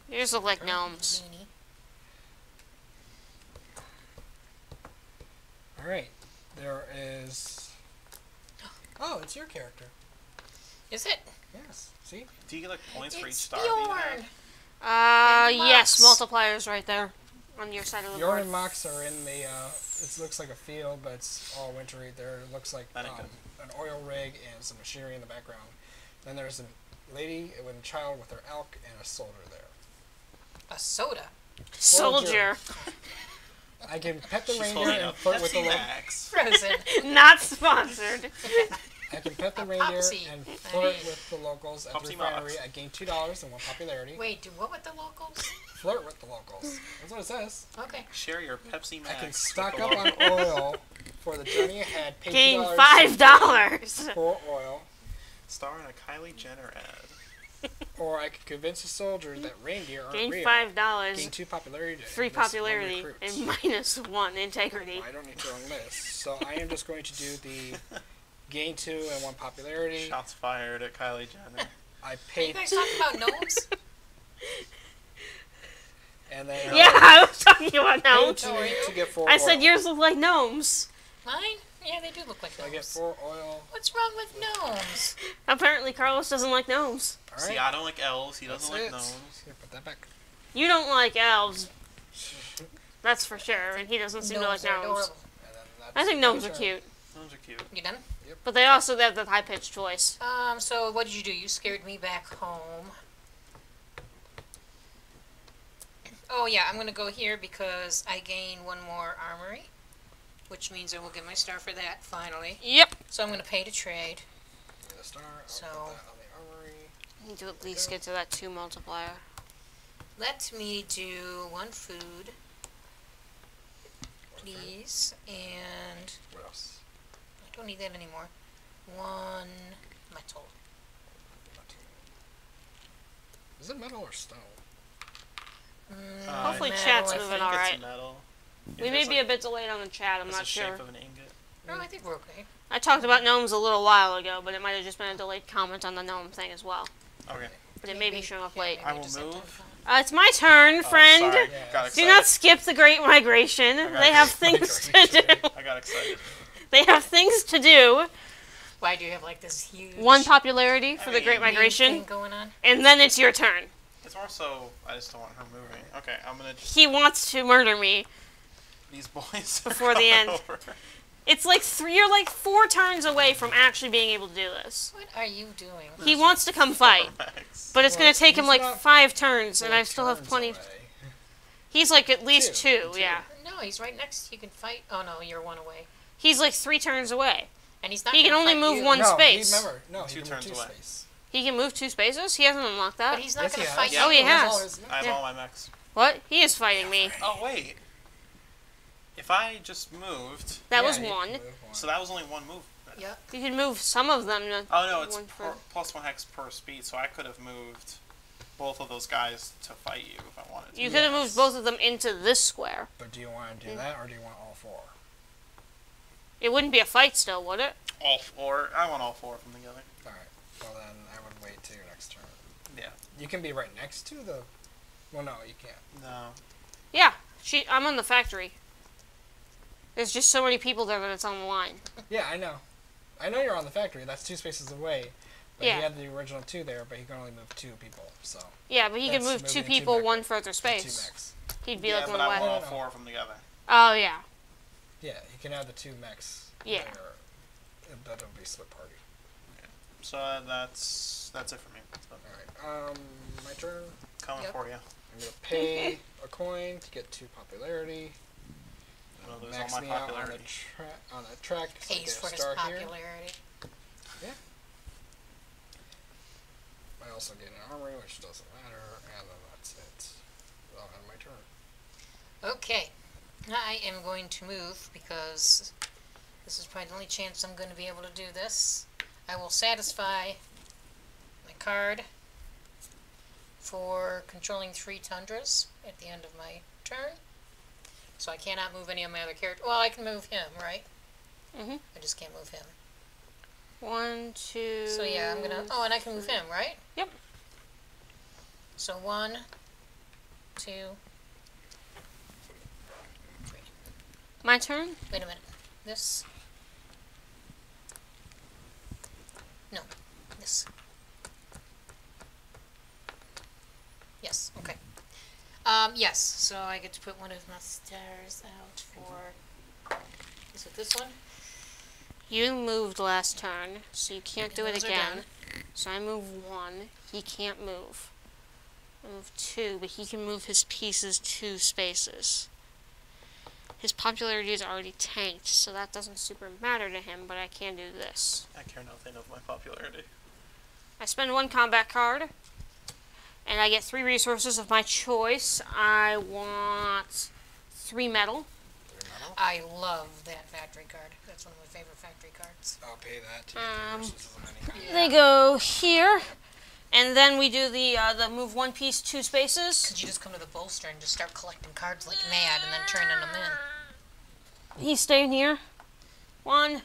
Speaker 1: You just look like gnomes.
Speaker 3: Meanie.
Speaker 4: Alright, there is. Oh, it's your character.
Speaker 3: Is it?
Speaker 4: Yes. See?
Speaker 2: Do you get like points for each
Speaker 3: It's
Speaker 2: star? that you have?
Speaker 3: Bjorn.
Speaker 1: Yes,
Speaker 3: Mox.
Speaker 1: multipliers right there on your side of the
Speaker 4: Bjorn
Speaker 1: board.
Speaker 4: and Mox are in the. It looks like a field, but it's all wintry. There it looks like
Speaker 2: That ain't good.
Speaker 4: an oil rig and some machinery in the background. Then there's a lady with a child with her elk and a soldier there.
Speaker 3: A soda.
Speaker 1: Soldier.
Speaker 4: I can pet the
Speaker 2: She's
Speaker 4: reindeer
Speaker 2: holding
Speaker 4: and
Speaker 2: up
Speaker 4: flirt with the
Speaker 2: Pepsi
Speaker 4: lo-
Speaker 2: Max.
Speaker 3: Frozen.
Speaker 1: Not sponsored.
Speaker 4: I can pet the reindeer
Speaker 3: Popsy.
Speaker 4: and flirt with the locals at the
Speaker 2: Popsy
Speaker 4: refinery.
Speaker 2: Mox.
Speaker 4: I gain $2 and 1 popularity.
Speaker 3: Wait, do what with the locals?
Speaker 4: Flirt with the locals. That's what it says.
Speaker 3: Okay.
Speaker 2: Share your Pepsi Max.
Speaker 4: I can
Speaker 2: with
Speaker 4: stock
Speaker 2: the
Speaker 4: up on
Speaker 2: local-
Speaker 4: oil for the journey ahead. Pay
Speaker 1: Gain
Speaker 4: $2
Speaker 1: $5.
Speaker 4: for oil.
Speaker 2: Star in a Kylie Jenner ad.
Speaker 4: Or I could convince a soldier that reindeer aren't
Speaker 1: Gain
Speaker 4: real.
Speaker 1: $5.
Speaker 4: Gain 2 popularity. to
Speaker 1: 3
Speaker 4: enlist one
Speaker 1: popularity
Speaker 4: recruit.
Speaker 1: and minus 1 integrity.
Speaker 4: I don't need to enlist. So I am just going to do the gain 2 and 1 popularity.
Speaker 2: Shots fired at Kylie Jenner.
Speaker 4: I
Speaker 3: Are you
Speaker 4: paid,
Speaker 3: guys talking about gnomes?
Speaker 4: and then
Speaker 1: Yeah, I was talking about
Speaker 4: paid
Speaker 1: gnomes.
Speaker 4: 2 to get 4
Speaker 1: I said
Speaker 4: oil.
Speaker 1: yours look like gnomes.
Speaker 3: Mine? Yeah, they do look like
Speaker 4: So I get
Speaker 3: gnomes.
Speaker 4: 4 oil.
Speaker 3: What's wrong with gnomes?
Speaker 1: Apparently, Carlos doesn't like gnomes.
Speaker 4: All
Speaker 2: See,
Speaker 4: right.
Speaker 2: I don't like elves. He doesn't
Speaker 4: That's
Speaker 2: like
Speaker 4: it.
Speaker 2: gnomes.
Speaker 4: Here, put that back.
Speaker 1: You don't like elves. That's for sure, and he doesn't seem to like
Speaker 3: Gnomes are
Speaker 1: gnomes.
Speaker 3: adorable.
Speaker 4: And then
Speaker 1: I think
Speaker 4: that's
Speaker 1: gnomes
Speaker 4: my
Speaker 1: are
Speaker 4: turn.
Speaker 1: cute.
Speaker 2: Gnomes are cute.
Speaker 3: You done?
Speaker 4: Yep.
Speaker 1: But they also have the high-pitched voice.
Speaker 3: So what did you do? You scared me back home. Oh yeah, I'm gonna go here because I gain one more armory, which means I will get my star for that finally.
Speaker 1: Yep.
Speaker 3: So I'm gonna pay to trade.
Speaker 4: Get a star. I'll
Speaker 3: So-
Speaker 4: put that on the armory.
Speaker 1: Need to at least get to that 2 multiplier.
Speaker 3: Let me do one food, please, and
Speaker 4: What else?
Speaker 3: I don't need that anymore. One metal.
Speaker 4: Is it metal or stone?
Speaker 1: Hopefully
Speaker 3: metal,
Speaker 1: chat's
Speaker 3: I
Speaker 1: moving
Speaker 3: think.
Speaker 1: all
Speaker 2: It's
Speaker 1: right.
Speaker 2: metal.
Speaker 1: We may be a bit delayed on the chat, I'm
Speaker 2: It's
Speaker 1: not
Speaker 2: the shape
Speaker 1: sure.
Speaker 2: of an ingot.
Speaker 3: No, I think we're okay.
Speaker 1: I talked about gnomes a little while ago, but it might have just been a delayed comment on the gnome thing as well.
Speaker 2: Okay.
Speaker 1: But it may be showing up
Speaker 3: yeah,
Speaker 1: late.
Speaker 3: maybe
Speaker 2: I will
Speaker 3: just have to-
Speaker 2: move.
Speaker 1: It's my turn, friend.
Speaker 2: Oh, sorry.
Speaker 4: Yeah.
Speaker 2: Got
Speaker 1: Do
Speaker 2: excited.
Speaker 1: not skip the Great Migration.
Speaker 2: got
Speaker 1: They have
Speaker 4: excited.
Speaker 1: things to do.
Speaker 2: I got excited.
Speaker 1: They have things to do.
Speaker 3: Why do you have like this huge
Speaker 1: 1 popularity for
Speaker 2: I
Speaker 1: the
Speaker 2: mean,
Speaker 1: Great
Speaker 3: meme
Speaker 1: Migration,
Speaker 3: thing going on?
Speaker 1: and then it's your turn.
Speaker 2: It's more so I just don't want her moving. Okay, I'm gonna just
Speaker 1: He wants to murder me.
Speaker 2: these boys
Speaker 1: Before the
Speaker 2: coming
Speaker 1: end.
Speaker 2: over.
Speaker 1: It's like you're like 4 turns away from actually being able to do this.
Speaker 3: What are you doing?
Speaker 1: He wants to come fight,
Speaker 2: Max.
Speaker 1: but it's
Speaker 4: Well,
Speaker 1: going to take him
Speaker 4: he's
Speaker 1: like
Speaker 4: not
Speaker 1: 5 turns, and I
Speaker 4: 4
Speaker 1: still have
Speaker 4: turns
Speaker 1: plenty.
Speaker 4: away.
Speaker 1: He's like at least 2,
Speaker 4: Two.
Speaker 1: yeah.
Speaker 3: No, he's right next. You can fight. Oh no, you're one away,
Speaker 1: He's like 3 turns away.
Speaker 3: and he's not.
Speaker 1: He can
Speaker 3: gonna
Speaker 1: only
Speaker 3: fight
Speaker 1: move
Speaker 3: you.
Speaker 1: one
Speaker 4: No,
Speaker 1: space.
Speaker 4: Remember, no, he
Speaker 2: Two
Speaker 4: can move
Speaker 2: turns
Speaker 4: 2
Speaker 2: away.
Speaker 4: space.
Speaker 1: He can move 2 spaces? He hasn't unlocked that.
Speaker 3: But he's not
Speaker 4: Yes,
Speaker 3: gonna
Speaker 4: he
Speaker 3: fight
Speaker 4: has.
Speaker 3: you.
Speaker 1: Oh, he has.
Speaker 4: all his
Speaker 2: I have
Speaker 1: Yeah.
Speaker 2: all my mechs.
Speaker 1: What? He is fighting me.
Speaker 2: Oh wait. If I just moved,
Speaker 1: That
Speaker 4: Yeah,
Speaker 1: was
Speaker 4: he can
Speaker 1: 1.
Speaker 4: move
Speaker 2: so that was only 1 move.
Speaker 3: Yeah.
Speaker 1: You can move some of them. To
Speaker 2: Oh no, it's
Speaker 1: one for-
Speaker 2: plus 1 hex per speed, so I could have moved both of those guys to fight you if I wanted to.
Speaker 1: You could have
Speaker 4: Yes.
Speaker 1: moved both of them into this square.
Speaker 4: But do you want to do that, or do you want all 4?
Speaker 1: It wouldn't be a fight still, would it?
Speaker 2: All 4. I want all 4 of them together.
Speaker 4: Alright, well then I would wait till your next turn.
Speaker 2: Yeah.
Speaker 4: You can be right next to the... Well, no, you can't.
Speaker 2: No.
Speaker 1: Yeah. I'm on the factory. There's just so many people there that it's on the line.
Speaker 4: Yeah, I know. I know you're on the factory. That's 2 spaces away. But
Speaker 1: Yeah.
Speaker 4: he had the original 2 there, but he can only move 2 people, so...
Speaker 1: Yeah, but he could
Speaker 4: That's
Speaker 1: move 2
Speaker 4: moving 2
Speaker 1: people
Speaker 4: back
Speaker 1: 1
Speaker 4: up.
Speaker 1: further
Speaker 4: 2
Speaker 1: space.
Speaker 4: mechs.
Speaker 1: He'd be
Speaker 2: Yeah,
Speaker 1: like
Speaker 2: but
Speaker 1: 1
Speaker 2: I want
Speaker 1: away.
Speaker 2: all
Speaker 4: No, no.
Speaker 2: 4 of them together.
Speaker 1: Oh, yeah.
Speaker 4: Yeah, he can have the 2 mechs.
Speaker 1: Yeah.
Speaker 4: There, and that'll be split party.
Speaker 2: So that's it for me. So,
Speaker 4: Alright, my turn.
Speaker 2: coming
Speaker 3: Yep.
Speaker 2: for you.
Speaker 4: I'm gonna pay a coin to get 2 popularity.
Speaker 2: I'm gonna lose
Speaker 4: Max
Speaker 2: all my
Speaker 4: me out
Speaker 2: popularity.
Speaker 4: on the track. So I
Speaker 3: Pays
Speaker 4: get
Speaker 3: for
Speaker 4: a
Speaker 3: his
Speaker 4: star here.
Speaker 3: popularity.
Speaker 4: I also get an armory, which doesn't matter, and then that's it. I'll end my turn.
Speaker 3: Okay, I am going to move because this is probably the only chance I'm going to be able to do this. I will satisfy my card for controlling 3 tundras at the end of my turn. So I cannot move any of my other characters. Well, I can move him, right?
Speaker 1: Mhm.
Speaker 3: I just can't move him.
Speaker 1: 1, 2.
Speaker 3: So yeah, I'm gonna. Oh, and I can move him, right?
Speaker 1: Yep.
Speaker 3: So 1, 2, 3.
Speaker 1: My turn?
Speaker 3: Wait a minute. This. No. This. Yes. Okay. Yes. So I get to put one of my stars out for. Is it this one?
Speaker 1: You moved last turn, so you can't do it
Speaker 3: Those are
Speaker 1: again.
Speaker 3: done.
Speaker 1: So I move 1. He can't move. I move 2, but he can move his pieces 2 spaces. His popularity is already tanked, so that doesn't super matter to him, but I can do this.
Speaker 2: I care nothing of my popularity.
Speaker 1: I spend 1 combat card, and I get 3 resources of my choice. I want 3 metal.
Speaker 4: 3 metal.
Speaker 3: I love that factory card. That's one of my favorite factory cards.
Speaker 4: I'll pay that to get 3 resources of any kind.
Speaker 3: Yeah.
Speaker 1: They go here, and then we do the move 1 piece 2 spaces.
Speaker 3: Could you just come to the bolster and just start collecting cards like mad and then turning them in?
Speaker 1: He's staying here. 1.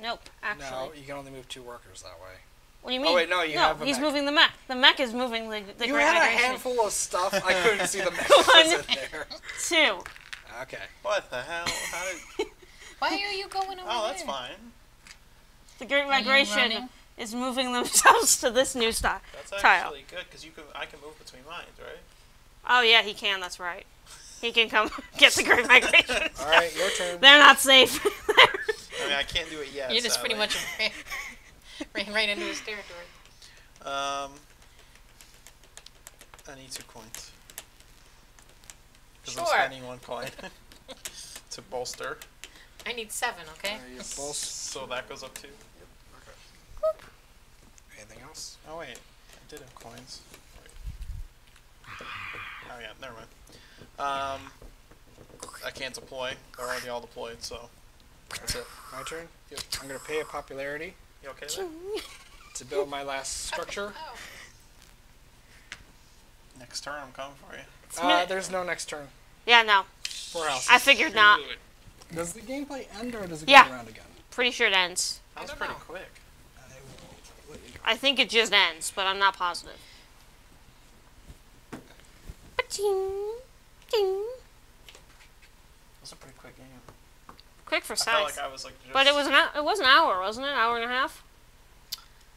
Speaker 1: Nope, actually.
Speaker 4: No, you can only move 2 workers that way.
Speaker 1: What do you mean?
Speaker 4: Oh, wait, no, you have a
Speaker 1: he's
Speaker 4: mech.
Speaker 1: moving the mech. The mech is moving the
Speaker 4: You
Speaker 1: Great
Speaker 4: had a
Speaker 1: Migration.
Speaker 4: handful of stuff. I couldn't see the mechs in there.
Speaker 1: 2.
Speaker 4: Okay.
Speaker 2: What the hell? How did?
Speaker 3: Why are you going over
Speaker 2: Oh, that's
Speaker 3: there?
Speaker 2: fine.
Speaker 1: The Great
Speaker 3: you
Speaker 1: Migration
Speaker 3: running?
Speaker 1: is moving themselves to this new
Speaker 2: That's
Speaker 1: tile.
Speaker 2: actually good because I can move between lines, right?
Speaker 1: Oh yeah, he can. That's right. He can come get the Great Migration.
Speaker 4: All right, your turn.
Speaker 1: They're not safe.
Speaker 2: I mean, I can't do it yet.
Speaker 3: You just pretty
Speaker 2: sadly.
Speaker 3: much ran right into his territory.
Speaker 2: I need 2 coins. Because I'm
Speaker 3: Sure.
Speaker 2: spending 1 coin to bolster.
Speaker 3: I need 7, okay?
Speaker 4: You both.
Speaker 2: So that goes up too.
Speaker 4: Okay. Anything else?
Speaker 2: Oh wait, I did have coins. Wait. Oh yeah, never mind. I can't deploy. They're already all deployed, so that's it.
Speaker 4: My turn.
Speaker 2: Yep.
Speaker 4: I'm gonna pay a popularity
Speaker 2: You okay there?
Speaker 4: to build my last structure.
Speaker 3: Oh.
Speaker 2: Next turn, I'm coming for you.
Speaker 4: There's no next turn.
Speaker 1: Yeah, no.
Speaker 4: 4 houses.
Speaker 1: I figured not.
Speaker 4: Does the gameplay end or does it
Speaker 1: Yeah.
Speaker 4: go around again?
Speaker 1: Pretty sure it ends.
Speaker 2: That was
Speaker 3: don't
Speaker 2: pretty
Speaker 3: know.
Speaker 2: quick.
Speaker 4: I will let you go.
Speaker 1: I think it just ends, but I'm not positive. Ba-ting, ting.
Speaker 2: It was a pretty quick game.
Speaker 1: Quick for
Speaker 2: I felt
Speaker 1: Scythe.
Speaker 2: like I was like just...
Speaker 1: But it was an hour, wasn't it? Hour and a half?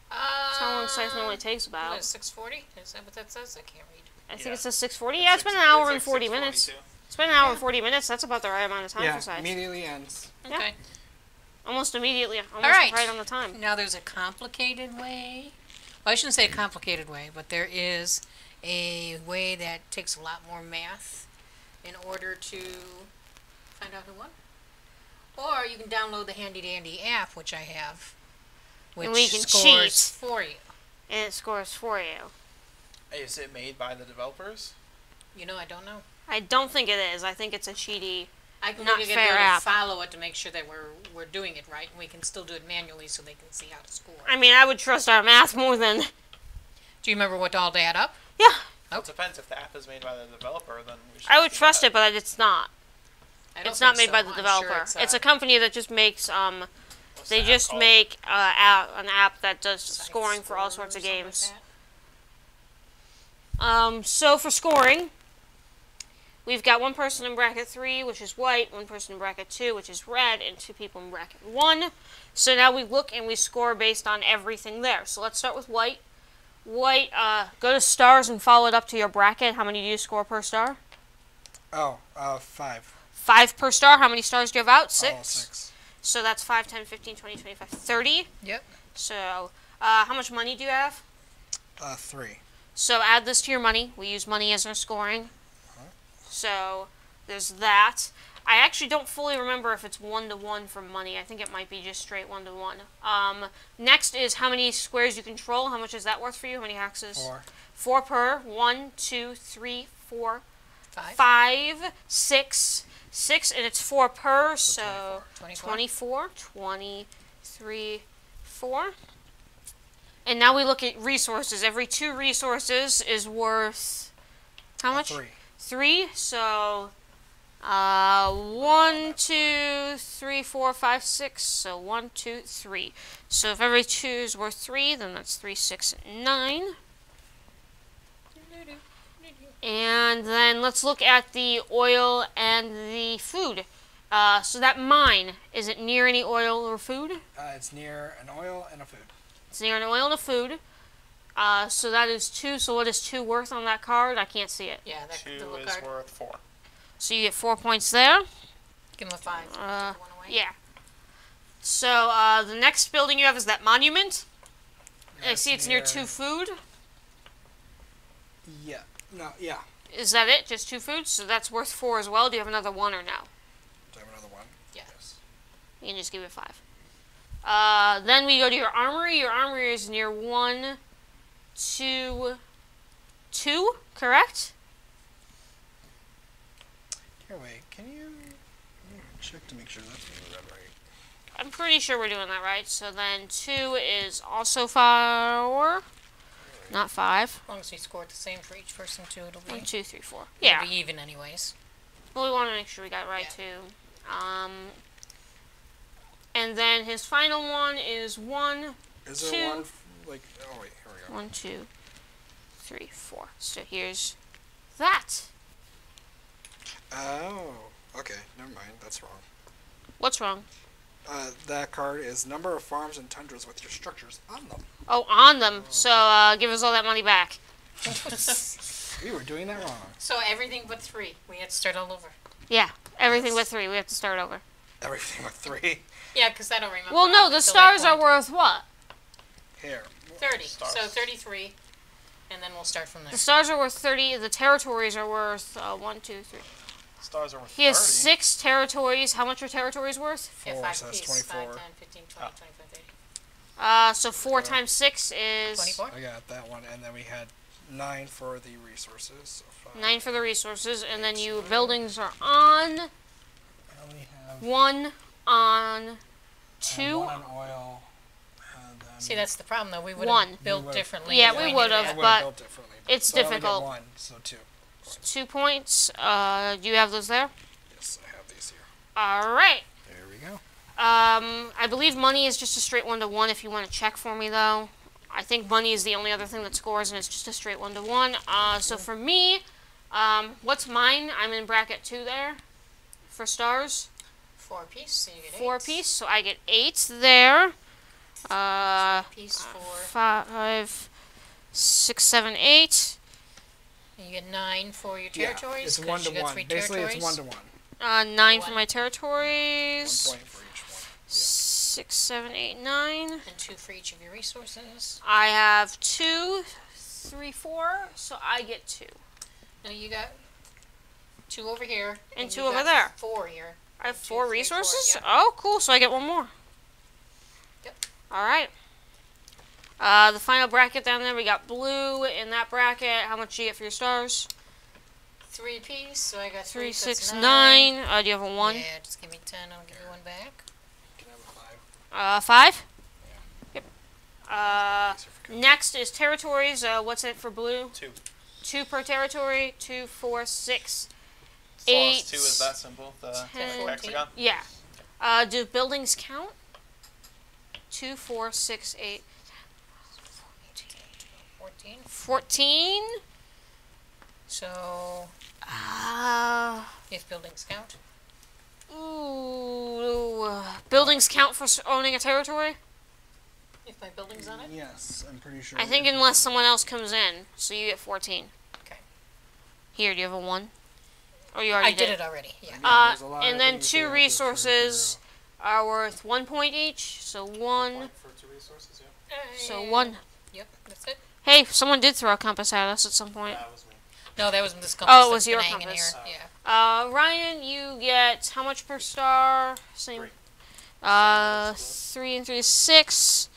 Speaker 1: That's how long Scythe normally
Speaker 3: What
Speaker 1: takes about.
Speaker 3: is it, 6:40? Is that what that says? I can't read.
Speaker 1: I think
Speaker 2: Yeah.
Speaker 1: it says 6:40. Yeah, it's been an hour
Speaker 2: like
Speaker 1: and 40
Speaker 2: 6:42.
Speaker 1: minutes. It's been an hour and 40 minutes. That's about the right amount of time
Speaker 4: Yeah,
Speaker 1: for Scythe.
Speaker 4: immediately ends.
Speaker 1: Yeah.
Speaker 3: Okay.
Speaker 1: Almost immediately. Almost
Speaker 3: right.
Speaker 1: right on the time.
Speaker 3: Now there's a complicated way. Well, I shouldn't say a complicated way, but there is a way that takes a lot more math in order to find out who won. Or you can download the handy dandy app, which I have, which
Speaker 1: And we can
Speaker 3: scores
Speaker 1: cheat.
Speaker 3: for you.
Speaker 1: And it scores for you.
Speaker 2: Is it made by the developers?
Speaker 3: You know, I don't know.
Speaker 1: I don't think it is. I think it's a cheaty.
Speaker 3: I can
Speaker 1: Not
Speaker 3: look at
Speaker 1: fair
Speaker 3: it
Speaker 1: app.
Speaker 3: to follow it to make sure that we're doing it right, and we can still do it manually so they can see how to score.
Speaker 1: I mean, I would trust our math more than.
Speaker 3: Do you remember what all to add up?
Speaker 1: Yeah,
Speaker 2: It depends. If the app is made by the developer, then we should
Speaker 1: I would
Speaker 2: just do
Speaker 1: trust
Speaker 2: that.
Speaker 1: it, but it's not.
Speaker 3: I don't
Speaker 1: It's not
Speaker 3: think
Speaker 1: made by
Speaker 3: so.
Speaker 1: the
Speaker 3: I'm
Speaker 1: developer.
Speaker 3: sure
Speaker 1: It's a company that just makes
Speaker 2: What's
Speaker 1: They
Speaker 2: the app
Speaker 1: just
Speaker 2: called?
Speaker 1: make an app that does
Speaker 3: Scythe
Speaker 1: scoring for all
Speaker 3: Score
Speaker 1: sorts of
Speaker 3: or something like
Speaker 1: games.
Speaker 3: that.
Speaker 1: So for scoring, we've got one person in bracket 3, which is white, one person in bracket 2, which is red, and 2 people in bracket 1. So now we look and we score based on everything there. So let's start with white. White, go to stars and follow it up to your bracket. How many do you score per star?
Speaker 4: Oh, 5.
Speaker 1: 5 per star. How many stars do you have out? 6.
Speaker 4: Oh, 6.
Speaker 1: So that's 5, 10, 15, 20, 25, 30.
Speaker 3: Yep.
Speaker 1: So how much money do you have?
Speaker 4: 3.
Speaker 1: So add this to your money. We use money as our scoring. So there's that. I actually don't fully remember if it's 1-to-1 for money. I think it might be just straight 1-to-1. Next is how many squares you control. How much is that worth for you? How many hexes?
Speaker 4: 4.
Speaker 1: 4 per. 1, 2, 3, 4,
Speaker 3: 5.
Speaker 1: 5, 6. 6, and it's 4 per, so
Speaker 3: 24.
Speaker 1: 23, 4. And now we look at resources. Every 2 resources is worth how much?
Speaker 4: 3.
Speaker 1: 3. So 1, 2, 3, 4, 5, 6. So 1, 2, 3. So if every 2 is worth 3, then that's 3, 6, 9. And then let's look at the oil and the food. So that mine, is it near any oil or food?
Speaker 4: It's near an oil and a food.
Speaker 1: It's near an oil and a food. So that is 2. So what is 2 worth on that card? I can't see it.
Speaker 3: Yeah, that
Speaker 2: 2
Speaker 3: the little
Speaker 2: is
Speaker 3: card.
Speaker 2: worth 4.
Speaker 1: So you get 4 points there.
Speaker 3: Give him a 5. Take one away.
Speaker 1: Yeah. So the next building you have is that monument. I see it's near 2 food.
Speaker 4: Yeah. No, yeah.
Speaker 1: Is that it? Just 2 foods? So that's worth 4 as well. Do you have another 1 or no?
Speaker 4: Do I have another one?
Speaker 3: Yeah.
Speaker 4: Yes.
Speaker 1: You can just give it 5. Then we go to your armory. Your armory is near 1, 2, 2, correct?
Speaker 4: Here, wait. Can you check to make sure that's being read right?
Speaker 1: I'm pretty sure we're doing that right. So then 2 is also 4, not 5.
Speaker 3: As long as we score the same for each person, too, it'll be,
Speaker 1: 1, 2, 3, 4.
Speaker 3: it'll
Speaker 1: Yeah.
Speaker 3: be even anyways.
Speaker 1: Well, we want to make sure we got it right
Speaker 3: Yeah.
Speaker 1: too. And then his final one is 1,
Speaker 4: Is
Speaker 1: 2.
Speaker 4: there one, like, oh wait, here we go.
Speaker 1: 1, 2, 3, 4. So here's that.
Speaker 4: Oh, okay, never mind, that's wrong.
Speaker 1: What's wrong?
Speaker 4: That card is number of farms and tundras with your structures on them.
Speaker 1: Oh, on them. So give us all that money back.
Speaker 4: We were doing that wrong.
Speaker 3: So everything but 3. We had to start all over.
Speaker 1: Yeah, everything
Speaker 4: Yes.
Speaker 1: with 3. We have to start over.
Speaker 4: Everything with 3.
Speaker 3: Yeah, because I don't remember.
Speaker 1: Well, no,
Speaker 3: up
Speaker 1: the
Speaker 3: until that
Speaker 1: stars are
Speaker 3: point.
Speaker 1: worth what?
Speaker 4: Here.
Speaker 3: 30.
Speaker 2: Stars.
Speaker 3: So 33. And then we'll start from there.
Speaker 1: The stars are worth 30. The territories are worth 1, 2, 3.
Speaker 2: Stars are worth
Speaker 1: He has
Speaker 2: 30.
Speaker 1: 6 territories. How much are territories worth?
Speaker 4: 4,
Speaker 3: Yeah, 5
Speaker 4: so that's
Speaker 3: apiece.
Speaker 4: 24.
Speaker 3: 5, 10, 15, 20,
Speaker 2: Oh.
Speaker 3: 25, 30.
Speaker 1: So 4 times 6 is
Speaker 3: 24?
Speaker 4: I got that one, and then we had 9 for the resources. So 5.
Speaker 1: 9 for the resources, and then you buildings are on
Speaker 4: And we have
Speaker 1: 1 on
Speaker 4: and
Speaker 1: 2.
Speaker 4: 1 on oil. And then
Speaker 3: See, that's the problem, though. We would
Speaker 1: 1.
Speaker 3: have built
Speaker 4: We would've-
Speaker 3: differently.
Speaker 1: Yeah,
Speaker 3: if
Speaker 1: we
Speaker 3: knew
Speaker 1: would've,
Speaker 3: that.
Speaker 4: I would
Speaker 1: but
Speaker 4: have built differently.
Speaker 1: it's
Speaker 4: so I only get
Speaker 1: difficult.
Speaker 4: 1, so 2.
Speaker 1: 2 points. Do you have those there?
Speaker 4: Yes, I have these here.
Speaker 1: All right.
Speaker 4: There we go.
Speaker 1: I believe money is just a straight 1-to-1. If you want to check for me, though, I think money is the only other thing that scores, and it's just a straight 1-to-1. So for me, what's mine? I'm in bracket 2 there for stars.
Speaker 3: 4 apiece, so you get
Speaker 1: 4
Speaker 3: 8.
Speaker 1: apiece, so I get 8 there.
Speaker 3: 4 apiece, 4.
Speaker 1: 5, 6, 7, 8.
Speaker 3: And you get 9 for your
Speaker 4: Yeah,
Speaker 3: territories.
Speaker 4: it's
Speaker 3: 'cause
Speaker 4: 1 to
Speaker 3: you got
Speaker 4: 1.
Speaker 3: 3
Speaker 4: Basically,
Speaker 3: territories.
Speaker 4: it's 1 to 1.
Speaker 1: 9 for
Speaker 3: One.
Speaker 1: my
Speaker 4: 1
Speaker 1: territories.
Speaker 4: point for each one.
Speaker 1: 6, 7, 8, 9.
Speaker 3: And 2 for each of your resources.
Speaker 1: I have 2, 3, 4, so I get 2.
Speaker 3: Now you got 2 over here.
Speaker 1: And 2
Speaker 3: you
Speaker 1: over
Speaker 3: got
Speaker 1: there.
Speaker 3: 4 here.
Speaker 1: I have
Speaker 3: 2,
Speaker 1: 4
Speaker 3: 3, 4,
Speaker 1: resources?
Speaker 3: yep.
Speaker 1: Oh, cool, so I get 1 more.
Speaker 3: Yep.
Speaker 1: Alright. The final bracket down there, we got blue in that bracket. How much do you get for your stars?
Speaker 3: 3 apiece, so I got
Speaker 1: 3,
Speaker 3: 3,
Speaker 1: 6,
Speaker 3: 9.
Speaker 1: 9. Do you have a 1?
Speaker 3: Yeah, just give me 10, I'll give you 1 back.
Speaker 4: Can I have a 5?
Speaker 1: 5?
Speaker 4: Yeah.
Speaker 1: Yep.
Speaker 4: These are for good.
Speaker 1: Next is territories. What's it for blue?
Speaker 2: 2.
Speaker 1: 2 per territory. 2, 4, 6.
Speaker 2: So
Speaker 1: 8,
Speaker 2: 2 is that simple? The
Speaker 1: 10,
Speaker 2: hexagon?
Speaker 1: Yeah. Do buildings count? 2, 4, 6, 8,
Speaker 3: 14.
Speaker 1: 14.
Speaker 3: So, if buildings count.
Speaker 1: Buildings count for owning a territory?
Speaker 3: If my building's on it.
Speaker 4: Yes, I'm pretty sure.
Speaker 1: I think unless someone else comes in, so you get 14.
Speaker 3: Okay.
Speaker 1: Here, do you have a 1? Or you already
Speaker 3: I did it already, yeah.
Speaker 4: There's a lot of
Speaker 1: And then
Speaker 4: things
Speaker 1: 2
Speaker 4: you have to
Speaker 1: resources are worth 1 point each, so 1.
Speaker 2: Point for 2 resources, yeah.
Speaker 1: So 1.
Speaker 3: Yep, that's it.
Speaker 1: Hey, someone did throw a compass at us at some point.
Speaker 2: That was me.
Speaker 3: No, that was this compass.
Speaker 1: Oh, it was
Speaker 3: that's
Speaker 1: your
Speaker 3: been hanging
Speaker 1: compass.
Speaker 3: Here. Yeah.
Speaker 1: Ryan, you get how much per star? Same.
Speaker 2: 3.
Speaker 1: 3 and 3 is 6.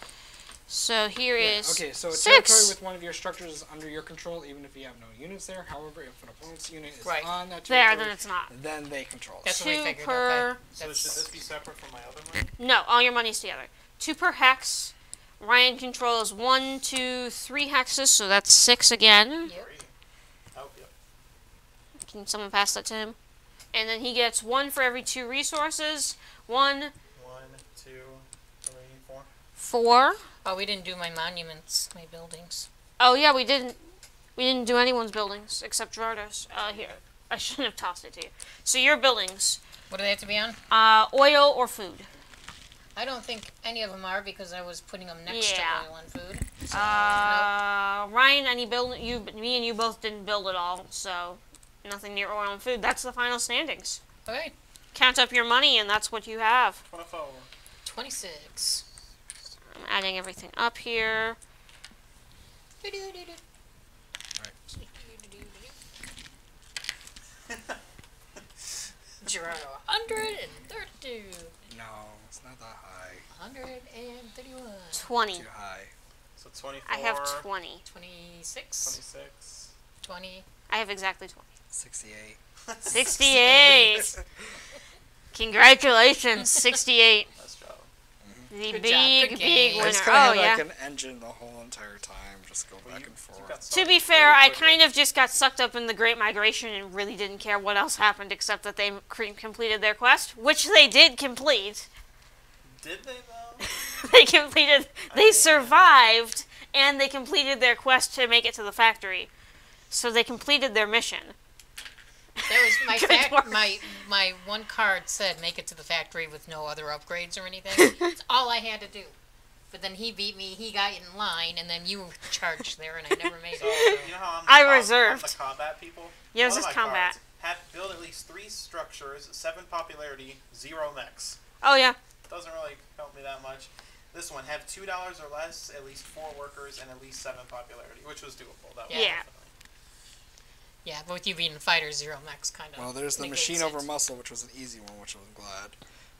Speaker 1: So here
Speaker 4: Yeah,
Speaker 1: is
Speaker 4: okay, so a
Speaker 1: 6.
Speaker 4: territory with one of your structures is under your control, even if you have no units there. However, if an opponent's unit is
Speaker 3: Right.
Speaker 4: on that
Speaker 1: There,
Speaker 4: territory,
Speaker 1: then it's not.
Speaker 4: then they control it.
Speaker 3: That's what I
Speaker 1: 2
Speaker 3: figured.
Speaker 1: per.
Speaker 3: Okay.
Speaker 2: So
Speaker 3: That's-
Speaker 2: should this be separate from my other one?
Speaker 1: No, all your money's together. 2 per hex. Ryan controls 1, 2, 3 hexes, so that's 6 again.
Speaker 3: Yep.
Speaker 2: 3. Oh, yep.
Speaker 1: Can someone pass that to him? And then he gets 1 for every 2 resources. 1,
Speaker 2: 1, 2, 3, 4.
Speaker 1: 4.
Speaker 3: Oh, we didn't do my monuments, my buildings.
Speaker 1: Oh yeah, we didn't do anyone's buildings except Gerardo's. Here, I shouldn't have tossed it to you. So your buildings,
Speaker 3: What do they have to be on?
Speaker 1: oil or food?
Speaker 3: I don't think any of them are because I was putting them next
Speaker 1: Yeah.
Speaker 3: to oil and food. So,
Speaker 1: Ryan, any build me and you both didn't build it all, so nothing near oil and food. That's the final standings.
Speaker 3: no. Okay.
Speaker 1: Count up your money, and that's what you have.
Speaker 2: 24.
Speaker 3: 26.
Speaker 1: I'm adding everything up here.
Speaker 3: Gerardo, 132.
Speaker 4: No, it's not that high.
Speaker 3: 131.
Speaker 1: 20.
Speaker 4: Too high.
Speaker 2: So 24.
Speaker 1: I have 20.
Speaker 3: 26.
Speaker 2: 26.
Speaker 3: 20.
Speaker 1: I have exactly 20.
Speaker 4: 68.
Speaker 1: 68. Congratulations, 68.
Speaker 2: Nice job.
Speaker 1: The
Speaker 3: Good job,
Speaker 1: big,
Speaker 3: good
Speaker 1: big
Speaker 3: game.
Speaker 4: I
Speaker 1: winner.
Speaker 4: just kind of
Speaker 1: Oh,
Speaker 4: had
Speaker 1: yeah.
Speaker 4: like an engine the whole entire time, just go back and
Speaker 2: You
Speaker 4: forth.
Speaker 2: got
Speaker 1: To
Speaker 2: started
Speaker 1: be fair,
Speaker 2: pretty
Speaker 1: I
Speaker 2: quickly.
Speaker 1: kind of just got sucked up in the Great Migration and really didn't care what else happened except that they completed their quest, which they did complete.
Speaker 2: Did they though?
Speaker 1: They completed, they survived, and they completed their quest to make it to the factory. So they completed their mission.
Speaker 3: That was my
Speaker 1: Good work.
Speaker 3: my one card said make it to the factory with no other upgrades or anything. That's all I had to do. but then he beat me. He got in line, and then you charged there, and I never made
Speaker 2: So,
Speaker 3: it.
Speaker 2: you know how
Speaker 1: I reserved.
Speaker 2: I'm the combat people?
Speaker 1: Yours
Speaker 2: One
Speaker 1: is
Speaker 2: of my
Speaker 1: combat.
Speaker 2: cards build at least 3 structures, 7 popularity, 0 mechs.
Speaker 1: Oh, yeah.
Speaker 2: Doesn't really help me that much. This one, have $2 or less, at least 4 workers, and at least 7 popularity, which was doable. That was
Speaker 1: Yeah.
Speaker 2: definitely.
Speaker 3: Yeah, but with you being fighter, 0 mechs kind of.
Speaker 4: Well, there's the
Speaker 3: negates
Speaker 4: machine
Speaker 3: it.
Speaker 4: over muscle, which was an easy one, which I'm glad.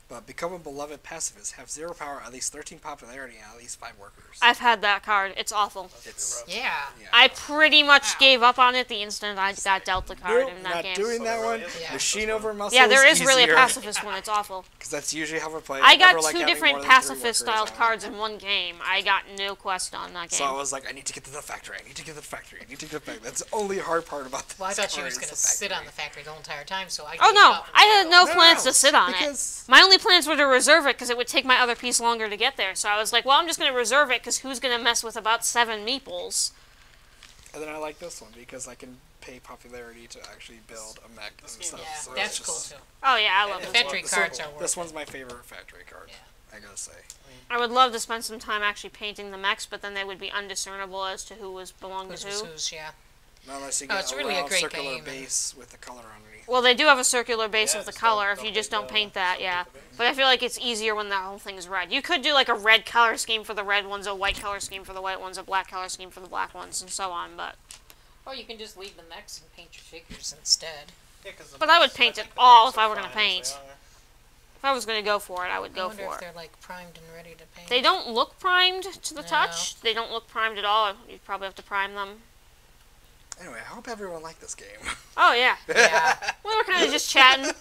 Speaker 4: But become a beloved pacifist. Have 0 power, at least 13 popularity, and at least 5 workers.
Speaker 1: I've had that card. It's awful.
Speaker 2: That's pretty rough.
Speaker 3: Yeah.
Speaker 4: Yeah.
Speaker 1: I pretty much
Speaker 3: Wow.
Speaker 1: gave up on it the instant I got dealt the card
Speaker 4: Nope,
Speaker 1: in that
Speaker 4: not
Speaker 1: game.
Speaker 4: doing
Speaker 2: So
Speaker 4: that
Speaker 2: there
Speaker 4: one.
Speaker 2: really is a
Speaker 3: Yeah.
Speaker 4: Machine
Speaker 2: pacifist
Speaker 4: over
Speaker 2: one.
Speaker 4: muscle.
Speaker 1: Yeah, there is really a
Speaker 4: easier,
Speaker 1: pacifist one. It's awful.
Speaker 4: because that's usually how I play.
Speaker 1: I
Speaker 4: never
Speaker 1: got
Speaker 4: like
Speaker 1: 2
Speaker 4: having
Speaker 1: different
Speaker 4: more than 3
Speaker 1: pacifist
Speaker 4: workers
Speaker 1: styled
Speaker 4: on it.
Speaker 1: cards in one game. I got no quest on that game.
Speaker 4: So I was like, I need to get to the factory. I need to get to the factory. I need to get to the factory. That's the only hard part about this.
Speaker 3: Well, I thought you
Speaker 4: card
Speaker 3: was
Speaker 4: is
Speaker 3: going to
Speaker 4: the
Speaker 3: sit on
Speaker 4: factory.
Speaker 3: the factory the whole entire time, so I.
Speaker 1: Oh
Speaker 3: gave
Speaker 1: no,
Speaker 3: up
Speaker 1: I had no
Speaker 3: instead.
Speaker 1: plans to sit on it.
Speaker 4: because
Speaker 1: My only plans were to reserve it because it would take my other piece longer to get there. So I was like, well, I'm just going to reserve it because who's going to mess with about 7 meeples?
Speaker 4: And then I like this one because I can pay popularity to actually build a mech
Speaker 2: This
Speaker 4: and
Speaker 2: game-
Speaker 4: stuff.
Speaker 3: Yeah,
Speaker 4: so
Speaker 3: that's
Speaker 4: it's
Speaker 3: cool
Speaker 4: just-
Speaker 3: too.
Speaker 1: Oh yeah, I love
Speaker 2: And
Speaker 1: it.
Speaker 2: it's
Speaker 3: Factory
Speaker 2: This
Speaker 3: cards are worth
Speaker 4: This
Speaker 3: it.
Speaker 4: one's my favorite factory card.
Speaker 3: Yeah.
Speaker 4: I gotta say.
Speaker 1: I would love to spend some time actually painting the mechs, but then they would be undiscernible as to who was belonged
Speaker 3: Who's
Speaker 1: to who.
Speaker 3: who's, yeah.
Speaker 4: Not unless you
Speaker 3: Oh,
Speaker 4: get
Speaker 3: it's
Speaker 4: a
Speaker 3: really a
Speaker 4: round
Speaker 3: great
Speaker 4: circular
Speaker 3: game, and-
Speaker 4: base with the color underneath.
Speaker 1: Well, they do have a circular base
Speaker 2: Yeah,
Speaker 1: with the
Speaker 2: just
Speaker 1: color
Speaker 2: don't-
Speaker 1: if you
Speaker 2: don't
Speaker 1: just
Speaker 2: paint
Speaker 1: don't
Speaker 2: the-
Speaker 1: paint that,
Speaker 2: don't
Speaker 1: yeah.
Speaker 2: paint the base.
Speaker 1: But I feel like it's easier when the whole thing's red. You could do like a red color scheme for the red ones, a white color scheme for the white ones, a black color scheme for the black ones, and so on, but...
Speaker 3: Or you can just leave the mechs and paint your figures instead.
Speaker 2: Yeah, 'cause the
Speaker 1: But I would
Speaker 2: mechs-
Speaker 1: paint
Speaker 2: think
Speaker 1: it
Speaker 2: the
Speaker 1: all
Speaker 2: mechs
Speaker 1: if I
Speaker 2: are
Speaker 1: were gonna
Speaker 2: fine as
Speaker 1: paint.
Speaker 2: they are.
Speaker 1: If I was going to go for it, I would
Speaker 3: I
Speaker 1: go
Speaker 3: wonder
Speaker 1: for
Speaker 3: if
Speaker 1: it.
Speaker 3: they're like primed and ready to paint.
Speaker 1: They don't look primed to the
Speaker 3: No.
Speaker 1: touch. They don't look primed at all. You'd probably have to prime them.
Speaker 4: Anyway, I hope everyone liked this game.
Speaker 1: Oh, yeah.
Speaker 3: Yeah.
Speaker 1: We were kind of just chatting.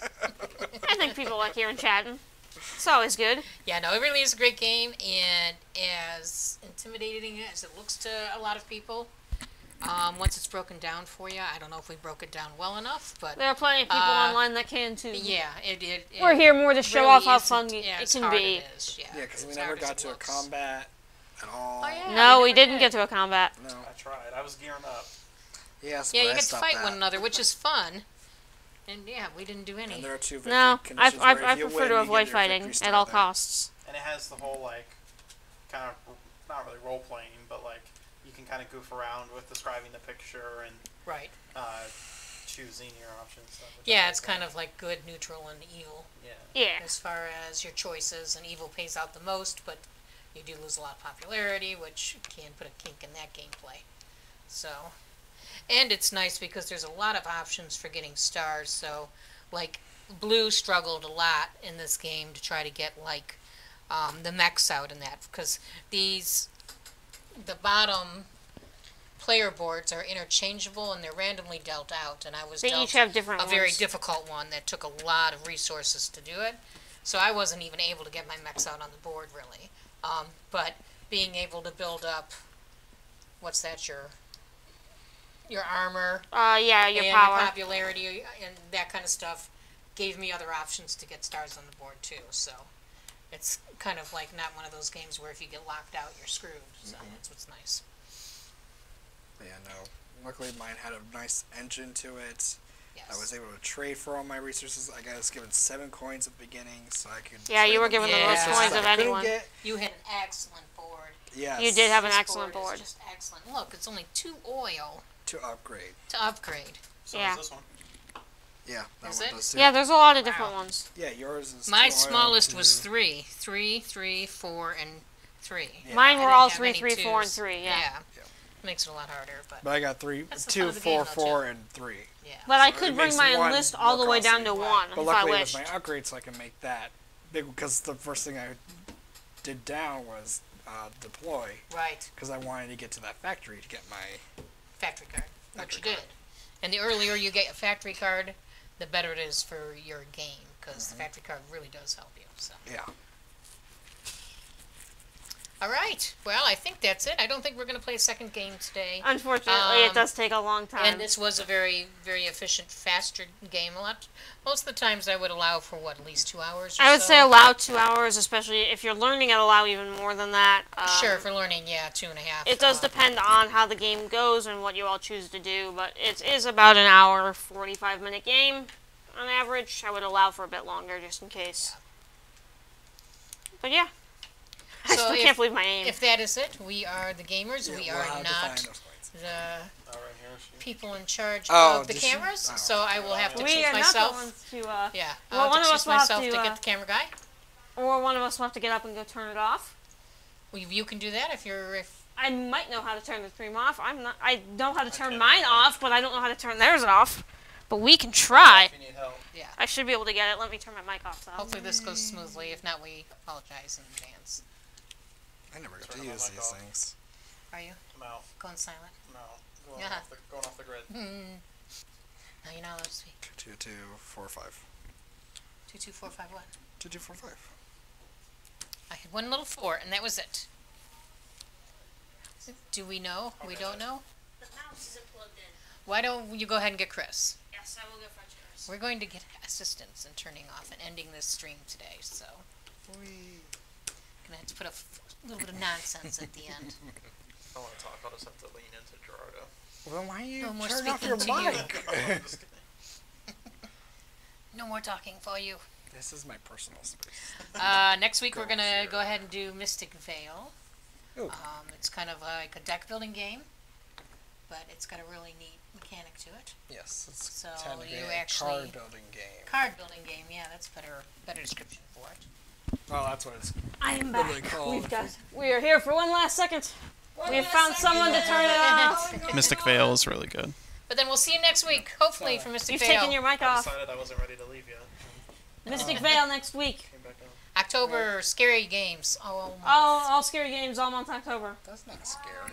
Speaker 1: I think people like hearing chatting. It's always good.
Speaker 3: Yeah, no, it really is a great game, and as intimidating as it looks to a lot of people, once it's broken down for you, I don't know if we broke it down well enough, but
Speaker 1: There are plenty of people online that can, too.
Speaker 3: yeah,
Speaker 1: We're here more to show
Speaker 3: really
Speaker 1: off how
Speaker 3: isn't
Speaker 1: fun it
Speaker 3: as
Speaker 1: can
Speaker 3: hard
Speaker 1: be.
Speaker 3: It is, yeah,
Speaker 4: Yeah, because we
Speaker 3: as
Speaker 4: never
Speaker 3: hard as
Speaker 4: got
Speaker 3: it
Speaker 4: to a
Speaker 3: looks.
Speaker 4: combat at all.
Speaker 3: Oh, yeah.
Speaker 1: No, we
Speaker 3: never
Speaker 1: didn't
Speaker 3: did.
Speaker 1: get to a combat.
Speaker 4: No.
Speaker 2: I tried. I was gearing up.
Speaker 4: Yes,
Speaker 3: Yeah,
Speaker 4: but
Speaker 3: you
Speaker 4: I
Speaker 3: get to
Speaker 4: stopped
Speaker 3: fight
Speaker 4: that.
Speaker 3: one another, which is fun. And yeah, we didn't do any.
Speaker 4: And there are 2 victory
Speaker 1: No,
Speaker 4: conditions
Speaker 1: I
Speaker 4: where if you
Speaker 1: prefer
Speaker 4: win,
Speaker 1: to
Speaker 4: you
Speaker 1: avoid
Speaker 4: get your
Speaker 1: fighting
Speaker 4: victory
Speaker 1: at
Speaker 4: star
Speaker 1: all
Speaker 4: there.
Speaker 1: costs.
Speaker 2: And it has the whole, like, kind of, not really role-playing, but, like, you can kind of goof around with describing the picture and
Speaker 3: Right.
Speaker 2: choosing your options. Stuff, which
Speaker 3: Yeah,
Speaker 2: I
Speaker 3: it's
Speaker 2: like.
Speaker 3: kind of like good, neutral, and evil
Speaker 2: Yeah.
Speaker 1: Yeah.
Speaker 3: as far as your choices. And evil pays out the most, but you do lose a lot of popularity, which can put a kink in that gameplay. So, and it's nice because there's a lot of options for getting stars. So, like, Blue struggled a lot in this game to try to get, like, the mechs out in that, because the bottom player boards are interchangeable and they're randomly dealt out, and I was
Speaker 1: They
Speaker 3: dealt
Speaker 1: each have different
Speaker 3: a very
Speaker 1: ones.
Speaker 3: difficult one that took a lot of resources to do it. So I wasn't even able to get my mechs out on the board really. But being able to build up, what's that, your armor
Speaker 1: Yeah, your
Speaker 3: and
Speaker 1: power.
Speaker 3: your popularity and that kind of stuff gave me other options to get stars on the board too. So it's kind of like not one of those games where if you get locked out, you're screwed. So that's what's nice.
Speaker 4: Yeah, no. Luckily, mine had a nice engine to it.
Speaker 3: Yes.
Speaker 4: I was able to trade for all my resources. I got given 7 coins at the beginning, so I could.
Speaker 1: Yeah, you
Speaker 4: trade
Speaker 1: were
Speaker 4: them
Speaker 1: given
Speaker 4: for
Speaker 3: the most
Speaker 4: resources
Speaker 3: coins
Speaker 4: that
Speaker 1: of
Speaker 4: I couldn't
Speaker 1: anyone.
Speaker 4: get.
Speaker 3: You had an excellent board.
Speaker 4: Yes.
Speaker 1: You did have an
Speaker 3: This
Speaker 1: excellent board.
Speaker 3: Is just excellent. Look, it's only 2 oil
Speaker 4: to upgrade.
Speaker 3: to upgrade.
Speaker 2: So
Speaker 1: Yeah.
Speaker 2: is this one.
Speaker 4: Yeah, that
Speaker 3: Is
Speaker 4: one
Speaker 3: it?
Speaker 4: does too.
Speaker 1: Yeah, there's a lot of
Speaker 3: Wow.
Speaker 1: different ones.
Speaker 4: Yeah, yours is.
Speaker 3: My
Speaker 4: 2 oil,
Speaker 3: smallest
Speaker 4: 2
Speaker 3: was 3. 3, 3, 4, and 3.
Speaker 4: Yeah.
Speaker 1: Mine
Speaker 3: I
Speaker 1: were
Speaker 3: didn't
Speaker 1: all
Speaker 3: have
Speaker 1: 3,
Speaker 3: any
Speaker 1: 3, 4, and
Speaker 3: twos.
Speaker 1: 3, yeah.
Speaker 4: Yeah.
Speaker 3: Makes it a lot harder, but
Speaker 4: But I got 3,
Speaker 3: That's the
Speaker 4: 2,
Speaker 3: fun of the
Speaker 4: 4,
Speaker 3: game, though,
Speaker 4: 4,
Speaker 3: too.
Speaker 4: and 3.
Speaker 3: yeah.
Speaker 1: But I
Speaker 4: So it
Speaker 1: could bring
Speaker 4: makes
Speaker 1: my
Speaker 4: one
Speaker 1: enlist all the
Speaker 4: more
Speaker 1: way down to
Speaker 4: costly.
Speaker 1: 1
Speaker 4: But
Speaker 1: if I
Speaker 4: luckily,
Speaker 1: wished.
Speaker 4: with my upgrade, so I can make that big. Because the first thing I did down was deploy,
Speaker 3: Right.
Speaker 4: because I wanted to get to that factory to get my.
Speaker 3: Factory card. Which you
Speaker 4: Factory
Speaker 3: did. And the earlier you get a factory card, the better it is for your game, because the factory card really does help you. So.
Speaker 4: Yeah.
Speaker 3: All right. Well, I think that's it. I don't think we're going to play a second game today.
Speaker 1: Unfortunately, it does take a long time.
Speaker 3: And this was a very, very efficient, faster game. Most of the times I would allow for, what, at least 2 hours or
Speaker 1: I would
Speaker 3: so?
Speaker 1: say allow 2 hours, especially if you're learning, I'd allow even more than that.
Speaker 3: Sure, for learning, yeah, 2.5.
Speaker 1: It does depend on how the game goes and what you all choose to do, but it is about an hour, 45-minute game on average. I would allow for a bit longer just in case. But yeah. I still can't believe my aim.
Speaker 3: If that is it, we are the gamers.
Speaker 4: Yeah,
Speaker 3: we
Speaker 4: we'll
Speaker 3: are
Speaker 4: have to
Speaker 3: not
Speaker 4: find those coins.
Speaker 3: the
Speaker 2: Oh, right here.
Speaker 3: people in charge
Speaker 4: Oh,
Speaker 3: of the
Speaker 4: did she-
Speaker 3: cameras.
Speaker 4: oh.
Speaker 3: So I will have to
Speaker 1: We
Speaker 3: choose
Speaker 1: are not the
Speaker 3: myself.
Speaker 1: ones to.
Speaker 3: Yeah,
Speaker 1: Well,
Speaker 3: I'll
Speaker 1: one
Speaker 3: have
Speaker 1: of
Speaker 3: to
Speaker 1: us
Speaker 3: choose
Speaker 1: will have
Speaker 3: myself to
Speaker 1: to,
Speaker 3: get the camera guy.
Speaker 1: Or one of us will have to get up and go turn it off.
Speaker 3: Well, you can do that if you're. If
Speaker 1: I might know how to turn the stream off. I know how to turn
Speaker 2: can't
Speaker 1: mine
Speaker 2: do that.
Speaker 1: off, but I don't know how to turn theirs off. But we can try.
Speaker 2: If you need help.
Speaker 3: yeah.
Speaker 1: I should be able to get it. Let me turn my mic off. Though.
Speaker 3: Hopefully this goes smoothly. If not, we apologize in advance.
Speaker 4: I never got to
Speaker 2: Turn my
Speaker 4: use
Speaker 2: mic
Speaker 4: these
Speaker 2: off.
Speaker 4: things.
Speaker 3: Are you
Speaker 2: I'm out.
Speaker 3: going silent?
Speaker 2: No. Going,
Speaker 3: Yeah.
Speaker 2: going off the grid.
Speaker 3: No, you're not allowed to speak.
Speaker 4: 2, 2, 4, 5.
Speaker 3: 2, 2, 4, 5, what?
Speaker 4: 2, 2, 4, 5.
Speaker 3: I had one little 4, and that was it. Do we know? We don't know?
Speaker 1: The mouse isn't plugged in.
Speaker 3: Why don't you go ahead and get Chris?
Speaker 1: Yes, I will go fetch yours.
Speaker 3: We're going to get assistance in turning off and ending this stream today, so gonna have to put a little bit of nonsense at the end.
Speaker 2: If I want to talk, I'll just have to lean into Gerardo.
Speaker 4: Well, why you
Speaker 3: No more
Speaker 4: turn off
Speaker 3: speaking
Speaker 4: your
Speaker 3: to you.
Speaker 4: mic?
Speaker 2: I'm just kidding.
Speaker 3: No more talking for you.
Speaker 4: This is my personal space.
Speaker 3: Next week we're gonna go ahead and do Mystic Veil.
Speaker 4: Ooh.
Speaker 3: It's kind of like a deck building game, but it's got a really neat mechanic to it.
Speaker 4: Yes, it's
Speaker 3: So
Speaker 4: technically
Speaker 3: you
Speaker 4: a
Speaker 3: actually-
Speaker 4: card building game.
Speaker 3: Card building game, yeah, that's better description for it.
Speaker 4: Well, that's what it's.
Speaker 1: I am
Speaker 4: What
Speaker 1: back.
Speaker 4: are they called?
Speaker 1: We are here for one last second. We have found someone to turn it off.
Speaker 2: Mystic Veil is really good.
Speaker 3: But then we'll see you next week, hopefully for Mystic
Speaker 1: You've
Speaker 3: Veil.
Speaker 1: taken your mic
Speaker 2: I
Speaker 1: off.
Speaker 2: decided I wasn't ready to leave yet.
Speaker 1: Mystic Veil next week.
Speaker 2: Came back on.
Speaker 3: October scary games. Oh,
Speaker 1: All scary games all month October.
Speaker 4: That's not scary.